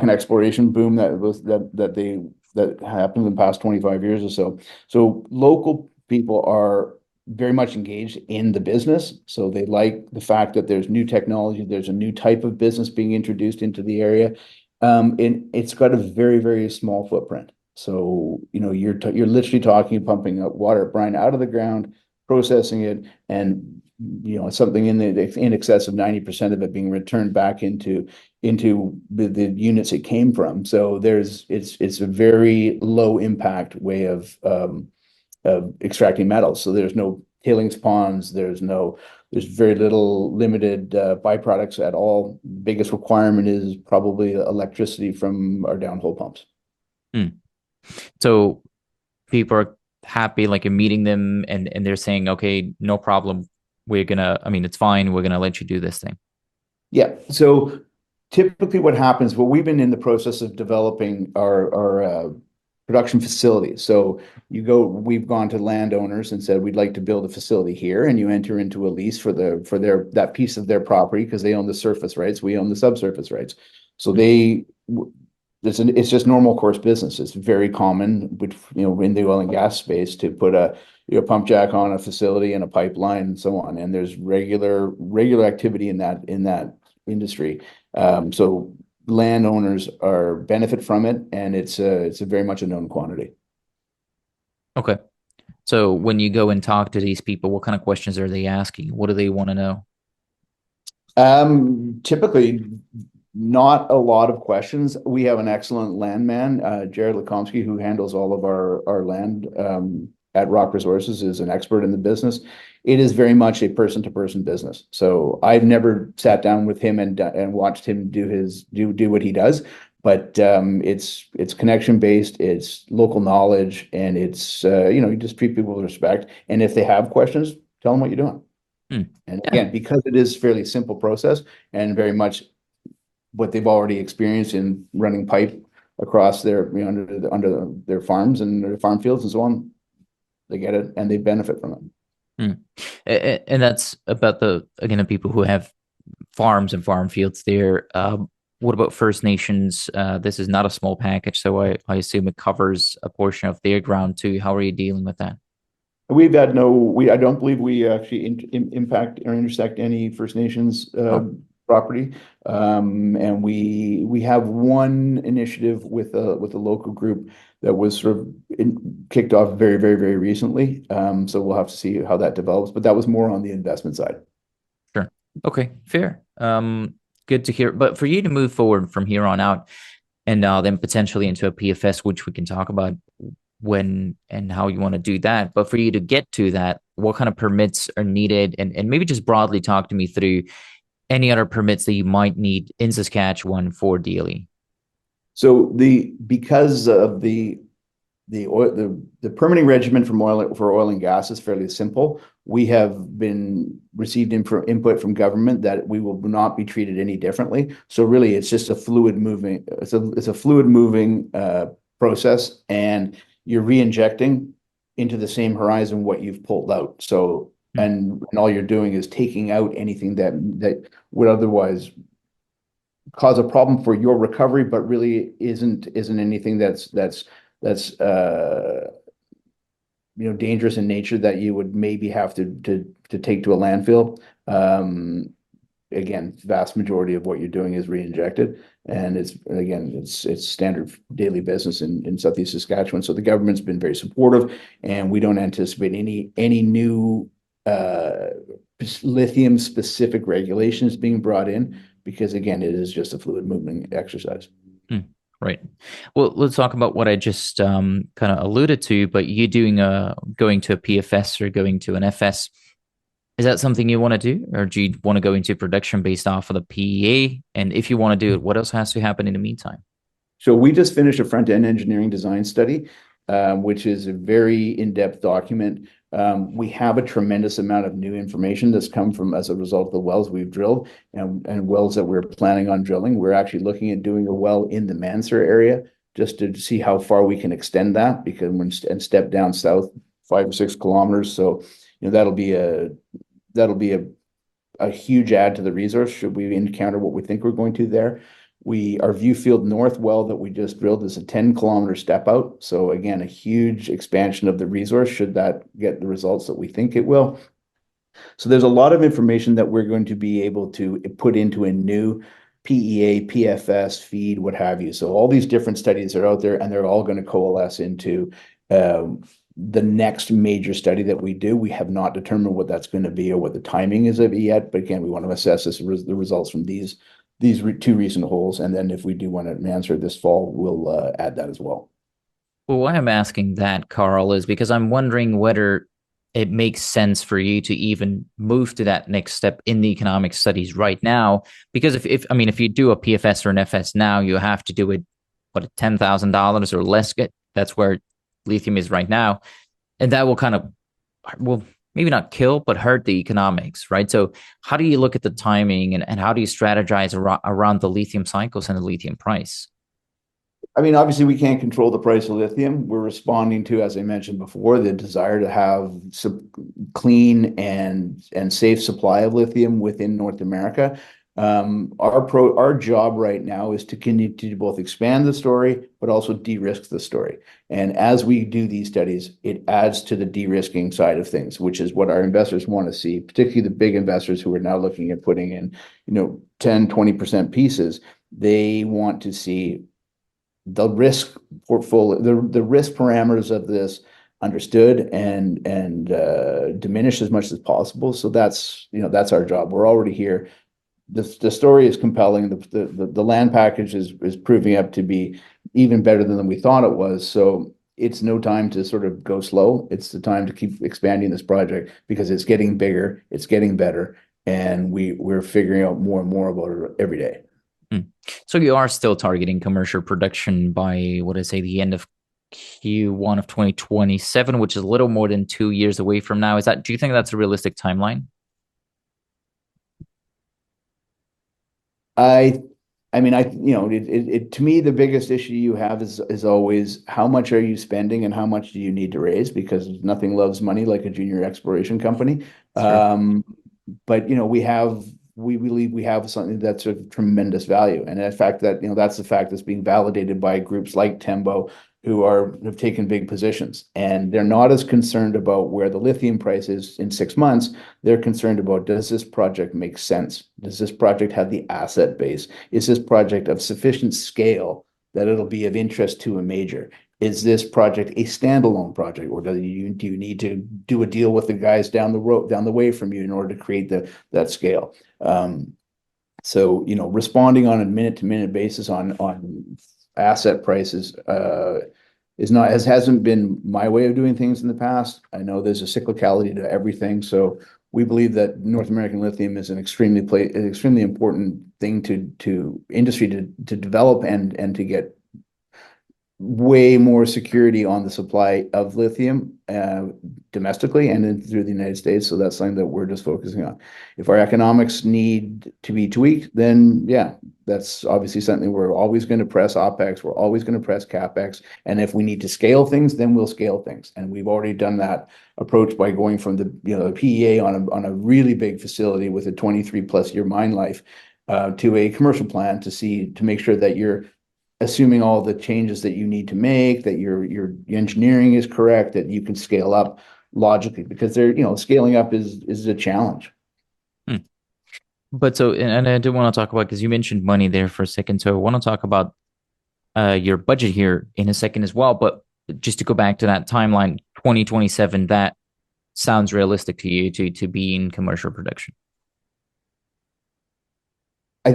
exploration boom that happened in the past 25 years or so. So local people are very much engaged in the business. So they like the fact that there's new technology, there's a new type of business being introduced into the area. And it's got a very, very small footprint. So, you're literally talking pumping up water, brine out of the ground, processing it, and something in excess of 90% of it being returned back into the units it came from. So it's a very low impact way of extracting metals. So there's no tailings ponds, there's very limited byproducts at all. Biggest requirement is probably electricity from our downhole pumps. So people are happy, like you're meeting them and they're saying, okay, no problem. It's fine. We're going to let you do this thing. Yeah. So typically what happens, we've been in the process of developing our production facilities. So we've gone to landowners and said, we'd like to build a facility here, and you enter into a lease for that piece of their property, because they own the surface rights, we own the subsurface rights. So it's just normal course business. It's very common, in the oil and gas space, to put a pump jack on a facility and a pipeline and so on. And there's regular activity in that industry. So landowners benefit from it, and it's a very much a known quantity. Okay. So when you go and talk to these people, what kind of questions are they asking? What do they want to know? Typically, not a lot of questions. We have an excellent landman, Jared Lakomsky, who handles all of our land at Rock Resources is an expert in the business. It is very much a person-to-person business. So I've never sat down with him and watched him do what he does. But it's connection based, it's local knowledge, and it's you just treat people with respect. And if they have questions, tell them what you're doing. And again, because it is fairly simple process and very much what they've already experienced in running pipe across their under their farms and their farm fields and so on, they get it and they benefit from it. And that's about the people who have farms and farm fields there. What about First Nations? This is not a small package, so I assume it covers a portion of their ground too. How are you dealing with that? We've had I don't believe we actually impact or intersect any First Nations property. And we have one initiative with a local group that was sort of kicked off very, very, very recently. So we'll have to see how that develops, but that was more on the investment side. Sure. Okay, fair. Good to hear. But for you to move forward from here on out and then potentially into a PFS, which we can talk about when and how you want to do that. But for you to get to that, what kind of permits are needed? And maybe just broadly talk to me through any other permits that you might need in Saskatchewan for DLE. So because of the permitting regimen for oil and gas is fairly simple. We have received input from government that we will not be treated any differently. So really, it's just a fluid moving. It's a fluid moving process, and you're re-injecting into the same horizon what you've pulled out. So and all you're doing is taking out anything that would otherwise cause a problem for your recovery, but really isn't anything that's dangerous in nature that you would maybe have to take to a landfill. Again, vast majority of what you're doing is re-injected, and it's standard daily business in Southeast Saskatchewan. So the government's been very supportive, and we don't anticipate any new lithium specific regulations being brought in, because again, it is just a fluid movement exercise. Right. Well, let's talk about what I just kind of alluded to, but you going to a PFS or going to an FS, is that something you want to do, or do you want to go into production based off of the PEA? And if you want to do it, what else has to happen in the meantime? So we just finished a front-end engineering design study, which is a very in-depth document. We have a tremendous amount of new information that's come from as a result of the wells we've drilled and wells that we're planning on drilling. We're actually looking at doing a well in the Mansur area just to see how far we can extend that, and step down south 5 or 6 kilometers. So that'll be a huge add to the resource should we encounter what we think we're going to there. Our Viewfield North well that we just drilled is a 10-kilometer step out. So again, a huge expansion of the resource should that get the results that we think it will. So there's a lot of information that we're going to be able to put into a new PEA, PFS, feed, what have you. So all these different studies are out there, and they're all going to coalesce into the next major study that we do. We have not determined what that's going to be or what the timing is of it yet. But again, we want to assess the results from these 2 recent holes, and then if we do want to answer this fall, we'll add that as well. Well, why I'm asking that, Carl, is because I'm wondering whether it makes sense for you to even move to that next step in the economic studies right now. Because if you do a PFS or an FS now, you have to do it $10,000 or less. That's where lithium is right now, and that will maybe not kill, but hurt the economics, right? So how do you look at the timing and how do you strategize around the lithium cycles and the lithium price? I mean, obviously we can't control the price of lithium. We're responding to, as I mentioned before, the desire to have clean and safe supply of lithium within North America. Our job right now is to continue to both expand the story, but also de-risk the story. And as we do these studies, it adds to the de-risking side of things, which is what our investors want to see, particularly the big investors who are now looking at putting in, 10, 20% pieces. They want to see the risk portfolio, the risk parameters of this understood and diminished as much as possible. So that's our job. We're already here. The story is compelling. The land package is proving up to be even better than we thought it was. So it's no time to sort of go slow. It's the time to keep expanding this project because it's getting bigger, it's getting better, and we're figuring out more and more about it every day. So you are still targeting commercial production by, what I say, the end of Q1 of 2027, which is a little more than 2 years away from now. Do you think that's a realistic timeline? I mean, to me, the biggest issue you have is always how much are you spending and how much do you need to raise, because nothing loves money like a junior exploration company. Sure. But we believe we have something that's of tremendous value, and the fact that that's the fact that's being validated by groups like Tembo, who have taken big positions, and they're not as concerned about where the lithium price is in 6 months. They're concerned about, does this project make sense? Does this project have the asset base? Is this project of sufficient scale that it'll be of interest to a major? Is this project a standalone project, or do you need to do a deal with the guys down the way from you in order to create that scale? So responding on a minute-to-minute basis on asset prices hasn't been my way of doing things in the past. I know there's a cyclicality to everything, so we believe that North American lithium is an extremely important thing to industry to develop and to get way more security on the supply of lithium domestically and then through the United States. So that's something that we're just focusing on. If our economics need to be tweaked, then yeah, that's obviously something we're always going to press OpEx. We're always going to press CapEx. And if we need to scale things, then we'll scale things. And we've already done that approach by going from the PEA on a really big facility with a 23+ year mine life to a commercial plan to make sure that you're assuming all the changes that you need to make, that your engineering is correct, that you can scale up logically, because scaling up is a challenge. But and I do want to talk about, because you mentioned money there for a second, so I want to talk about your budget here in a second as well. But just to go back to that timeline, 2027, that sounds realistic to you to be in commercial production? I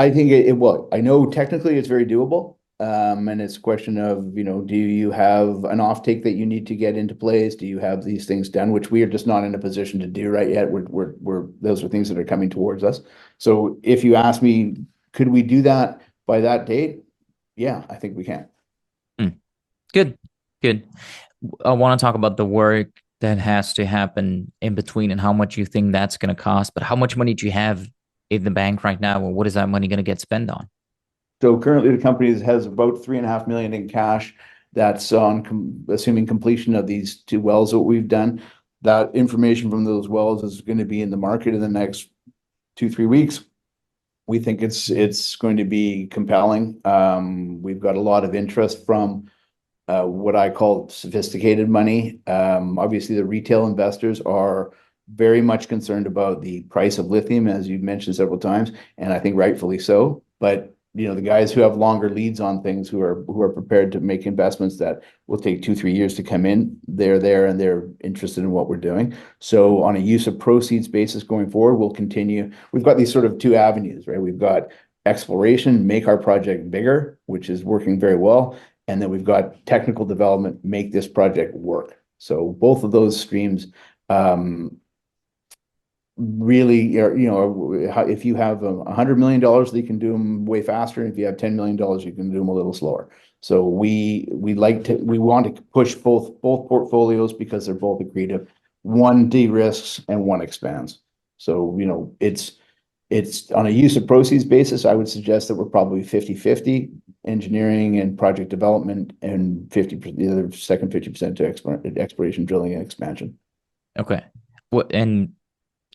think it will. I know technically it's very doable. And it's a question of, do you have an offtake that you need to get into place? Do you have these things done, which we are just not in a position to do right yet? Those are things that are coming towards us. So if you ask me, could we do that by that date? Yeah, I think we can. Good. I want to talk about the work that has to happen in between and how much you think that's going to cost. But how much money do you have in the bank right now, and what is that money going to get spent on? So currently the company has about $3.5 million in cash. That's on assuming completion of these 2 wells that we've done. That information from those wells is going to be in the market in the next 2-3 weeks. We think it's going to be compelling. We've got a lot of interest from what I call sophisticated money. Obviously, the retail investors are very much concerned about the price of lithium, as you've mentioned several times, and I think rightfully so. But the guys who have longer leads on things, who are prepared to make investments that will take 2-3 years to come in, they're there and they're interested in what we're doing. So on a use of proceeds basis going forward, we'll continue. We've got these sort of 2 avenues, right? We've got exploration, make our project bigger, which is working very well. And then we've got technical development, make this project work. So both of those streams really, if you have $100 million, you can do them way faster. And if you have $10 million, you can do them a little slower. So we want to push both portfolios because they're both accretive. One de-risks and one expands. So it's on a use of proceeds basis. I would suggest that we're probably 50-50 engineering and project development, and 50%, the other second 50% to exploration, drilling, and expansion. Okay. And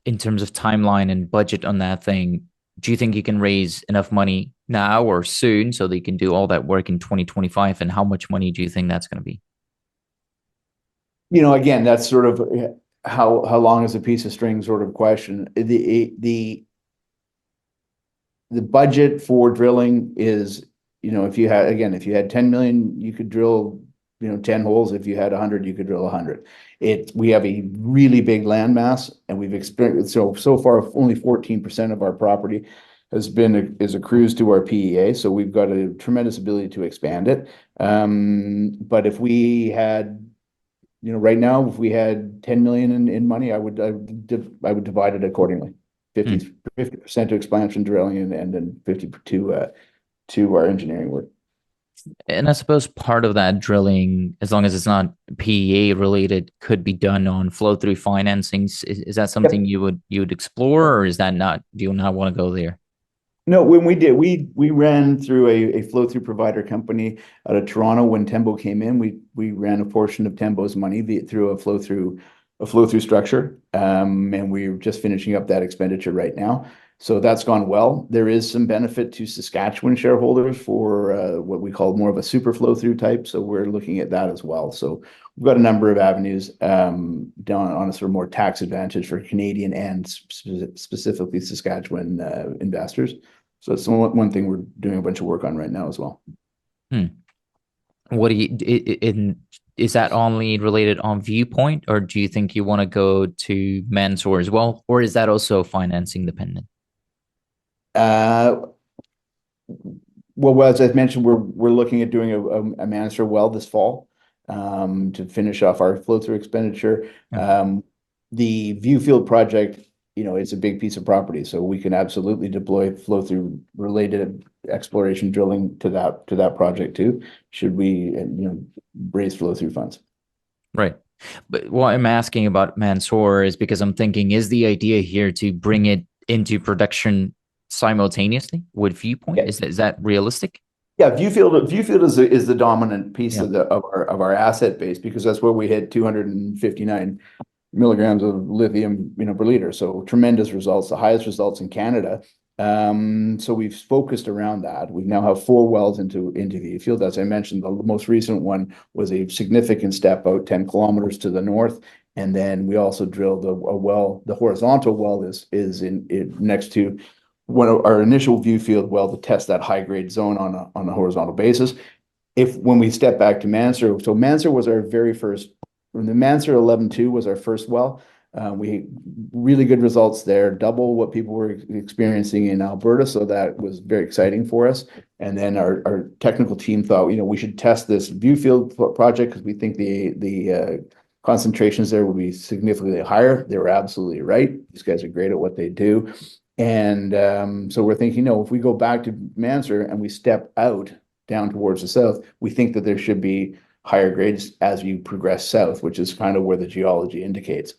in terms of timeline and budget on that thing, do you think you can raise enough money now or soon so they can do all that work in 2025? And how much money do you think that's going to be? Again, that's sort of how long is a piece of string sort of question. The budget for drilling is, if you had 10 million, you could drill 10 holes. If you had 100, you could drill 100. We have a really big land mass, and we've experienced so far only 14% of our property is a cruise to our PEA. So we've got a tremendous ability to expand it. But if we had, right now, if we had 10 million in money, I would divide it accordingly. 50% to expansion drilling and then 50 to our engineering work. And I suppose part of that drilling, as long as it's not PEA related, could be done on flow through financings. Is that something you would explore, or is that not? Do you not want to go there? No, when we ran through a flow through provider company out of Toronto when Tembo came in. We ran a portion of Tembo's money through a flow through structure, and we're just finishing up that expenditure right now. So that's gone well. There is some benefit to Saskatchewan shareholders for what we call more of a super flow through type. So we're looking at that as well. So we've got a number of avenues down on a sort of more tax advantage for Canadian and specifically Saskatchewan investors. So it's one thing we're doing a bunch of work on right now as well. What do you is that only related on Viewpoint, or do you think you want to go to Mansour as well, or is that also financing dependent? Well, as I mentioned, we're looking at doing a Mansour well this fall to finish off our flow through expenditure. The Viewfield project, it's a big piece of property, so we can absolutely deploy flow through related exploration drilling to that project too. Should we, raise flow through funds? Right. But what I'm asking about Mansour is because I'm thinking, is the idea here to bring it into production simultaneously with Viewpoint? Yeah. Is that realistic? Yeah, Viewfield is the dominant piece of our asset base, because that's where we hit 259 milligrams of lithium, per liter. So tremendous results, the highest results in Canada. So we've focused around that. We now have 4 wells into Viewfield. As I mentioned, the most recent one was a significant step out 10 kilometers to the north. And then we also drilled a well. The horizontal well is in next to one of our initial Viewfield well to test that high grade zone on a horizontal basis. When we step back to Mansour, so Mansour was our very first. The Mansour 11-2 was our first well. We really good results there, double what people were experiencing in Alberta. So that was very exciting for us. And then our technical team thought, we should test this Viewfield project because we think the concentrations there will be significantly higher. They were absolutely right. These guys are great at what they do. And so we're thinking, if we go back to Mansour and we step out down towards the south, we think that there should be higher grades as you progress south, which is kind of where the geology indicates.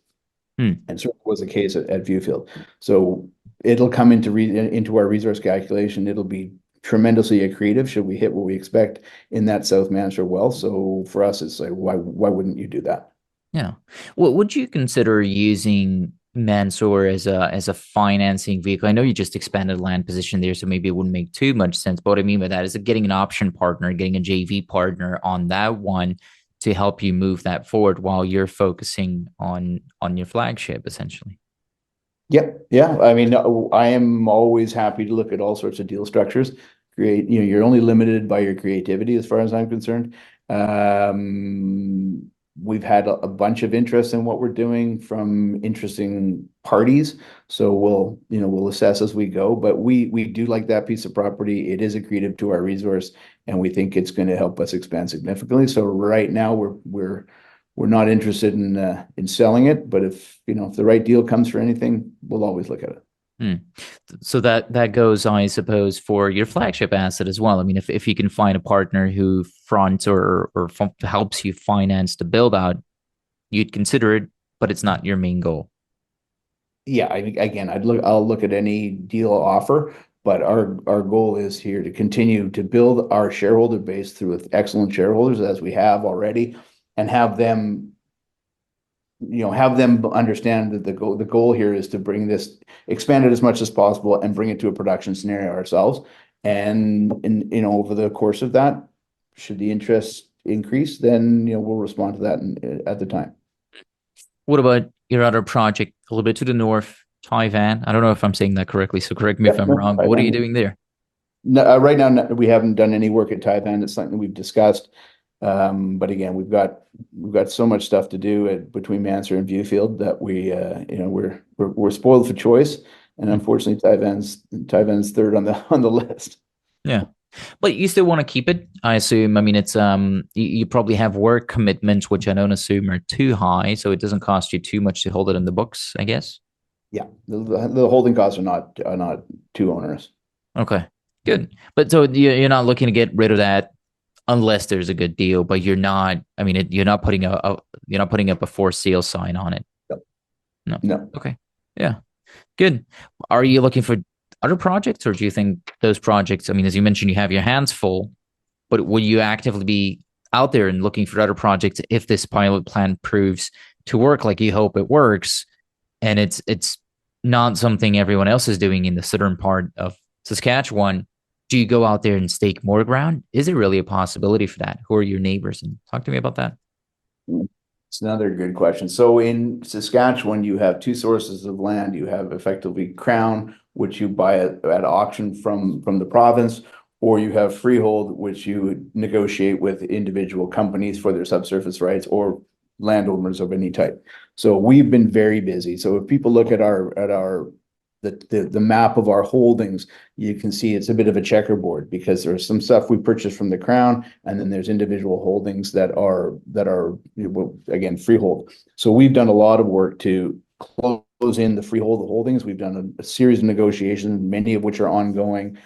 And so it was the case at Viewfield. So it'll come into our resource calculation. It'll be tremendously accretive should we hit what we expect in that South Mansour well. So for us, it's like, why wouldn't you do that? Yeah. Well, would you consider using Mansour as a financing vehicle? I know you just expanded land position there, so maybe it wouldn't make too much sense. But what I mean by that is getting an option partner, getting a JV partner on that one to help you move that forward while you're focusing on your flagship, essentially. Yep. Yeah. I mean, I am always happy to look at all sorts of deal structures. You're only limited by your creativity as far as I'm concerned. We've had a bunch of interest in what we're doing from interesting parties. So we'll assess as we go, but we do like that piece of property. It is accretive to our resource, and we think it's going to help us expand significantly. So right now we're not interested in selling it, but if the right deal comes for anything, we'll always look at it. So that goes, I suppose, for your flagship asset as well. I mean, if you can find a partner who fronts or helps you finance the build out, you'd consider it, but it's not your main goal. Yeah, I'll look at any deal offer, but our goal is here to continue to build our shareholder base through excellent shareholders as we have already, and have them understand that the goal here is to expand it as much as possible and bring it to a production scenario ourselves. And over the course of that, should the interest increase, then we'll respond to that at the time. What about your other project a little bit to the north, Taiwan? I don't know if I'm saying that correctly, so correct me if I'm wrong. But what are you doing there? No, right now we haven't done any work at Taiwan. It's something we've discussed. But again, we've got so much stuff to do between Mansour and Viewfield that we're spoiled for choice. And unfortunately, Taiwan's third on the list. Yeah. But you still want to keep it, I assume. I mean, it's you probably have work commitments, which I don't assume are too high, so it doesn't cost you too much to hold it in the books, I guess. Yeah, the holding costs are not too onerous. Okay, good. But so you're not looking to get rid of that unless there's a good deal. But you're not. I mean, you're not putting you're not putting up a for sale sign on it. No. No. No. Okay. Yeah. Good. Are you looking for other projects, or do you think those projects? I mean, as you mentioned, you have your hands full, but will you actively be out there and looking for other projects if this pilot plan proves to work like you hope it works, and it's not something everyone else is doing in the southern part of Saskatchewan? Do you go out there and stake more ground? Is it really a possibility for that? Who are your neighbors? And talk to me about that. It's another good question. So in Saskatchewan, you have two sources of land. You have effectively Crown, which you buy at auction from the province, or you have freehold, which you negotiate with individual companies for their subsurface rights or landowners of any type. So we've been very busy. So if people look at the map of our holdings, you can see it's a bit of a checkerboard because there's some stuff we purchased from the Crown, and then there's individual holdings that are again freehold. So we've done a lot of work to close in the freehold holdings. We've done a series of negotiations, many of which are ongoing,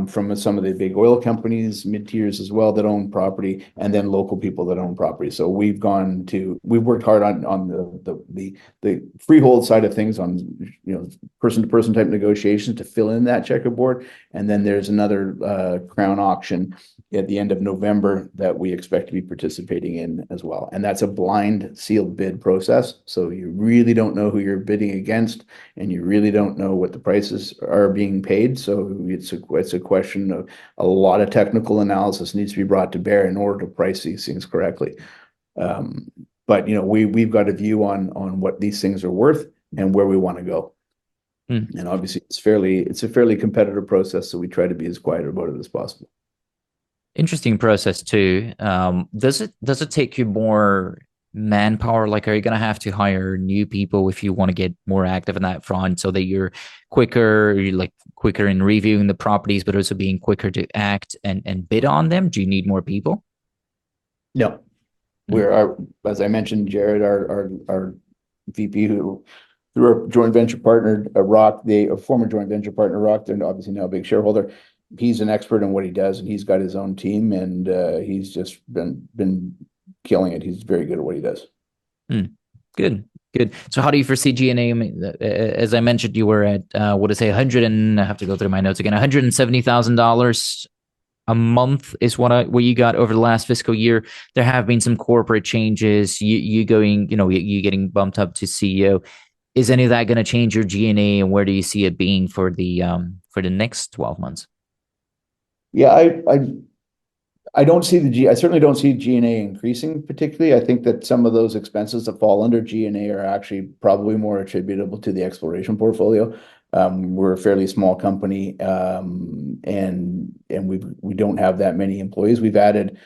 from some of the big oil companies, mid-tiers as well, that own property, and then local people that own property. So we've worked hard on the freehold side of things, on person-to-person type negotiations to fill in that checkerboard. And then there's another Crown auction at the end of November that we expect to be participating in as well. And that's a blind sealed bid process. So you really don't know who you're bidding against, and you really don't know what the prices are being paid. So it's a question of a lot of technical analysis needs to be brought to bear in order to price these things correctly. But we've got a view on what these things are worth and where we want to go. And obviously it's a fairly competitive process, so we try to be as quiet about it as possible. Interesting process too. Does it take you more manpower? Like, are you going to have to hire new people if you want to get more active in that front, so that you're quicker in reviewing the properties, but also being quicker to act and bid on them? Do you need more people? No, as I mentioned, Jared, our VP, who through our joint venture partner, Rock, a former joint venture partner, Rock, they're obviously now a big shareholder. He's an expert in what he does, and he's got his own team, and he's just been killing it. He's very good at what he does. Good. So how do you foresee G&A? I mean, as I mentioned, you were at I have to go through my notes again. $170,000 a month is what you got over the last fiscal year. There have been some corporate changes. You getting bumped up to CEO. Is any of that going to change your G&A, and where do you see it being for the next 12 months? Yeah, I certainly don't see G&A increasing particularly. I think that some of those expenses that fall under G&A are actually probably more attributable to the exploration portfolio. We're a fairly small company, and we don't have that many employees. We've added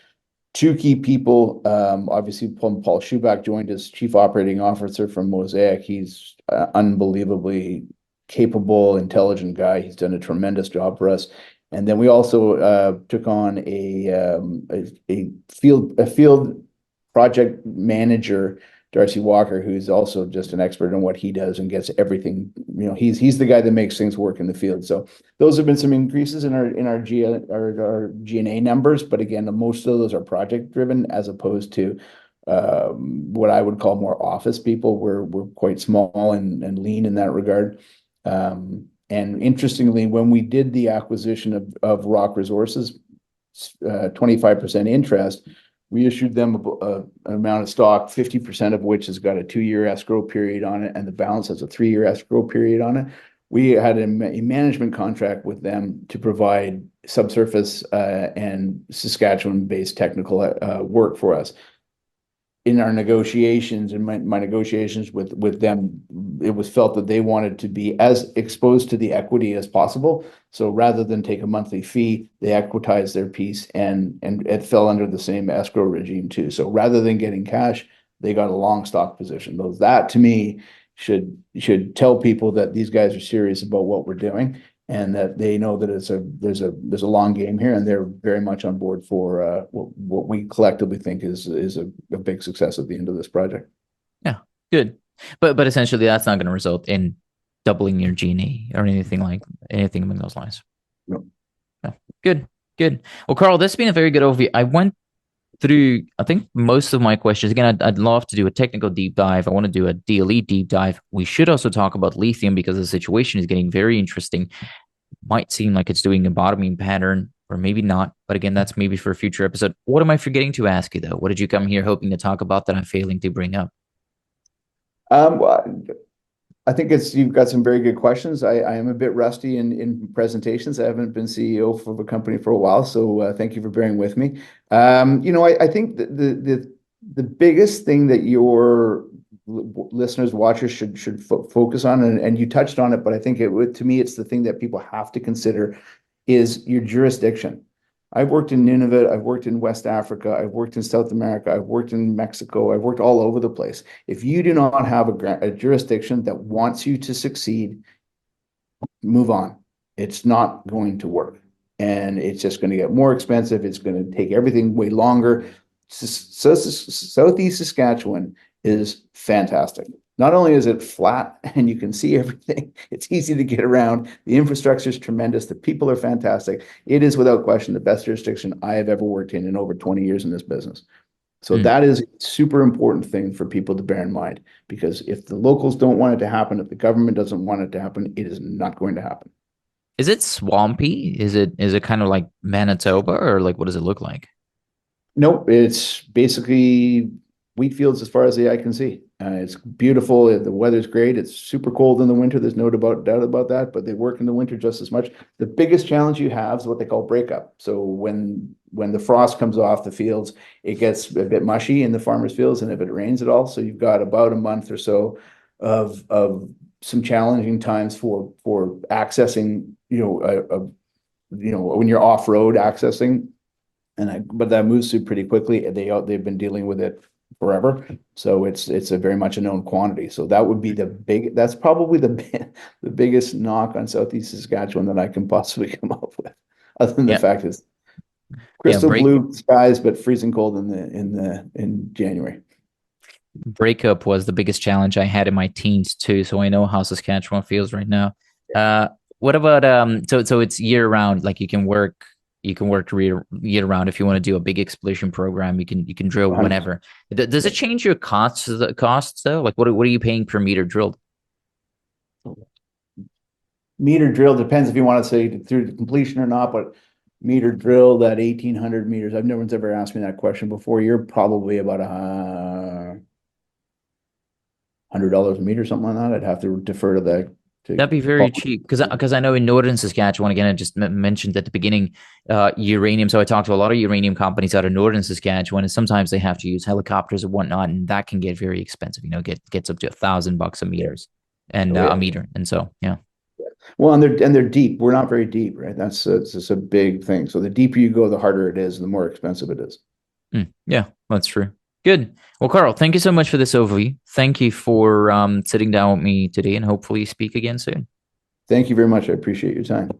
two key people. Obviously, Paul Schubach joined as Chief Operating Officer from Mosaic. He's unbelievably capable, intelligent guy. He's done a tremendous job for us. And then we also took on a field project manager, Darcy Walker, who's also just an expert in what he does and gets everything. He's the guy that makes things work in the field. So those have been some increases in our G&A numbers, but again, most of those are project driven as opposed to what I would call more office people. We're quite small and lean in that regard. And interestingly, when we did the acquisition of Rock Resources, 25% interest, we issued them an amount of stock, 50% of which has got a 2-year escrow period on it, and the balance has a 3-year escrow period on it. We had a management contract with them to provide subsurface and Saskatchewan-based technical work for us. In our negotiations, in my negotiations with them, it was felt that they wanted to be as exposed to the equity as possible. So rather than take a monthly fee, they equitized their piece, and it fell under the same escrow regime too. So rather than getting cash, they got a long stock position. That to me should tell people that these guys are serious about what we're doing, and that they know that there's a long game here, and they're very much on board for what we collectively think is a big success at the end of this project. Yeah, good. But essentially, that's not going to result in doubling your G&A or anything along those lines. No. Yeah. Good. Well, Carl, this has been a very good overview. I went through, I think, most of my questions. Again, I'd love to do a technical deep dive. I want to do a DLE deep dive. We should also talk about lithium because the situation is getting very interesting. Might seem like it's doing a bottoming pattern, or maybe not. But again, that's maybe for a future episode. What am I forgetting to ask you, though? What did you come here hoping to talk about that I'm failing to bring up? Well, I think you've got some very good questions. I am a bit rusty in presentations. I haven't been CEO of a company for a while, so thank you for bearing with me. I think the biggest thing that your listeners, watchers should focus on, and you touched on it, but I think to me, it's the thing that people have to consider is your jurisdiction. I've worked in Nunavut, I've worked in West Africa, I've worked in South America, I've worked in Mexico, I've worked all over the place. If you do not have a jurisdiction that wants you to succeed, move on. It's not going to work. And it's just going to get more expensive. It's going to take everything way longer. Southeast Saskatchewan is fantastic. Not only is it flat and you can see everything, it's easy to get around. The infrastructure is tremendous. The people are fantastic. It is without question the best jurisdiction I have ever worked in over 20 years in this business. So that is a super important thing for people to bear in mind, because if the locals don't want it to happen, if the government doesn't want it to happen, it is not going to happen. Is it swampy? Is it kind of like Manitoba, or like what does it look like? Nope, it's basically wheat fields as far as the eye can see. It's beautiful. The weather's great. It's super cold in the winter. There's no doubt about that, but they work in the winter just as much. The biggest challenge you have is what they call breakup. So when the frost comes off the fields, it gets a bit mushy in the farmers' fields, and if it rains at all, so you've got about a month or so of some challenging times for accessing, when you're off-road accessing, but that moves through pretty quickly. They've been dealing with it forever, so it's a very much a known quantity. So that would be that's probably the biggest knock on Southeast Saskatchewan that I can possibly come up with, other than the fact it's crystal blue skies but freezing cold in January. Breakup was the biggest challenge I had in my teens too, so I know how Saskatchewan feels right now. What about so it's year round, like you can work year round. If you want to do a big exploration program, you can drill 100%. Whenever. Does it change your costs though? Like what are you paying per meter drilled? Meter drill depends if you want to say through the completion or not, but meter drilled at 1,800 meters. No one's ever asked me that question before. You're probably about $100 a meter, something like that. I'd have to defer to that. That'd be very cheap, because I know in northern Saskatchewan, again, I just mentioned at the beginning, uranium. So I talked to a lot of uranium companies out of northern Saskatchewan, and sometimes they have to use helicopters and whatnot, and that can get very expensive. Gets up to $1,000 a meters and a meter, and so yeah. Well, and they're deep. We're not very deep, right? That's a big thing. So the deeper you go, the harder it is, and the more expensive it is. Yeah, that's true. Good. Well, Carl, thank you so much for this overview. Thank you for sitting down with me today, and hopefully speak again soon. Thank you very much. I appreciate your time.